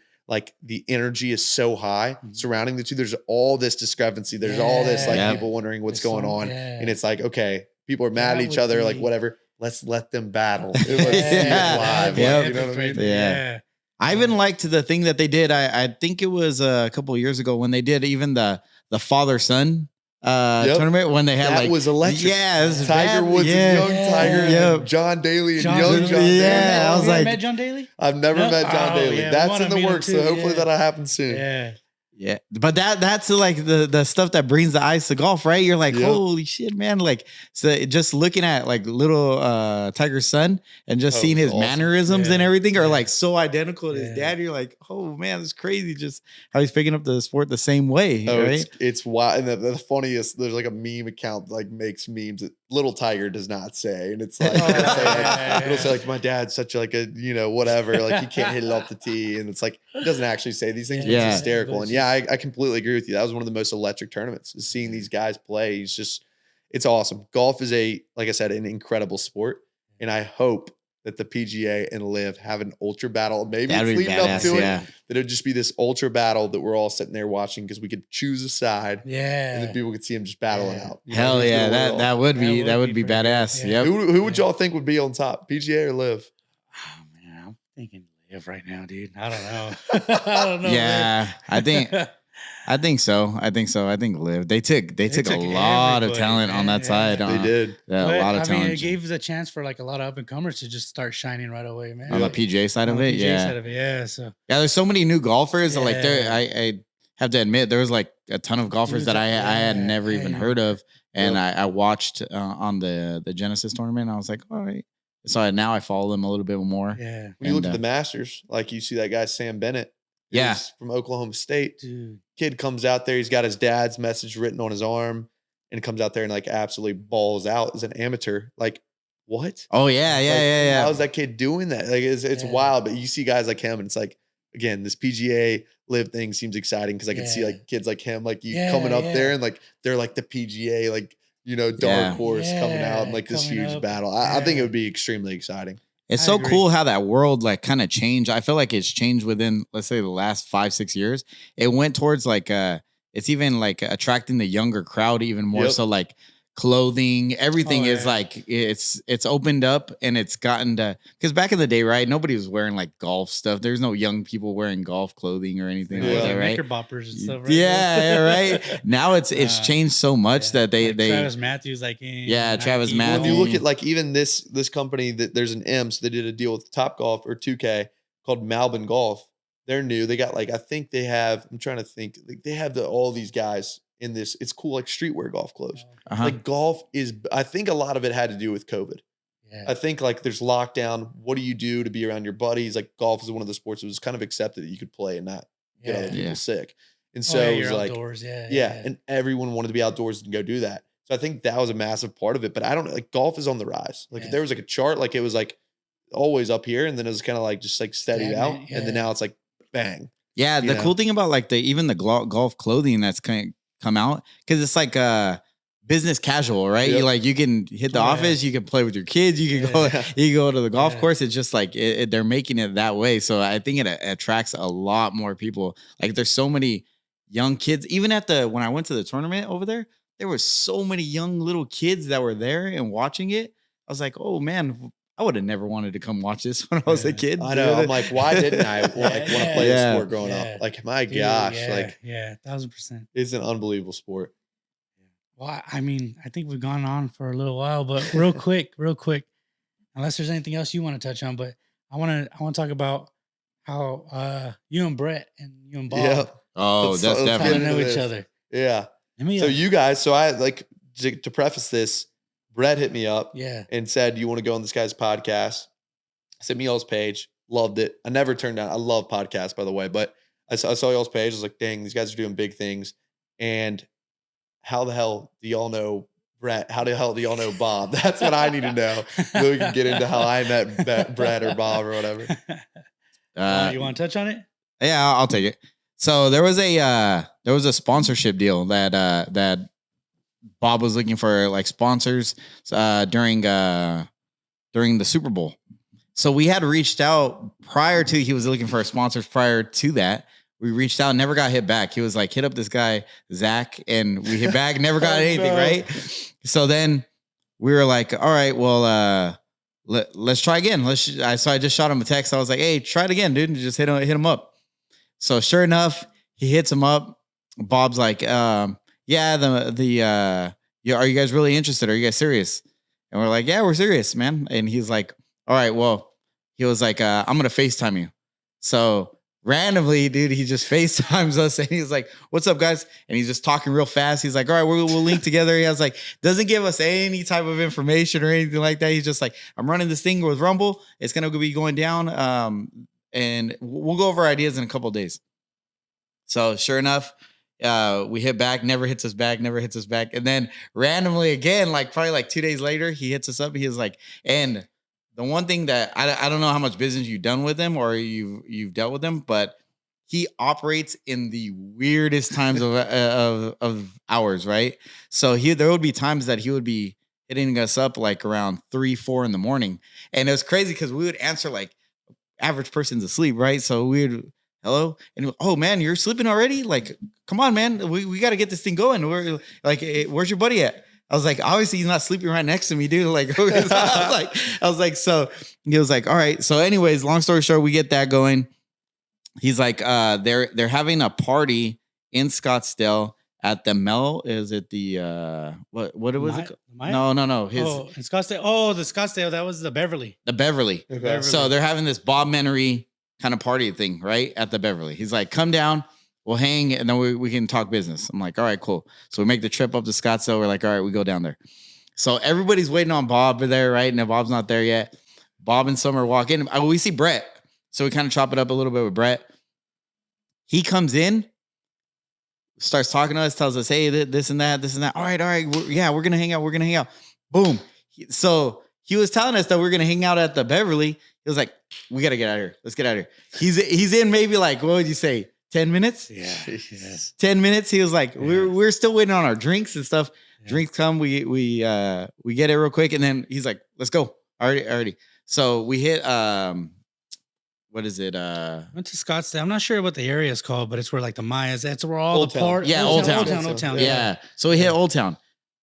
energy is so high surrounding the two. There's all this discrepancy. There's all this like people wondering what's going on. And it's like, okay, people are mad at each other, like whatever. Let's let them battle. Let's see it live. Like, you know what I mean? Yeah. I even liked the thing that they did. I think it was a couple of years ago when they did even the father-son tournament when they had that was electric. Yeah, it was Tiger Woods and young Tiger, and John Daly and young John Daly. Yeah, I was like, met John Daly? I've never met John Daly. Yeah, that's in the works, so hopefully that'll happen soon. Yeah. Yeah, but that's like the stuff that brings the eyes to golf, right? You're like, holy shit, man! Like, so just looking at like little Tiger's son and just seeing his mannerisms and everything are like so identical to his dad. You're like, oh man, it's crazy, just how he's picking up the sport the same way. Right? It's wild. And the funniest, there's like a meme account that like makes memes that little Tiger does not say, and it's like it'll say like my dad's such like a whatever, like he can't hit it off the tee, and it's like he doesn't actually say these things. But it's hysterical, and I completely agree with you. That was one of the most electric tournaments, is seeing these guys play. It's awesome. Golf is like I said, an incredible sport. And I hope that the PGA and LIV have an ultra battle. Maybe it's leading up to it. That it would just be this ultra battle that we're all sitting there watching because we could choose a side. Yeah. And then people could see them just battling out. Hell yeah. That would be badass. Yeah. Yep. Who would y'all think would be on top? PGA or LIV? Oh man, I'm thinking LIV right now, dude. I don't know. I don't know. Yeah. I think so. I think LIV. They took a lot of talent on that side. They did. Yeah, a lot of talent. It gave us a chance for like a lot of up and comers to just start shining right away, man. On the PGA side of it, So there's so many new golfers. Like I have to admit, there was like a ton of golfers that I had never even heard of, and I watched on the Genesis tournament. And I was like, all right. So now I follow them a little bit more. Yeah. When you look at the Masters, like you see that guy Sam Bennett. He's from Oklahoma State. Dude. Kid comes out there. He's got his dad's message written on his arm, and comes out there and like absolutely balls out as an amateur. Like, what? Oh yeah. How's that kid doing that? Like, it's wild. But you see guys like him, and it's like, again, this PGA LIV thing seems exciting because I can see like kids like him, like you coming up there, and like they're like the PGA, like dark horse coming out and like this huge battle. I think it would be extremely exciting. It's so cool how that world like kind of changed. I feel like it's changed within, let's say, the last 5-6 years. It went towards like it's even like attracting the younger crowd even more. So like clothing, everything is like it's opened up, and it's gotten to, because back in the day, right, nobody was wearing like golf stuff. There's no young people wearing golf clothing or anything like that, right? Knickerbockers and stuff, right? Yeah, right. Now it's changed so much that they Travis Matthews Travis Matthews. When you look at like even this company that there's an M, so they did a deal with Top Golf or 2K called Malbon Golf. They're new. They got like, I think they have, I'm trying to think, like they have all these guys in this. It's cool, like streetwear golf clothes. Like golf is, I think a lot of it had to do with COVID. I think like there's lockdown. What do you do to be around your buddies? Like golf is one of the sports that was kind of accepted that you could play and not get other people sick. And so it was like, outdoors, and everyone wanted to be outdoors and go do that. So I think that was a massive part of it. But I don't like, golf is on the rise. Like if there was like a chart, like it was like always up here, and then it was kind of like just like steadied out, and then now it's like bang. Yeah, the cool thing about like even the golf clothing that's kind of come out, because it's like business casual, right? You can hit the office, you can play with your kids, you can go to the golf course. It's just like they're making it that way. So I think it attracts a lot more people. Like there's so many young kids. Even at when I went to the tournament over there were so many young little kids that were there and watching it. I was like, oh man, I would have never wanted to come watch this when I was a kid. I know. I'm like, why didn't I want to play this sport growing up? Like, my gosh, 1,000%. It's an unbelievable sport. Well, I mean, I think we've gone on for a little while, but real quick, unless there's anything else you want to touch on, but I want to talk about how you and Brett and you and Bob Yeah. Oh, Let's that's get definitely. know into each this. other. Yeah. Let me, So you guys, so I like to preface this, Brett hit me up and said, you want to go on this guy's podcast? Sent me y'all's page. Loved it. I never turned down. I love podcasts, by the way, but I saw y'all's page. I was like, dang, these guys are doing big things. And how the hell do y'all know Brett? How the hell do y'all know Bob? That's what I need to know. So we can get into how I met Brett or Bob or whatever. You want to touch on it? Yeah, I'll take it. So there was a sponsorship deal that Bob was looking for, like, sponsors during the Super Bowl. So we had reached out prior to, he was looking for sponsors prior to that. We reached out, never got hit back. He was like, hit up this guy, Zach, and we hit back, never got anything, right? So then we were like, all right, well, let's try again. So I just shot him a text. I was like, hey, try it again, dude. And just hit him up. So sure enough, he hits him up. Bob's like, yeah, are you guys really interested? Are you guys serious? And we're like, yeah, we're serious, man. And he's like, all right, well, he was like, I'm going to FaceTime you. So randomly, dude, he just FaceTimes us and he's like, what's up, guys? And he's just talking real fast. He's like, all right, we'll link together. He was like, doesn't give us any type of information or anything like that. He's just like, I'm running this thing with Rumble. It's going to be going down. And we'll go over ideas in a couple of days. So sure enough, we hit back, never hits us back. And then randomly again, like probably like 2 days later, he hits us up. He was like, and the one thing that I don't know how much business you've done with him or you've dealt with him, but he operates in the weirdest times of hours, right? So there would be times that he would be hitting us up like around 3-4 in the morning. And it was crazy because we would answer like average person's asleep, right? So we would, hello? And oh man, you're sleeping already? Like, come on, man. We got to get this thing going. We're like, where's your buddy at? I was like, obviously he's not sleeping right next to me, dude. Like, I was like, so he was like, all right. So anyways, long story short, we get that going. He's like, they're having a party in Scottsdale at the Mel. Is it the, what was it? No. In Scottsdale. Oh, the Scottsdale. That was the Beverly. The Beverly. Okay. So they're having this Bob Menery kind of party thing, right? At the Beverly. He's like, come down. We'll hang and then we can talk business. I'm like, all right, cool. So we make the trip up to Scottsdale. We're like, all right, we go down there. So everybody's waiting on Bob there, right? And Bob's not there yet. Bob and Summer walk in. We see Brett. So we kind of chop it up a little bit with Brett. He comes in, starts talking to us, tells us, hey, this and that. All right. We're going to hang out. Boom. So he was telling us that we're going to hang out at the Beverly. He was like, we got to get out of here. Let's get out of here. He's in maybe like, what would you say? 10 minutes? Yeah. Yes. 10 minutes. He was like, we're still waiting on our drinks and stuff. Yeah. Drinks come, we get it real quick. And then he's like, let's go. Already. So we hit, what is it? Went to Scottsdale. I'm not sure what the area is called, but it's where like the Mayas, that's where all Old the parts. Yeah, Old Town. Yeah. So we hit Old Town.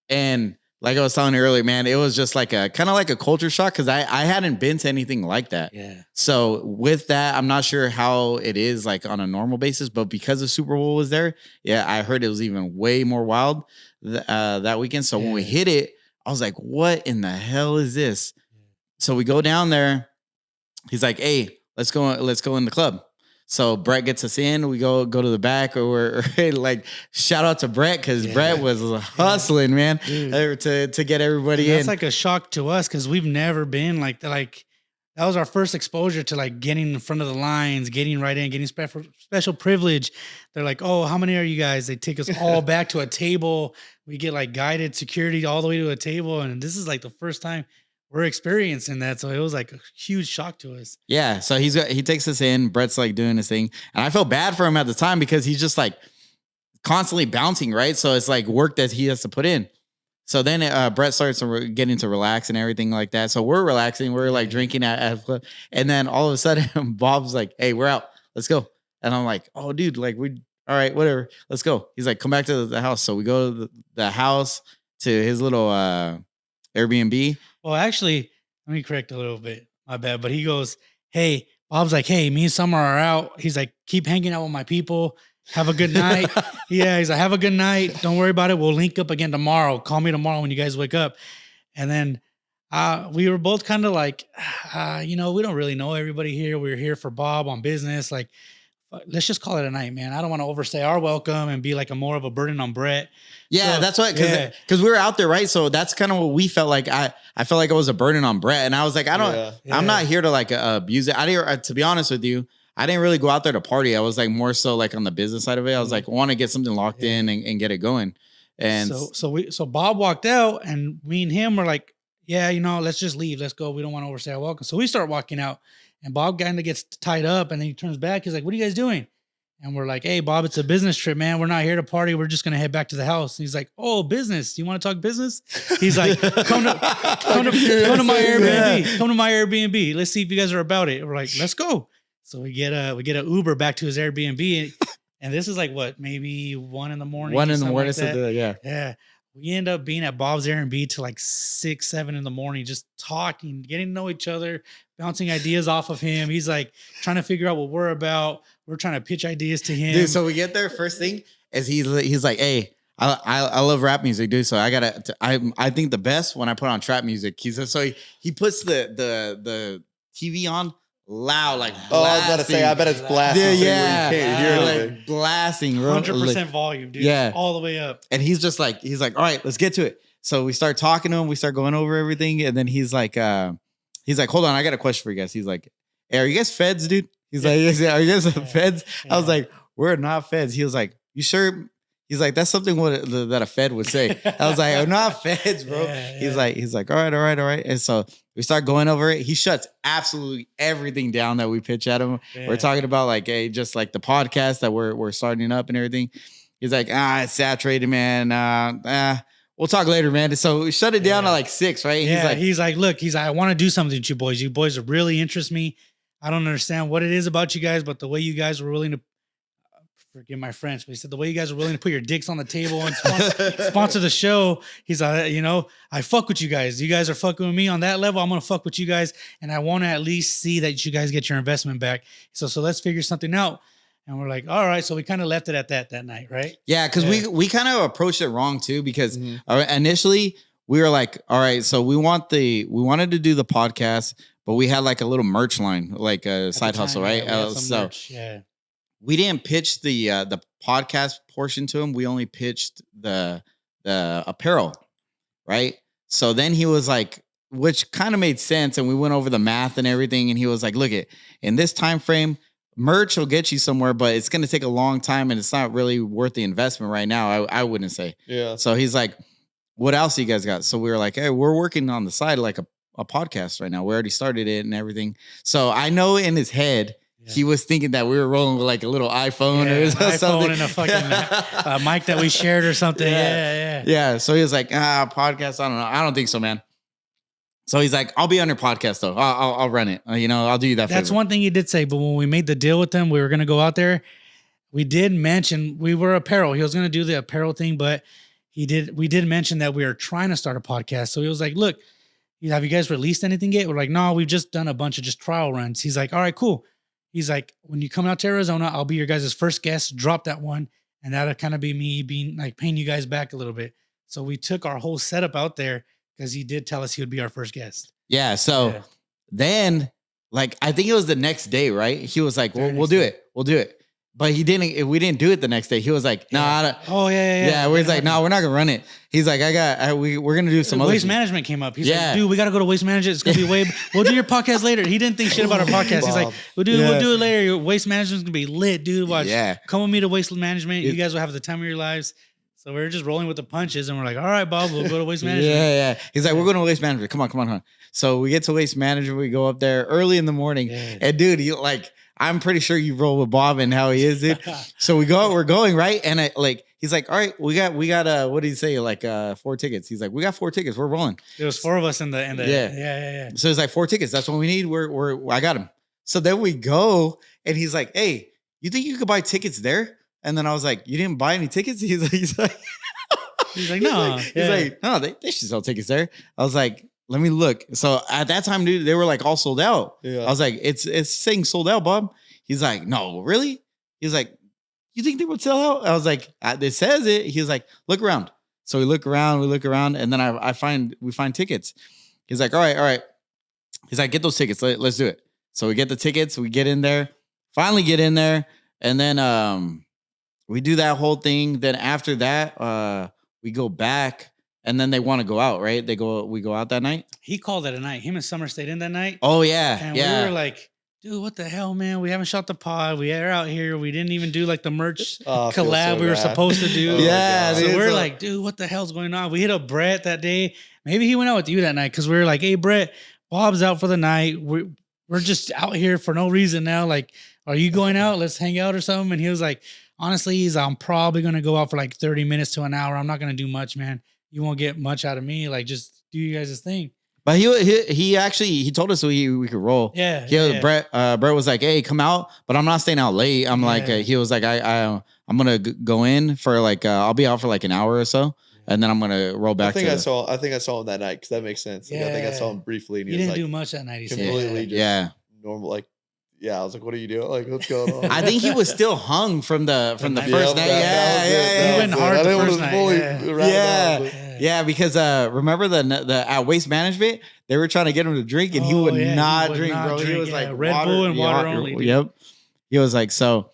And like I was telling you earlier, man, it was just like kind of like a culture shock because I hadn't been to anything like that. Yeah. So with that, I'm not sure how it is like on a normal basis, but because the Super Bowl was there, yeah, I heard it was even way more wild that weekend. So when we hit it, I was like, what in the hell is this? So we go down there. He's like, hey, let's go in the club. So Brett gets us in. We go to the back, or we're like, shout out to Brett because Brett was hustling, man, to get everybody in. That's like a shock to us because we've never been like that. Like that was our first exposure to like getting in front of the lines, getting right in, getting special privilege. They're like, oh, how many are you guys? They take us all back to a table. We get like guided security all the way to a table, and this is like the first time we're experiencing that. So it was like a huge shock to us. Yeah. So he takes us in. Brett's like doing his thing. And I felt bad for him at the time because he's just like constantly bouncing, right? So it's like work that he has to put in. So then Brett starts getting to relax and everything like that. So we're relaxing. We're like drinking at and then all of a sudden Bob's like, hey, we're out. Let's go. And I'm like, oh, dude, like all right, whatever. Let's go. He's like, come back to the house. So we go to the house to his little Airbnb. Well, actually, let me correct a little bit. My bad. But he goes, hey, Bob's like, hey, me and Summer are out. He's like, keep hanging out with my people. Have a good night. Yeah, he's like, have a good night. Don't worry about it. We'll link up again tomorrow. Call me tomorrow when you guys wake up. And then we were both kind of like, we don't really know everybody here. We're here for Bob on business. Like, let's just call it a night, man. I don't want to overstay our welcome and be like a more of a burden on Brett. Yeah, so, that's what, because we were out there, right? So that's kind of what we felt like. I felt like it was a burden on Brett, and I was like, I'm not here to like abuse it. I didn't, to be honest with you, I didn't really go out there to party. I was like more so like on the business side of it. I was like, want to get something locked in and get it going. And so Bob walked out, and me and him were like, yeah, let's just leave. Let's go. We don't want to overstay our welcome. So we start walking out, and Bob kind of gets tied up, and then he turns back. He's like, what are you guys doing? And we're like, hey, Bob, it's a business trip, man. We're not here to party. We're just going to head back to the house. And he's like, oh, business. You want to talk business? He's like, come to my Airbnb. Yeah. Come to my Airbnb. Let's see if you guys are about it. We're like, let's go. So we get a Uber back to his Airbnb. And this is like what, maybe 1 a.m. 1 a.m, like yeah. We end up being at Bob's Airbnb till like 6, 7 a.m, just talking, getting to know each other, bouncing ideas off of him. He's like trying to figure out what we're about. We're trying to pitch ideas to him. Dude, so we get there. First thing is he's like, hey, I love rap music, dude. So I think the best when I put on trap music. He says, so he puts the TV on loud, like blasting. Oh, I was about to say, I bet it's blasting. Yeah, so you can't hear it. Like blasting, 100% volume, dude. Yeah, all the way up. And he's like, all right, let's get to it. So we start talking to him. We start going over everything, and then he's like, hold on, I got a question for you guys. He's like, hey, are you guys feds, dude? He's like, are you guys feds? Yeah. I was like, we're not feds. He was like, you sure? He's like, that's something that a Fed would say. I was like, I'm not feds, bro. Yeah. He's like, all right. And so we start going over it. He shuts absolutely everything down that we pitch at him. Yeah. We're talking about like, just like the podcast that we're starting up and everything. He's like, it's saturated, man. We'll talk later, man. So we shut it down at like 6, right? Yeah. He's like, look, I want to do something with you boys. You boys really interest me. I don't understand what it is about you guys, but the way you guys were willing to, forgive my French, but he said the way you guys are willing to put your dicks on the table and sponsor the show. He's like, I fuck with you guys. You guys are fucking with me on that level. I'm going to fuck with you guys. And I want to at least see that you guys get your investment back. So let's figure something out. And we're like, all right. So we kind of left it at that night, right? Yeah. Cause we kind of approached it wrong too, because initially we were like, all right, so we wanted to do the podcast, but we had like a little merch line, like a side hustle, right? So merch, we didn't pitch the podcast portion to him. We only pitched the apparel, right? So then he was like, which kind of made sense, and we went over the math and everything, and he was like, look, in this time frame, merch will get you somewhere, but it's going to take a long time, and it's not really worth the investment right now, I wouldn't say. Yeah. So he's like, what else you guys got? So we were like, hey, we're working on the side like a podcast right now. We already started it and everything. So I know in his head, he was thinking that we were rolling with like a little iPhone or something. And a fucking mic that we shared or something. Yeah. So he was like, podcast. I don't know. I don't think so, man. So he's like, I'll be on your podcast though. I'll run it. I'll do you that. That's favor. One thing he did say. But when we made the deal with him, we were going to go out there. We did mention we were apparel. He was going to do the apparel thing, but we did mention that we were trying to start a podcast. So he was like, look, have you guys released anything yet? We're like, no, we've just done a bunch of just trial runs. He's like, all right, cool. He's like, when you come out to Arizona, I'll be your guys' first guest. Drop that one. And that'll kind of be me being like paying you guys back a little bit. So we took our whole setup out there because he did tell us he would be our first guest. Yeah. So then, like, I think it was the next day, right? He was like, we'll do it. We'll do it. But we didn't do it the next day. He was like, I don't. Oh, yeah. Yeah, we're like, no, we're not gonna run it. He's like, we're gonna do some other Waste management came up. He's like, dude, we gotta go to waste management. It's gonna be we'll do your podcast later. He didn't think shit about our podcast. He's like, we'll do it later. Your waste management's gonna be lit, dude. Watch. Yeah. Come with me to waste management. You guys will have the time of your lives. So we're just rolling with the punches, and we're like, all right, Bob, we'll go to waste management. Yeah. He's like, we're going to waste management. Come on. So we get to waste management. We go up there early in the morning, and dude, I'm pretty sure you roll with Bob and how he is, dude. So we're going, right? And he's like, all right, we got what did he say? Like 4 tickets. He's like, we got 4 tickets. We're rolling. There was 4 of us in the yeah. So it's like 4 tickets. That's what we need. I got him. So then we go, and he's like, hey, you think you could buy tickets there? And then I was like, you didn't buy any tickets? He's like, no. He's like, no, they should sell tickets there. I was like, let me look. So at that time, dude, they were like all sold out. Yeah. I was like, it's saying sold out, Bob. He's like, no, really? He's like, you think they would sell out? I was like, it says it. He was like, look around. So we look around, and then we find tickets. He's like, all right. He's like, get those tickets. Let's do it. So we get the tickets. We get in there. Finally get in there. And then we do that whole thing. Then after that, we go back. And then they want to go out, right? We go out that night. He called it a night. Him and Summer stayed in that night. Oh, yeah. And we were like, dude, what the hell, man? We haven't shot the pod. We are out here. We didn't even do like the merch collab we were supposed to do. Yeah. So we're like, dude, what the hell's going on? We hit up Brett that day. Maybe he went out with you that night because we were like, hey, Brett, Bob's out for the night. We're just out here for no reason now. Like, are you going out? Let's hang out or something. And he was like, honestly, I'm probably going to go out for like 30 minutes to an hour. I'm not going to do much, man. You won't get much out of me. Like, just do you guys' thing. But he actually told us we could roll. Yeah. Brett was like, hey, come out, but I'm not staying out late. I'm like, he was like, I'm gonna go in for like I'll be out for like an hour or so, and then I'm gonna roll back. I think I saw him that night because that makes sense. Like, I think I saw him briefly. And he didn't do much that night. He completely just normal. Like, I was like, what are you doing? Like, what's going on? I think he was still hung from the first night. He went hard the first night. Yeah, because remember the at Waste Management, they were trying to get him to drink, and he would not drink, bro. He was like Red Bull and water only. Dude. Yep. He was like, so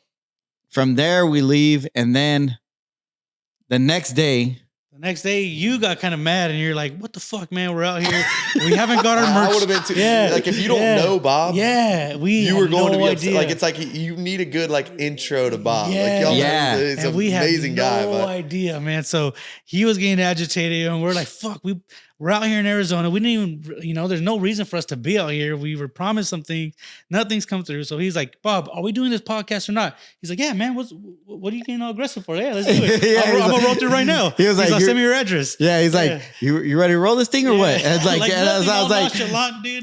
from there we leave, and then the next day, you got kind of mad, and you're like, "What the fuck, man? We're out here. We haven't got our merch." I would have been too. Like, if you don't know Bob, you were going to be idea. Like, it's like you need a good like intro to Bob. Like, it's an amazing guy. No idea, man. So he was getting agitated, and we're like, "Fuck, we're out here in Arizona. We didn't even, there's no reason for us to be out here. We were promised something, nothing's come through." So he's like, "Bob, are we doing this podcast or not?" He's like, "Yeah, man. What are you getting all aggressive for? Yeah, let's do it. I'm gonna roll through right now." He was like, "Send me your address." Yeah, he's like, "You ready to roll this thing or what?" And I was like, dude.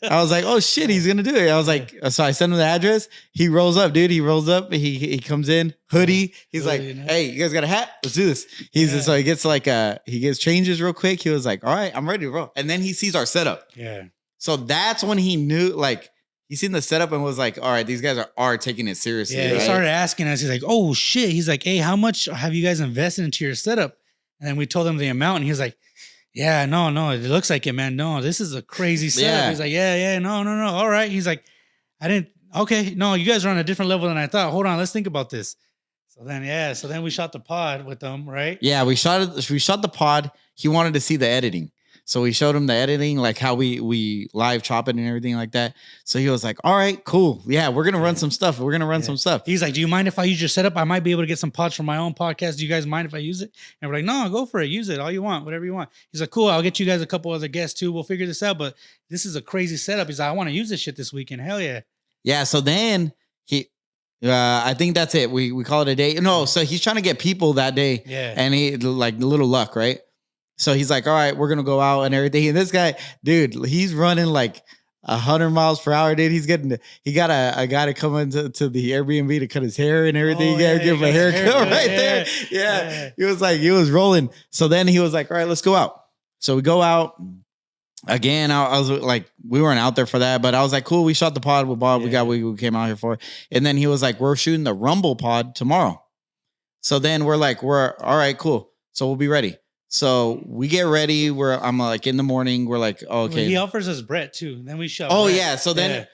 I was like, "Oh shit, he's gonna do it." I was like, so I sent him the address. He rolls up, dude. He rolls up. He comes in, hoodie. He's like, "Hey, you guys got a hat? Let's do this." So he gets like he gets changes real quick. He was like, "All right, I'm ready to roll." And then he sees our setup. Yeah. So that's when he knew, like, he seen the setup and was like, "All right, these guys are taking it seriously." Yeah. Right? He started asking us. He's like, "Oh shit." He's like, "Hey, how much have you guys invested into your setup?" And then we told him the amount, and he was like, "Yeah, no, it looks like it, man. No, this is a crazy setup." Yeah. He's like, yeah, no. All right. He's like, okay, no, you guys are on a different level than I thought. Hold on, let's think about this. So then we shot the pod with them, right? Yeah, we shot the pod. He wanted to see the editing. So we showed him the editing, like how we live chop it and everything like that. So he was like, "All right, cool. Yeah, we're going to run some stuff. Some stuff." He's like, "Do you mind if I use your setup? I might be able to get some pods from my own podcast. Do you guys mind if I use it?" And we're like, "No, go for it. Use it all you want, whatever you want." He's like, "Cool. I'll get you guys a couple other guests too. We'll figure this out. But this is a crazy setup." He's like, "I want to use this shit this weekend. Hell yeah." Yeah. So then I think that's it. We call it a day. No, so he's trying to get people that day. Yeah. And he like the little luck, right? So he's like, "All right, we're gonna go out and everything." And this guy, dude, he's running like 100 miles per hour, dude. He got a guy to come into the Airbnb to cut his hair and everything. Give him a haircut there. Yeah. He was rolling. So then he was like, "All right, let's go out." So we go out. Again, I was like, we weren't out there for that, but I was like, cool. We shot the pod with Bob. Yeah. We came out here for it. And then he was like, "We're shooting the Rumble pod tomorrow." So then we're like, all right, cool. So we'll be ready. So we get ready. I'm like in the morning. We're like, oh, okay. Well, he offers us Brett too. And then we shot. Oh Brett. yeah. So then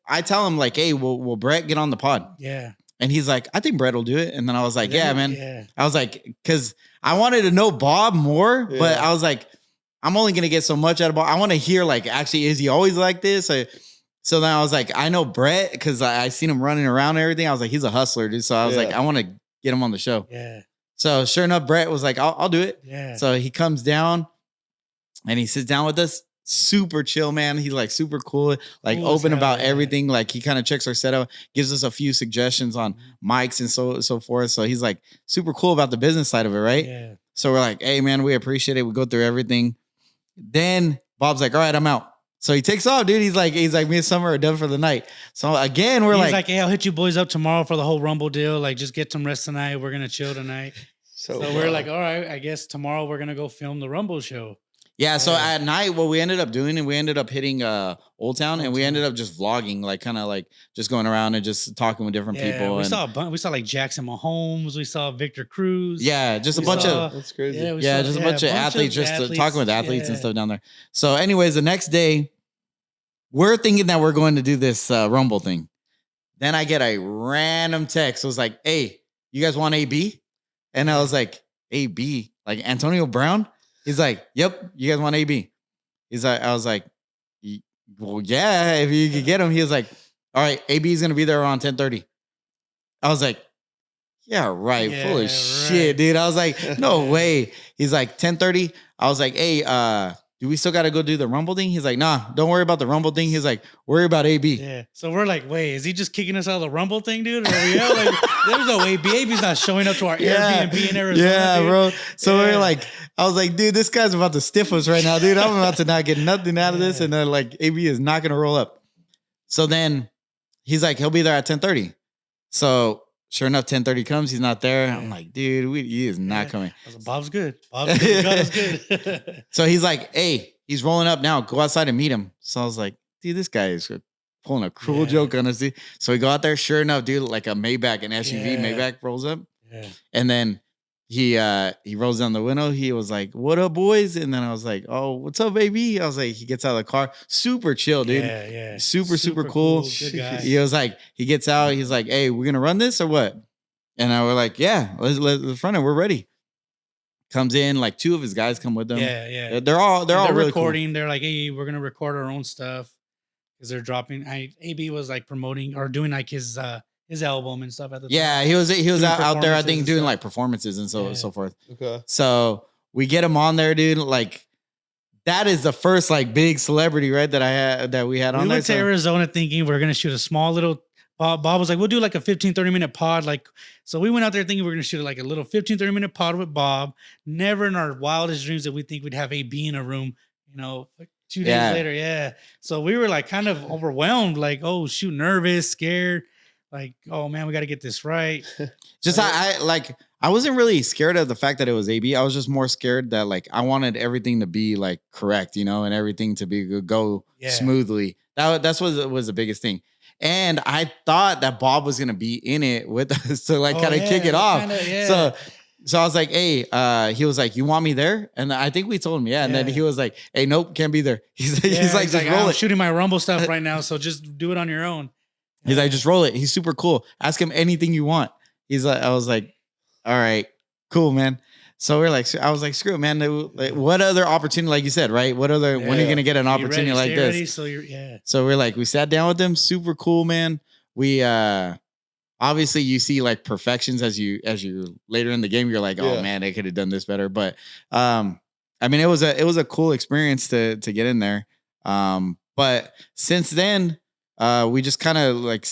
I tell him like, "Hey, will Brett get on the pod?" Yeah. And he's like, "I think Brett will do it." And then I was like, "Yeah, man." Yeah. I was like, because I wanted to know Bob more, but I was like, I'm only going to get so much out of Bob. I want to hear, like, actually, is he always like this? So then I was like, I know Brett because I seen him running around and everything. I was like, he's a hustler, dude. So I was like, I want to get him on the show. Yeah. So sure enough, Brett was like, I'll do it. Yeah. So he comes down and he sits down with us. Super chill, man. He's like super cool, like open about everything. Like he kind of checks our setup, gives us a few suggestions on mics and so forth. So he's like super cool about the business side of it, right? Yeah. So we're like, "Hey, man, we appreciate it." We go through everything. Then Bob's like, "All right, I'm out." So he takes off, dude. He's like, "Me and Summer are done for the night." So again, he's like, "Hey, I'll hit you boys up tomorrow for the whole Rumble deal. Like, just get some rest tonight. We're gonna chill tonight." So we're like, "All right, I guess tomorrow we're gonna go film the Rumble show." Yeah, so at night, what we ended up doing, and we ended up hitting Old Town, and we ended up just vlogging, like kind of like just going around and just talking with different people. We and saw a bunch. We saw like Jackson Mahomes. We saw Victor Cruz. Yeah, just a bunch of that's crazy. just a bunch of athletes, talking with athletes and stuff down there. So, anyways, the next day, we're thinking that we're going to do this Rumble thing. Then I get a random text. It was like, "Hey, you guys want AB?" And I was like, "AB, like Antonio Brown?" He's like, "Yep, you guys want AB?" He's like, I was like, "Well, yeah, if you could get him." He was like, "All right, AB is gonna be there around 10:30." I was like, "Yeah, right, full of shit, dude." I was like, "No way." He's like, 10:30. I was like, "Hey, do we still got to go do the Rumble thing?" He's like, "Nah, don't worry about the Rumble thing." He's like, "Worry about AB." Yeah. So we're like, "Wait, is he just kicking us out of the Rumble thing, dude?" Or like, there's no AB. AB's not showing up to our Airbnb in Arizona. Yeah, dude. Bro. So we're like, I was like, "Dude, this guy's about to stiff us right now, dude. I'm about to not get nothing out of this." And then like, AB is not going to roll up. So then he's like, he'll be there at 10:30. So sure enough, 10:30 comes. He's not there. I'm like, dude, he is not coming. I was like, Bob's good. Bob's good. God is good. So he's like, "Hey, he's rolling up now. Go outside and meet him." So I was like, dude, this guy is pulling a cruel joke on us. Dude. So we go out there. Sure enough, dude, like a Maybach, an SUV Maybach rolls up. Yeah. And then he rolls down the window. He was like, "What up, boys?" And then I was like, "Oh, what's up, baby?" I was like, he gets out of the car. Super chill, dude. Yeah. Super cool. Good guy. He was like, he gets out. He's like, "Hey, we're going to run this or what?" And I was like, "Yeah, let's run it. We're ready." Comes in, like two of his guys come with them. Yeah. They're all really recording. Cool. They're like, "Hey, we're gonna record our own stuff," because they're dropping. AB was like promoting or doing like his album and stuff at the time. Yeah, he was out there, I think, doing like performances and so forth. Okay. So we get him on there, dude. Like that is the first like big celebrity, right? That we had on there. We went to Arizona thinking we're gonna shoot a small little. Bob was like, "We'll do like a 15-30 minute pod." Like, so we went out there thinking we're going to shoot like a little 15-30 minute pod with Bob. Never in our wildest dreams that we think we'd have AB in a room, like 2 days later. Yeah. So we were like kind of overwhelmed, like, oh shoot, nervous, scared. Like, oh man, we got to get this right. Just I wasn't really scared of the fact that it was AB. I was just more scared that like I wanted everything to be like correct, and everything to go smoothly. That's what was the biggest thing. And I thought that Bob was gonna be in it with us to like kind of kick it off. So I was like, "Hey," he was like, "You want me there?" And I think we told him, and then he was like, "Hey, nope, can't be there." He's like, "Just roll it." I'm shooting my Rumble stuff right now, so just do it on your own. He's like, "Just roll it." He's super cool. Ask him anything you want. He's like, I was like, "All right, cool, man." So we're like, I was like, "Screw it, man. Like, what other opportunity?" Like you said, right? What other? When are you gonna get an opportunity like this? Ready, so you're So we're like, we sat down with them. Super cool, man. We obviously you see like perfections as you later in the game. You're like, "Oh man, they could have done this better." But I mean, it was a cool experience to get in there. But since then, we just kind of like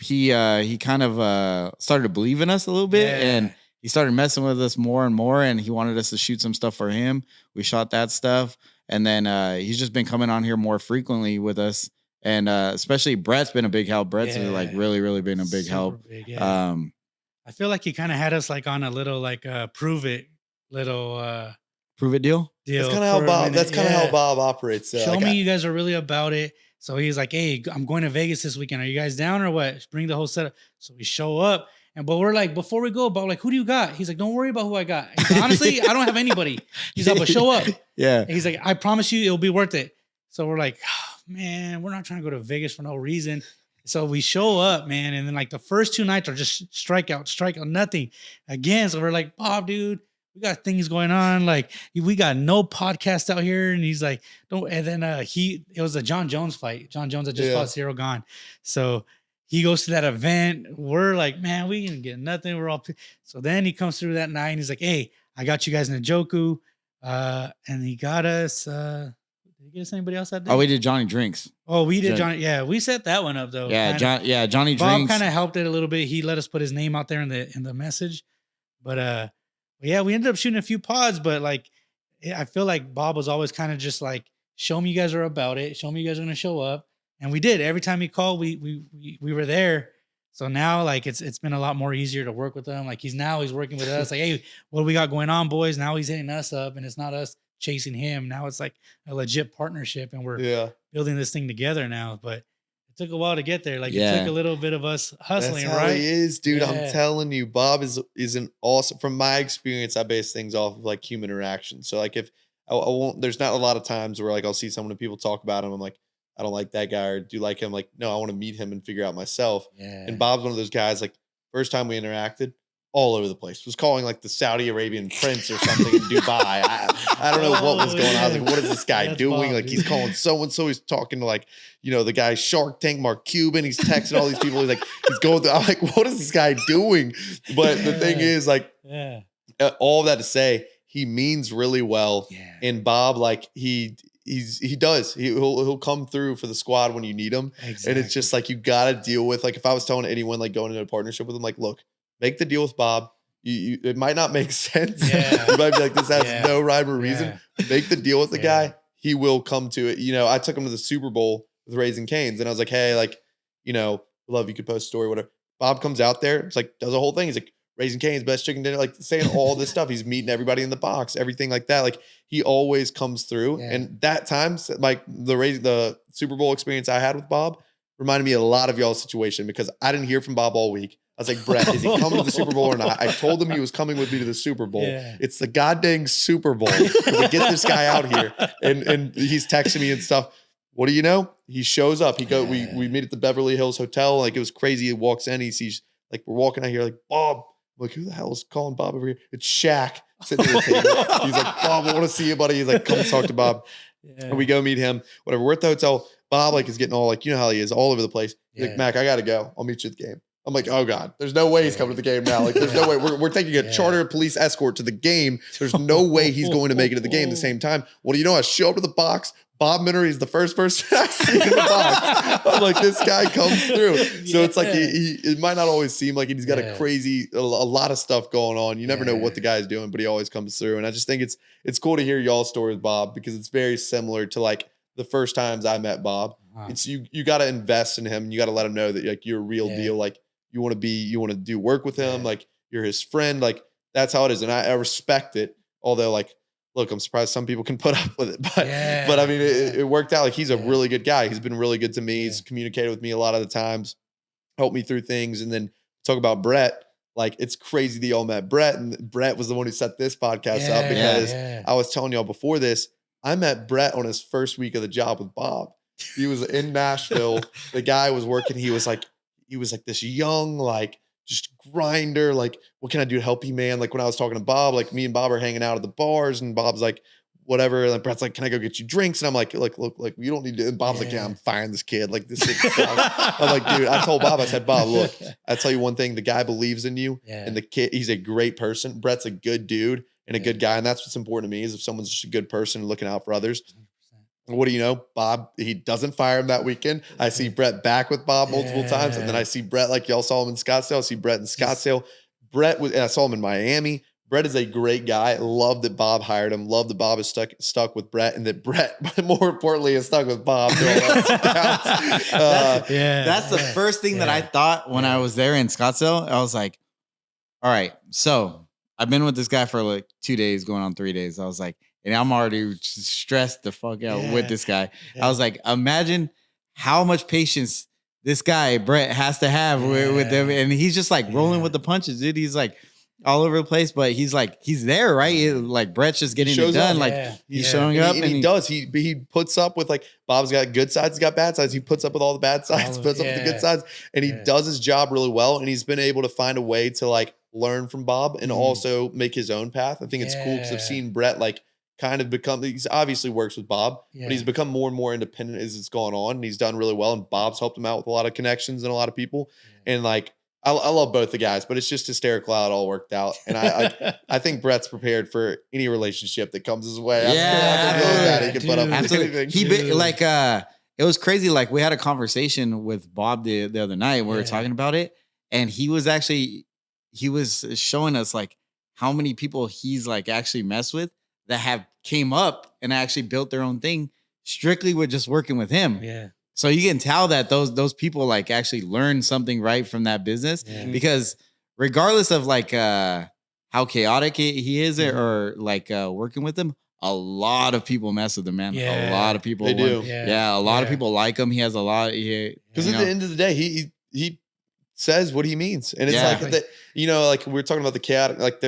he kind of started to believe in us a little bit and. He started messing with us more and more, and he wanted us to shoot some stuff for him. We shot that stuff, and then he's just been coming on here more frequently with us, and especially Brett's been a big help. Brett's like really been a big help. Big, I feel like he kind of had us like on a little like prove it deal. That's kind of how Bob. That's kind of how Bob operates. Show me you guys are really about it. So he's like, "Hey, I'm going to Vegas this weekend. Are you guys down or what? Bring the whole setup." So we show up. But we're like, before we go, Bob, like, "Who do you got?" He's like, "Don't worry about who I got. Like, honestly, I don't have anybody." He's like, "But show up." Yeah. And he's like, "I promise you it'll be worth it." So we're like, "Oh, man, we're not trying to go to Vegas for no reason." So we show up, man. And then like the first 2 nights are just strikeout, nothing again. So we're like, "Bob, dude, we got things going on. Like we got no podcast out here." And he's like, "Don't." And then it was a John Jones fight. John Jones had just fought Cyril Gane. So he goes to that event. We're like, "Man, we didn't get nothing. We're all." So then he comes through that night and he's like, "Hey, I got you guys in a Joku." And he got us. Did he get us anybody else that day? Oh, we did Johnny Drinks. Oh, we did Johnny. Yeah, we set that one up though. Yeah, Johnny Bob Drinks. kind of helped it a little bit. He let us put his name out there in the message. But yeah, we ended up shooting a few pods. But like, I feel like Bob was always kind of just like, "Show me you guys are about it. Show me you guys are gonna show up." And we did. Every time he called, we were there. So now like it's been a lot more easier to work with him. Like he's working with us. Like, "Hey, what do we got going on, boys?" Now he's hitting us up, and it's not us chasing him. Now it's like a legit partnership, and we're building this thing together now. But it took a while to get there. Like it took a little bit of us hustling, That's how right? He is, dude. I'm telling you, Bob is an awesome. From my experience, I base things off of like human interaction. So like if I won't, there's not a lot of times where like I'll see someone and people talk about him. I'm like, I don't like that guy, or do you like him? Like, no, I want to meet him and figure out myself. And Bob's one of those guys. Like first time we interacted, all over the place. Was calling like the Saudi Arabian prince or something in Dubai. I don't know what was going on. I was like, what is this guy doing? Bob, like he's calling so-and-so. He's talking to like, the guy Shark Tank, Mark Cuban. He's texting all these people. He's like, he's going through. I'm like, what is this guy doing? But the thing is like, all that to say, he means really well. And Bob, like he'll come through for the squad when you need him. And it's just like, you got to deal with, like, if I was telling anyone like going into a partnership with him, like, look, make the deal with Bob. It might not make sense. You might be like, this has no rhyme or reason. Make the deal with the guy. He will come to it. I took him to the Super Bowl with Raising Cane's, and I was like, hey, like, love, you could post a story, whatever. Bob comes out there. It's like, does a whole thing. He's like, Raising Cane's, best chicken dinner, like saying all this stuff. He's meeting everybody in the box, everything like that. Like he always comes through. And that time, like the Super Bowl experience I had with Bob reminded me a lot of y'all's situation, because I didn't hear from Bob all week. I was like, Brett, is he coming to the Super Bowl or not? I told him he was coming with me to the Super Bowl. It's the goddamn Super Bowl. We get this guy out here, and he's texting me and stuff. What do you know? He shows up. We meet at the Beverly Hills Hotel. Like it was crazy. He walks in. He sees, like, we're walking out here, like, Bob. I'm like, who the hell is calling Bob over here? It's Shaq sitting at the table. He's like, Bob, I want to see you, buddy. He's like, come talk to Bob. And we go meet him. Whatever. We're at the hotel. Bob like is getting all like, how he is all over the place. He's like, Mac, I gotta go. I'll meet you at the game. I'm like, oh God, there's no way he's coming to the game now. Like, there's no way. We're taking a charter police escort to the game. There's no way he's going to make it to the game at the same time. What do you know? I show up to the box. Bob Menery is the first person I see in the box. I'm like, this guy comes through. So it's like it might not always seem like he's got a lot of stuff going on. You never know what the guy's doing, but he always comes through. And I just think it's cool to hear y'all's story with Bob, because it's very similar to like the first times I met Bob. It's you got to invest in him. You got to let him know that like you're a real deal. Like you want to do work with him. Like you're his friend. Like that's how it is. And I respect it. Although like, look, I'm surprised some people can put up with it, but I mean, it worked out. Like he's a really good guy. He's been really good to me. He's communicated with me a lot of the times, helped me through things. And then talk about Brett. Like it's crazy that y'all met Brett, and Brett was the one who set this podcast up, because I was telling y'all before this, I met Brett on his first week of the job with Bob. He was in Nashville. The guy was working. He was like this young, like, just grinder, like, what can I do to help you, man? Like when I was talking to Bob, like me and Bob are hanging out at the bars, and Bob's like, whatever. And Brett's like, can I go get you drinks? And I'm like, look, you don't need to. And Bob's like, yeah, I'm firing this kid. Like this is I'm like, dude, I told Bob, I said, Bob, look, I tell you one thing, the guy believes in you, and the kid, he's a great person. Brett's a good dude and a good guy. And that's what's important to me, is if someone's just a good person and looking out for others. What do you know? Bob, he doesn't fire him that weekend. I see Brett back with Bob multiple times. And then I see Brett, like y'all saw him in Scottsdale. I see Brett in Scottsdale. And I saw him in Miami. Brett is a great guy. Love that Bob hired him. Love that Bob is stuck with Brett, and that Brett, more importantly, is stuck with Bob. That's the first thing that I thought when I was there in Scottsdale. I was like, all right, so I've been with this guy for like 2 days, going on 3 days. I was like, and I'm already stressed the fuck out with this guy. I was like, imagine how much patience this guy, Brett, has to have with them. And he's just like rolling with the punches, dude. He's like all over the place, but he's there, right? Like Brett's just getting it done. Like he's showing up, and he does. He puts up with, like, Bob's got good sides, he's got bad sides. He puts up with all the bad sides, puts up with the good sides, and he does his job really well. And he's been able to find a way to like learn from Bob and also make his own path. I think it's cool, because I've seen Brett like kind of become, he's obviously works with Bob, but he's become more and more independent as it's gone on, and he's done really well. And Bob's helped him out with a lot of connections and a lot of people. And like, I love both the guys, but it's just hysterical how it all worked out. And I think Brett's prepared for any relationship that comes his way. He can put up with anything. It was crazy. Like we had a conversation with Bob the other night. We were talking about it, and he was showing us like how many people he's like actually messed with that have came up and actually built their own thing strictly with just working with him. Yeah. So you can tell that those people like actually learn something right from that business, because regardless of like how chaotic he is or like working with them, a lot of people mess with him, man. Yeah. A lot of people. They do. Yeah, a lot of people like him. He has a lot. Because at the end of the day, he says what he means. And it's like, that, like we're talking about the chaotic, like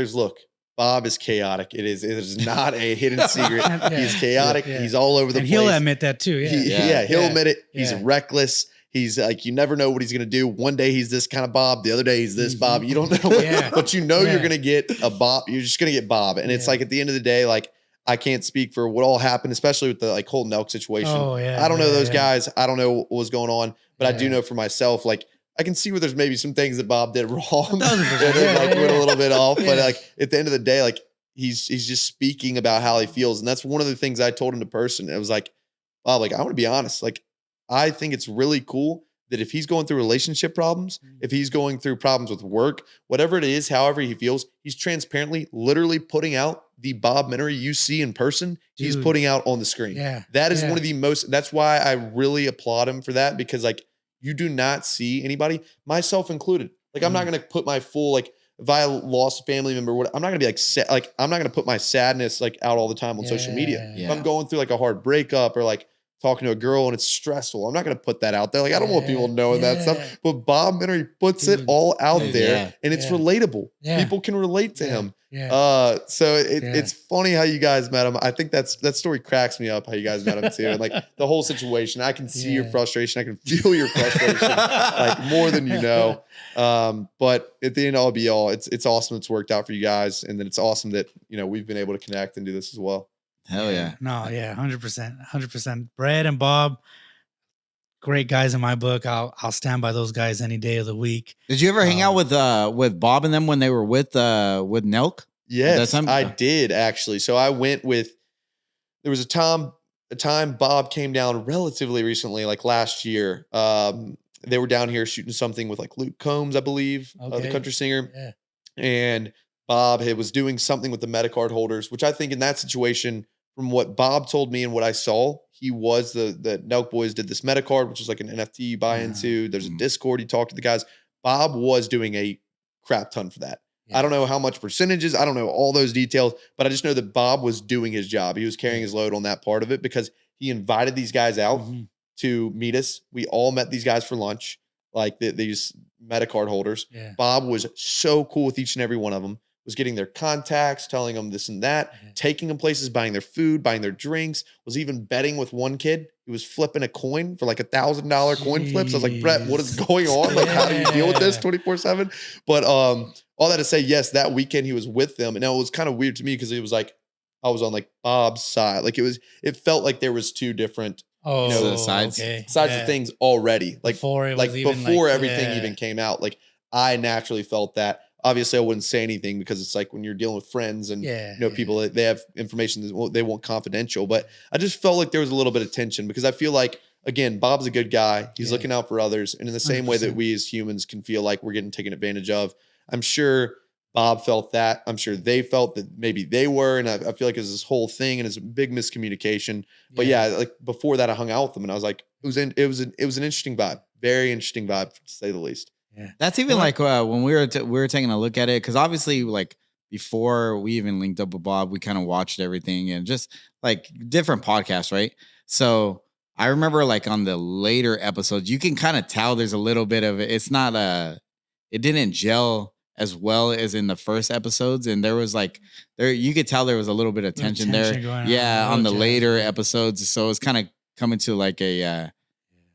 Bob is chaotic. It is not a hidden secret. He's chaotic. Yeah. He's all over the place. He'll admit that too. He'll admit it. He's reckless. He's like, you never know what he's going to do. One day he's this kind of Bob. The other day he's this Bob. You don't know but you know you're going to get a Bob. You're just going to get Bob. And it's like, at the end of the day, like, I can't speak for what all happened, especially with the like whole Nelk situation. Oh, yeah, I don't know those guys. I don't know what was going on, but I do know for myself, like, I can see where there's maybe some things that Bob did wrong that went a little bit off. But like at the end of the day, like he's just speaking about how he feels. And that's one of the things I told him in person. It was like, Bob, like, I want to be honest. Like, I think it's really cool that if he's going through relationship problems, if he's going through problems with work, whatever it is, however he feels, he's transparently, literally putting out the Bob Menery you see in person. Dude. He's putting out on the screen. Yeah. That is one of the most, that's why I really applaud him for that, because like, you do not see anybody, myself included. Like, I'm not going to put my full, like, if I lost a family member, I'm not going to be like, I'm not going to put my sadness like out all the time on social media. Yeah. If I'm going through like a hard breakup or like talking to a girl and it's stressful, I'm not going to put that out there. Like, I don't want people knowing that stuff, but Bob Menery puts it all out there and it's relatable. People can relate to him. So it's funny how you guys met him. I think that story cracks me up how you guys met him too. And like the whole situation, I can see your frustration. I can feel your frustration like more than you know. But at the end all be all, it's awesome it's worked out for you guys. And then it's awesome that, we've been able to connect and do this as well. Hell yeah. No, 100%. Brad and Bob, great guys in my book. I'll stand by those guys any day of the week. Did you ever hang out with Bob and them when they were with Nelk? Yes, I did actually. So I went with, there was a time Bob came down relatively recently, like last year. They were down here shooting something with like Luke Combs, I believe, the country singer. Yeah. And Bob was doing something with the Metacard holders, which I think in that situation, from what Bob told me and what I saw, he was the Nelk boys did this Metacard, which is like an NFT you buy into. There's a Discord. He talked to the guys. Bob was doing a crap ton for that. Yeah. I don't know how much percentages. I don't know all those details, but I just know that Bob was doing his job. He was carrying his load on that part of it because he invited these guys out to meet us. We all met these guys for lunch, like these Metacard holders. Yeah. Bob was so cool with each and every one of them. Was getting their contacts, telling them this and that, taking them places, buying their food, buying their drinks, was even betting with one kid. He was flipping a coin for like $1,000 coin flips. I was like, Brett, what is going on? Like, how do you deal with this 24/7? But all that to say, yes, that weekend he was with them. And now it was kind of weird to me because it was like, I was on like Bob's side. Like it felt like there was two different sides of things already. Like before everything even came out. Like I naturally felt that. Obviously, I wouldn't say anything because it's like when you're dealing with friends and people, they have information that they want confidential. But I just felt like there was a little bit of tension because I feel like, again, Bob's a good guy. He's looking out for others. And in the same 100%. Way that we as humans can feel like we're getting taken advantage of, I'm sure Bob felt that. I'm sure they felt that maybe they were. And I feel like it's this whole thing and it's a big miscommunication. But like before that, I hung out with them and I was like, it was an interesting vibe. Very interesting vibe, to say the least. Yeah. That's even like when we were taking a look at it, because obviously like before we even linked up with Bob, we kind of watched everything and just like different podcasts, right? So I remember like on the later episodes, you can kind of tell there's a little bit of it didn't gel as well as in the first episodes, and there was like you could tell there was a little bit of tension there, on the later episodes. So it's kind of coming to like a.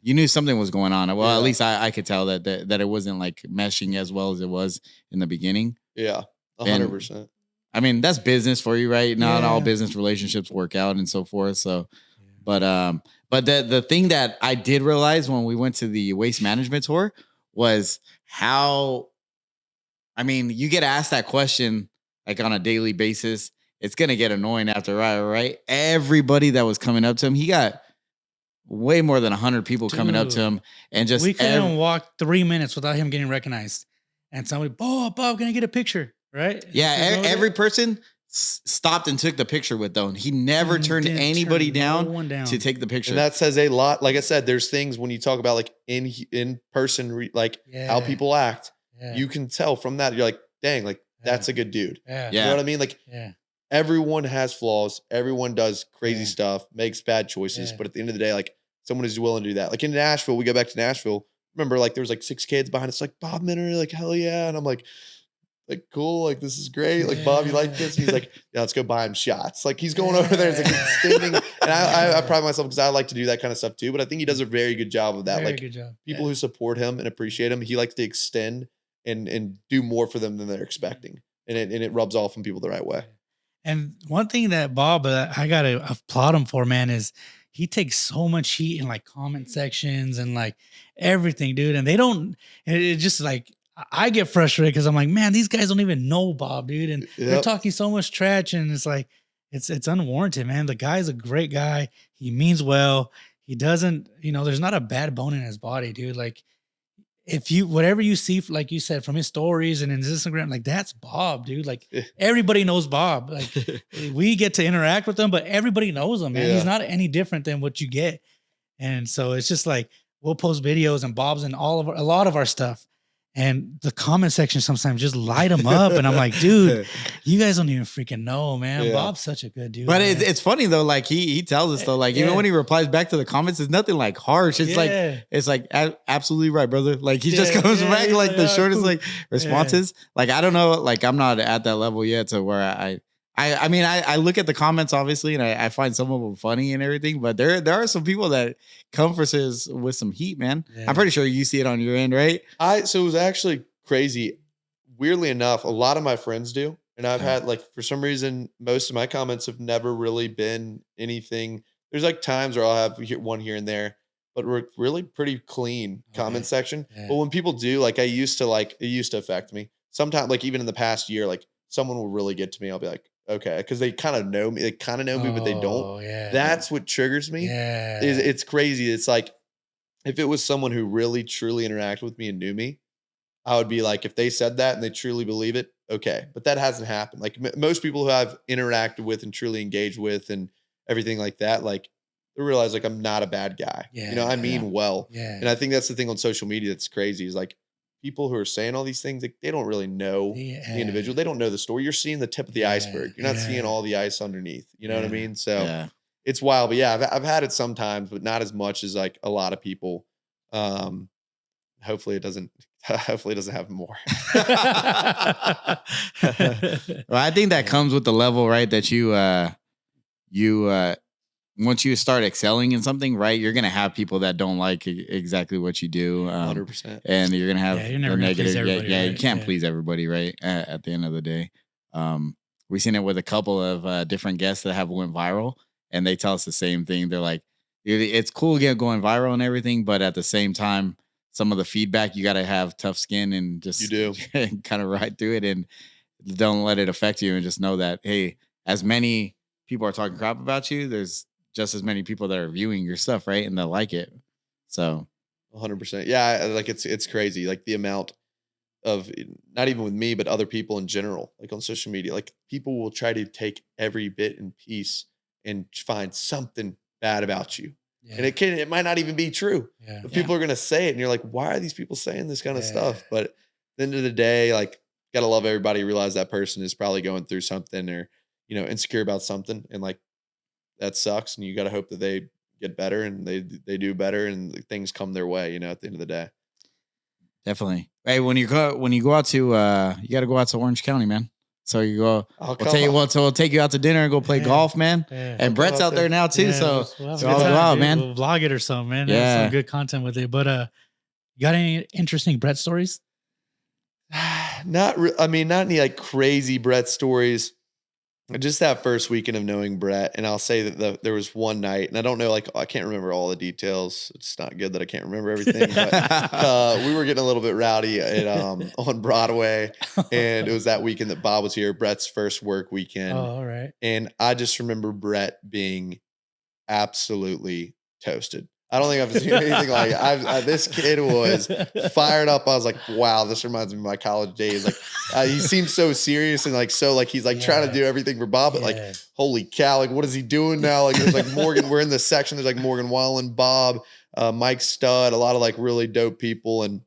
You knew something was going on. Well, at least I could tell that it wasn't like meshing as well as it was in the beginning. Yeah, 100%. I mean, that's business for you, right? Not all business relationships work out and so forth. So, but the thing that I did realize when we went to the waste management tour was how, I mean, you get asked that question like on a daily basis. It's gonna get annoying after, right? Everybody that was coming up to him, he got way more than 100 people coming up to him, and just we couldn't walk 3 minutes without him getting recognized. And somebody, Bob, can I get a picture? Right? Yeah, every person stopped and took the picture with them. He never turned anybody down to take the picture. And that says a lot. Like I said, there's things when you talk about like in person, how people act. You can tell from that. You're like, dang, like that's a good dude. Yeah. You know what I mean? Like, everyone has flaws. Everyone does crazy Yeah. stuff, makes bad choices. Yeah. But at the end of the day, like someone is willing to do that. Like in Nashville, we go back to Nashville. Remember, like there was like 6 kids behind us, like Bob Menery, like hell yeah. And I'm like cool, like this is great. Like Bob, you like this? And he's like, yeah, let's go buy him shots. Like he's going over there, it's like extending. And I pride myself because I like to do that kind of stuff too. But I think he does a very good job of that. Very Like good job. people who support him and appreciate him, he likes to extend and do more for them than they're expecting. And it rubs off on people the right way. And one thing that Bob, I gotta applaud him for, man, is he takes so much heat in like comment sections and like everything, dude. And they don't. It's just like I get frustrated because I'm like, man, these guys don't even know Bob, dude, and they're talking so much trash, and it's like it's unwarranted, man. The guy's a great guy. He means well. He doesn't, there's not a bad bone in his body, dude. Like if you, whatever you see, like you said, from his stories and in his Instagram, like that's Bob, dude. Like everybody knows Bob. Like we get to interact with him, but everybody knows him, man. He's not any different than what you get. And so it's just like, we'll post videos and Bob's in a lot of our stuff. And the comment section sometimes just light them up. And I'm like, dude, you guys don't even freaking know, man. Yeah. Bob's such a good dude. But it's funny though. Like he tells us though, like even when he replies back to the comments, it's nothing like harsh. It's like absolutely right, brother. Like he just comes back like the shortest like responses. Like, I don't know. Like I'm not at that level yet to where I mean, I look at the comments obviously, and I find some of them funny and everything, but there are some people that come for us with some heat, man. Yeah. I'm pretty sure you see it on your end, right? So it was actually crazy. Weirdly enough, a lot of my friends do. And I've had like, for some reason, most of my comments have never really been anything. There's like times where I'll have one here and there, but we're really pretty clean comment section. Yeah. But when people do, like it used to affect me. Sometimes, like even in the past year, like someone will really get to me. I'll be like, okay, because they kind of know me. They kind of know me, but they don't. Yeah. That's what triggers me. Yeah. It's crazy. It's like if it was someone who really truly interacted with me and knew me, I would be like, if they said that and they truly believe it, okay. But that hasn't happened. Like most people who I've interacted with and truly engaged with and everything like that, like they realize like I'm not a bad guy. Yeah, I mean well. Yeah. And I think that's the thing on social media that's crazy is like, people who are saying all these things, like, they don't really know the individual. They don't know the story. You're seeing the tip of the iceberg. You're not seeing all the ice underneath. You know what I mean? So it's wild. But yeah, I've had it sometimes, but not as much as like a lot of people. Hopefully it doesn't happen more. Well, I think that comes with the level, right? That you once you start excelling in something, right, you're going to have people that don't like exactly what you do. 100%. And you're going to have the negative. Right? You can't please everybody, right? At the end of the day. We've seen it with a couple of different guests that have went viral, and they tell us the same thing. They're like, it's cool going viral and everything, but at the same time, some of the feedback, you got to have tough skin and just kind of ride through it and don't let it affect you, and just know that, hey, as many people are talking crap about you, there's just as many people that are viewing your stuff, right? And they'll like it. So 100%. Yeah. Like it's crazy. Like the amount of, not even with me, but other people in general, like on social media, like people will try to take every bit and piece and find something bad about you. Yeah. And it might not even be true, but people are going to say it. And you're like, why are these people saying this kind of stuff? But at the end of the day, like, got to love everybody, realize that person is probably going through something or, insecure about something. And like, that sucks. And you got to hope that they get better and they do better and things come their way, at the end of the day. Definitely. Hey, when you go out to, you got to go out to Orange County, man. So you go, we'll take you out to dinner and go play golf, man. Yeah. And Brett's out there now too. So we'll go out, man. We'll vlog it or something, man. Yeah. Some good content with it. But, you got any interesting Brett stories? Not any like crazy Brett stories. Just that first weekend of knowing Brett, and I'll say that there was one night, and I don't know, like I can't remember all the details. It's not good that I can't remember everything, but we were getting a little bit rowdy on Broadway, and it was that weekend that Bob was here, Brett's first work weekend. Oh, all right. And I just remember Brett being absolutely toasted. I don't think I've seen anything like it. This kid was fired up. I was like, wow, this reminds me of my college days. Like he seemed so serious and like, so like, he's like trying to do everything for Bob, but like, holy cow, like, what is he doing now? Like, there's like Morgan, we're in this section. There's like Morgan Wallen, Bob, Mike Stud, a lot of like really dope people. And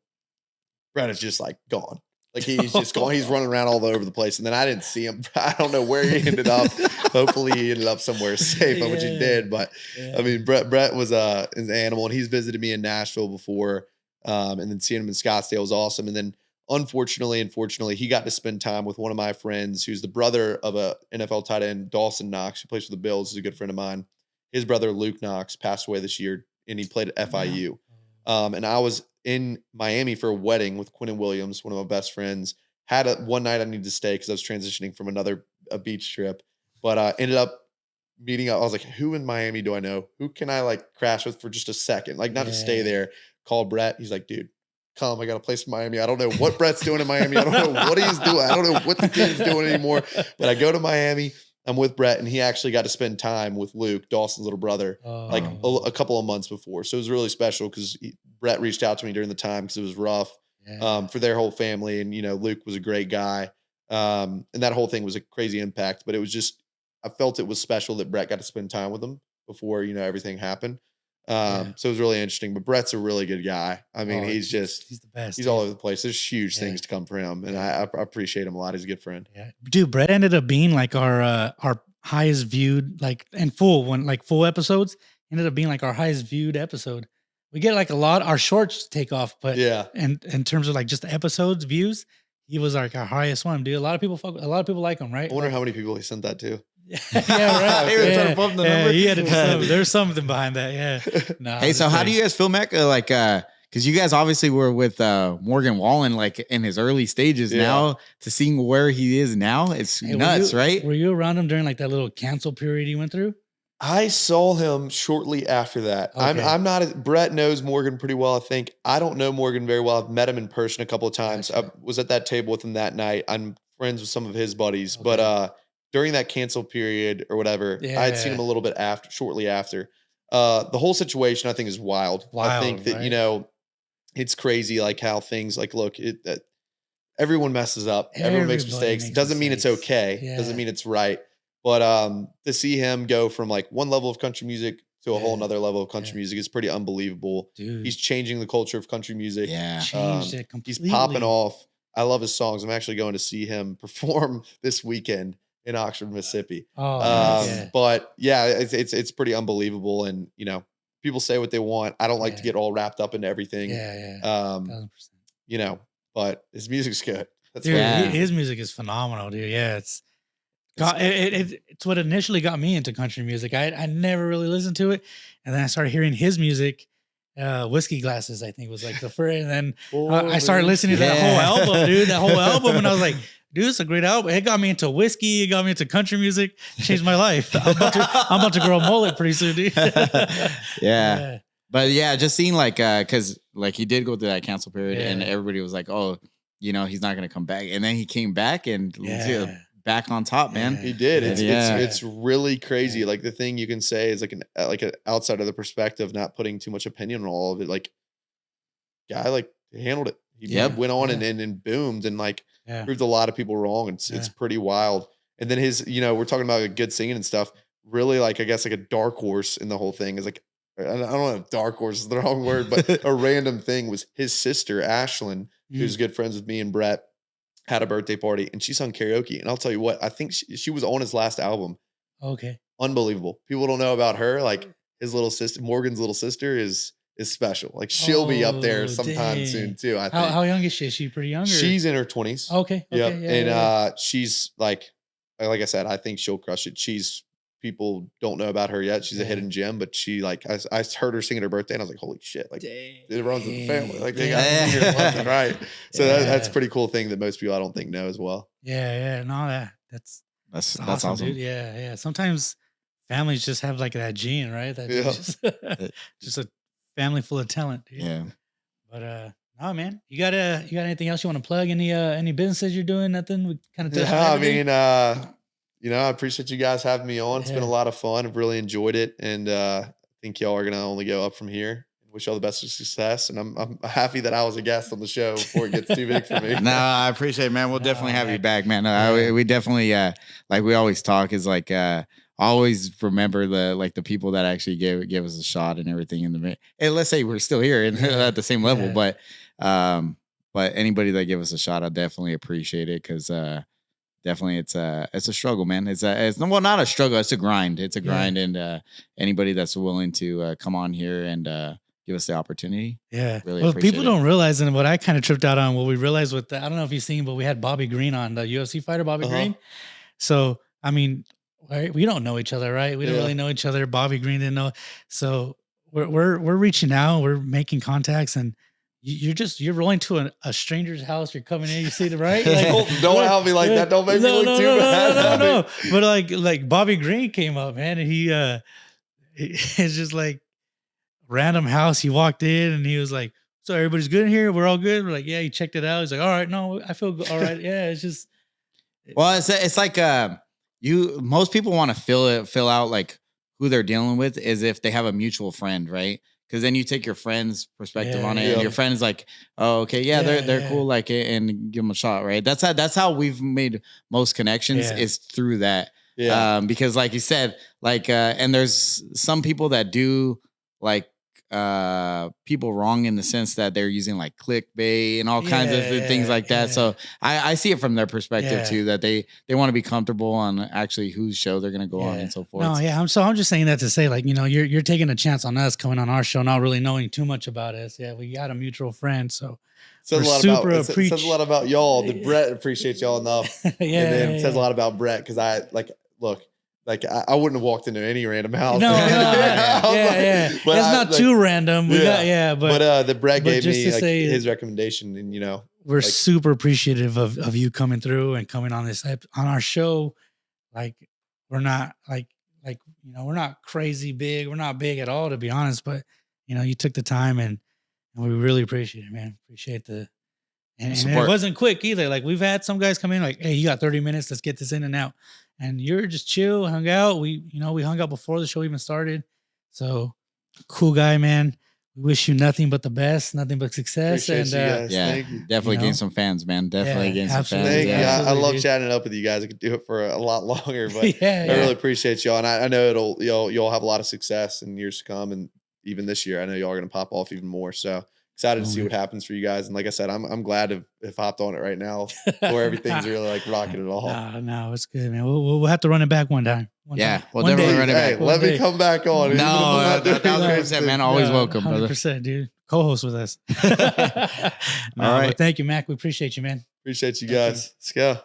Brett is just like gone. Like he's just going, he's running around all over the place. And then I didn't see him. I don't know where he ended up. Hopefully he ended up somewhere safe, which he did. But I mean, Brett was an animal, and he's visited me in Nashville before. And then seeing him in Scottsdale was awesome. And then unfortunately, he got to spend time with one of my friends who's the brother of a NFL tight end, Dawson Knox, who plays for the Bills, is a good friend of mine. His brother, Luke Knox, passed away this year, and he played at FIU. And I was in Miami for a wedding with Quentin Williams, one of my best friends. One night I needed to stay because I was transitioning from a beach trip, but ended up meeting up. I was like, who in Miami do I know? Who can I like crash with for just a second? Like not to stay there. Call Brett. He's like, dude, come. I got a place in Miami. I don't know what Brett's doing in Miami. I don't know what he's doing. I don't know what the kid's doing anymore. But I go to Miami. I'm with Brett, and he actually got to spend time with Luke, Dawson's little brother, like a couple of months before. So it was really special because Brett reached out to me during the time because it was rough for their whole family. And, Luke was a great guy. And that whole thing was a crazy impact. But it was just, I felt it was special that Brett got to spend time with him before, everything happened. So it was really interesting. But Brett's a really good guy. I mean, he's the best. He's all over the place. There's huge things to come for him, and I appreciate him a lot. He's a good friend. Yeah, dude. Brett ended up being like our highest viewed, like in full episodes. Ended up being like our highest viewed episode. We get like a lot. Our shorts take off, but and in terms of like just the episodes views, he was like our highest one, dude. A lot of people like him, right? I wonder how many people he sent that to. Yeah, right. Trying to bump the number. He had to do something. There's something behind that. Yeah. No, hey, so how do you guys feel, Mac? Because you guys obviously were with Morgan Wallen, like in his early stages. Now to seeing where he is now, it's nuts, right? Were you around him during like that little cancel period he went through? I saw him shortly after that. Okay. I'm not. Brett knows Morgan pretty well. I think I don't know Morgan very well. I've met him in person a couple of times. I was at that table with him that night. I'm friends with some of his buddies, but during that cancel period or whatever, I had seen him a little bit shortly after. The whole situation I think is wild. I think that, it's crazy. Like how things look, everyone messes up. Everyone makes mistakes. Doesn't mean it's okay. Doesn't mean it's right. But to see him go from like one level of country music to a whole nother level of country music is pretty unbelievable. Dude. He's changing the culture of country music. Changed it completely. He's popping off. I love his songs. I'm actually going to see him perform this weekend in Oxford, Mississippi. But yeah, it's pretty unbelievable. And people say what they want. I don't like to get all wrapped up into everything. But his music's good. That's his music is phenomenal, dude. Yeah, it's what initially got me into country music. I never really listened to it, and then I started hearing his music. Whiskey Glasses, I think, was like the first, and then I started listening to that whole album, dude. That whole album, and I was like, dude, it's a great album. It got me into whiskey. It got me into country music. It changed my life. I'm about to grow a mullet pretty soon, dude. But yeah, just seeing because he did go through that cancel period, and everybody was like, oh, he's not gonna come back, and then he came back and back on top, man. He did. It's really crazy. Like the thing you can say is like an outside of the perspective, not putting too much opinion on all of it. Like guy handled it. He went on and boomed and proved a lot of people wrong. It's pretty wild. And then his, we're talking about good singing and stuff. Really, I guess a dark horse in the whole thing is I don't know if dark horse is the wrong word, but a random thing was his sister, Ashlyn, who's good friends with me and Brett, had a birthday party and she sung karaoke. And I'll tell you what, I think she was on his last album. Okay. Unbelievable. People don't know about her. His little sister, Morgan's little sister is special. She'll be up there sometime soon too. I think. How young is she? Is she pretty young? She's in her 20s. Okay. Yep. And she's like I said, I think she'll crush it. People don't know about her yet. She's a hidden gem, but she I heard her sing at her birthday and I was like, holy shit. It runs in the family. They got singers left and right. So that's a pretty cool thing that most people I don't think know as well. Yeah. No, that's awesome, dude. Yeah. Sometimes families just have that gene, right? Just a family full of talent, dude. Yeah. But no, man. You got anything else you want to plug? Any businesses you're doing? Nothing? We kind of I appreciate you guys having me on. It's been a lot of fun. I've really enjoyed it. And I think y'all are going to only go up from here. Wish y'all the best of success. And I'm happy that I was a guest on the show before it gets too big for me. No, I appreciate it, man. We'll definitely have you back, man. We definitely, like we always talk is always remember the people that actually gave us a shot and everything in the, and let's say we're still here and at the same level, but but anybody that give us a shot, I definitely appreciate it because definitely it's a struggle, man. It's not a struggle, it's a grind. It's a grind, and anybody that's willing to come on here and give us the opportunity. Yeah. Really well, appreciate people it. don't realize, and what I kind of tripped out on, what we realized with I don't know if you've seen, but we had Bobby Green on, the UFC fighter, Bobby Green. So, I mean, right, we don't know each other, right? We don't really know each other. Bobby Green didn't know. So we're reaching out, we're making contacts, and you're rolling to a stranger's house. You're coming in, you see the right. Like, don't help me like that. Don't make me look too bad. No. But like Bobby Green came up, man, and it's just like random house. He walked in and he was like, "So everybody's good in here? We're all good." We're like, "Yeah." He checked it out. He's like, "All right, no, I feel good. All right." Yeah, it's just. Well, it's like most people want to fill out like who they're dealing with is if they have a mutual friend, right? Because then you take your friend's perspective on it, and your friend's like, "Oh, okay, they're cool, like it," and give them a shot, right? That's how we've made most connections is through that. Yeah. Because like you said, like and there's some people that do like people wrong in the sense that they're using like clickbait and all kinds of things like that. So I see it from their perspective too, that they want to be comfortable on actually whose show they're going to go on and so forth. No, I'm just saying that to say, like, you know, you're taking a chance on us coming on our show, not really knowing too much about us. Yeah, we got a mutual friend, so says a lot about y'all. That Brett appreciates y'all enough. And then it says a lot about Brett because I I wouldn't have walked into any random house. No, but it's not too random. But the Brett gave me his recommendation, and you know, we're super appreciative of you coming through and coming on on our show. Like we're not like you know, we're not crazy big. We're not big at all, to be honest. But you know, you took the time, and we really appreciate it, man. Appreciate the. And it wasn't quick either. Like we've had some guys come in like, "Hey, you got 30 minutes. Let's get this in and out." And you're just chill, hung out. We hung out before the show even started. So cool guy, man. We wish you nothing but the best, nothing but success. Appreciate and definitely gain some fans, man. Definitely gain some fans. Thank you. I love chatting it up with you guys. I could do it for a lot longer, but I really appreciate y'all. And I know you'll have a lot of success in years to come. And even this year, I know y'all are going to pop off even more. So excited to see what happens for you guys. And like I said, I'm glad to have hopped on it right now where everything's really like rocking it all. No, it's good, man. We'll have to run it back one time. We'll definitely run it back. Let me come back on. No, 1,000%, man. Always welcome, 100%, dude. Co-host with us. All right. Thank you, Mac. We appreciate you, man. Appreciate you guys. Let's go.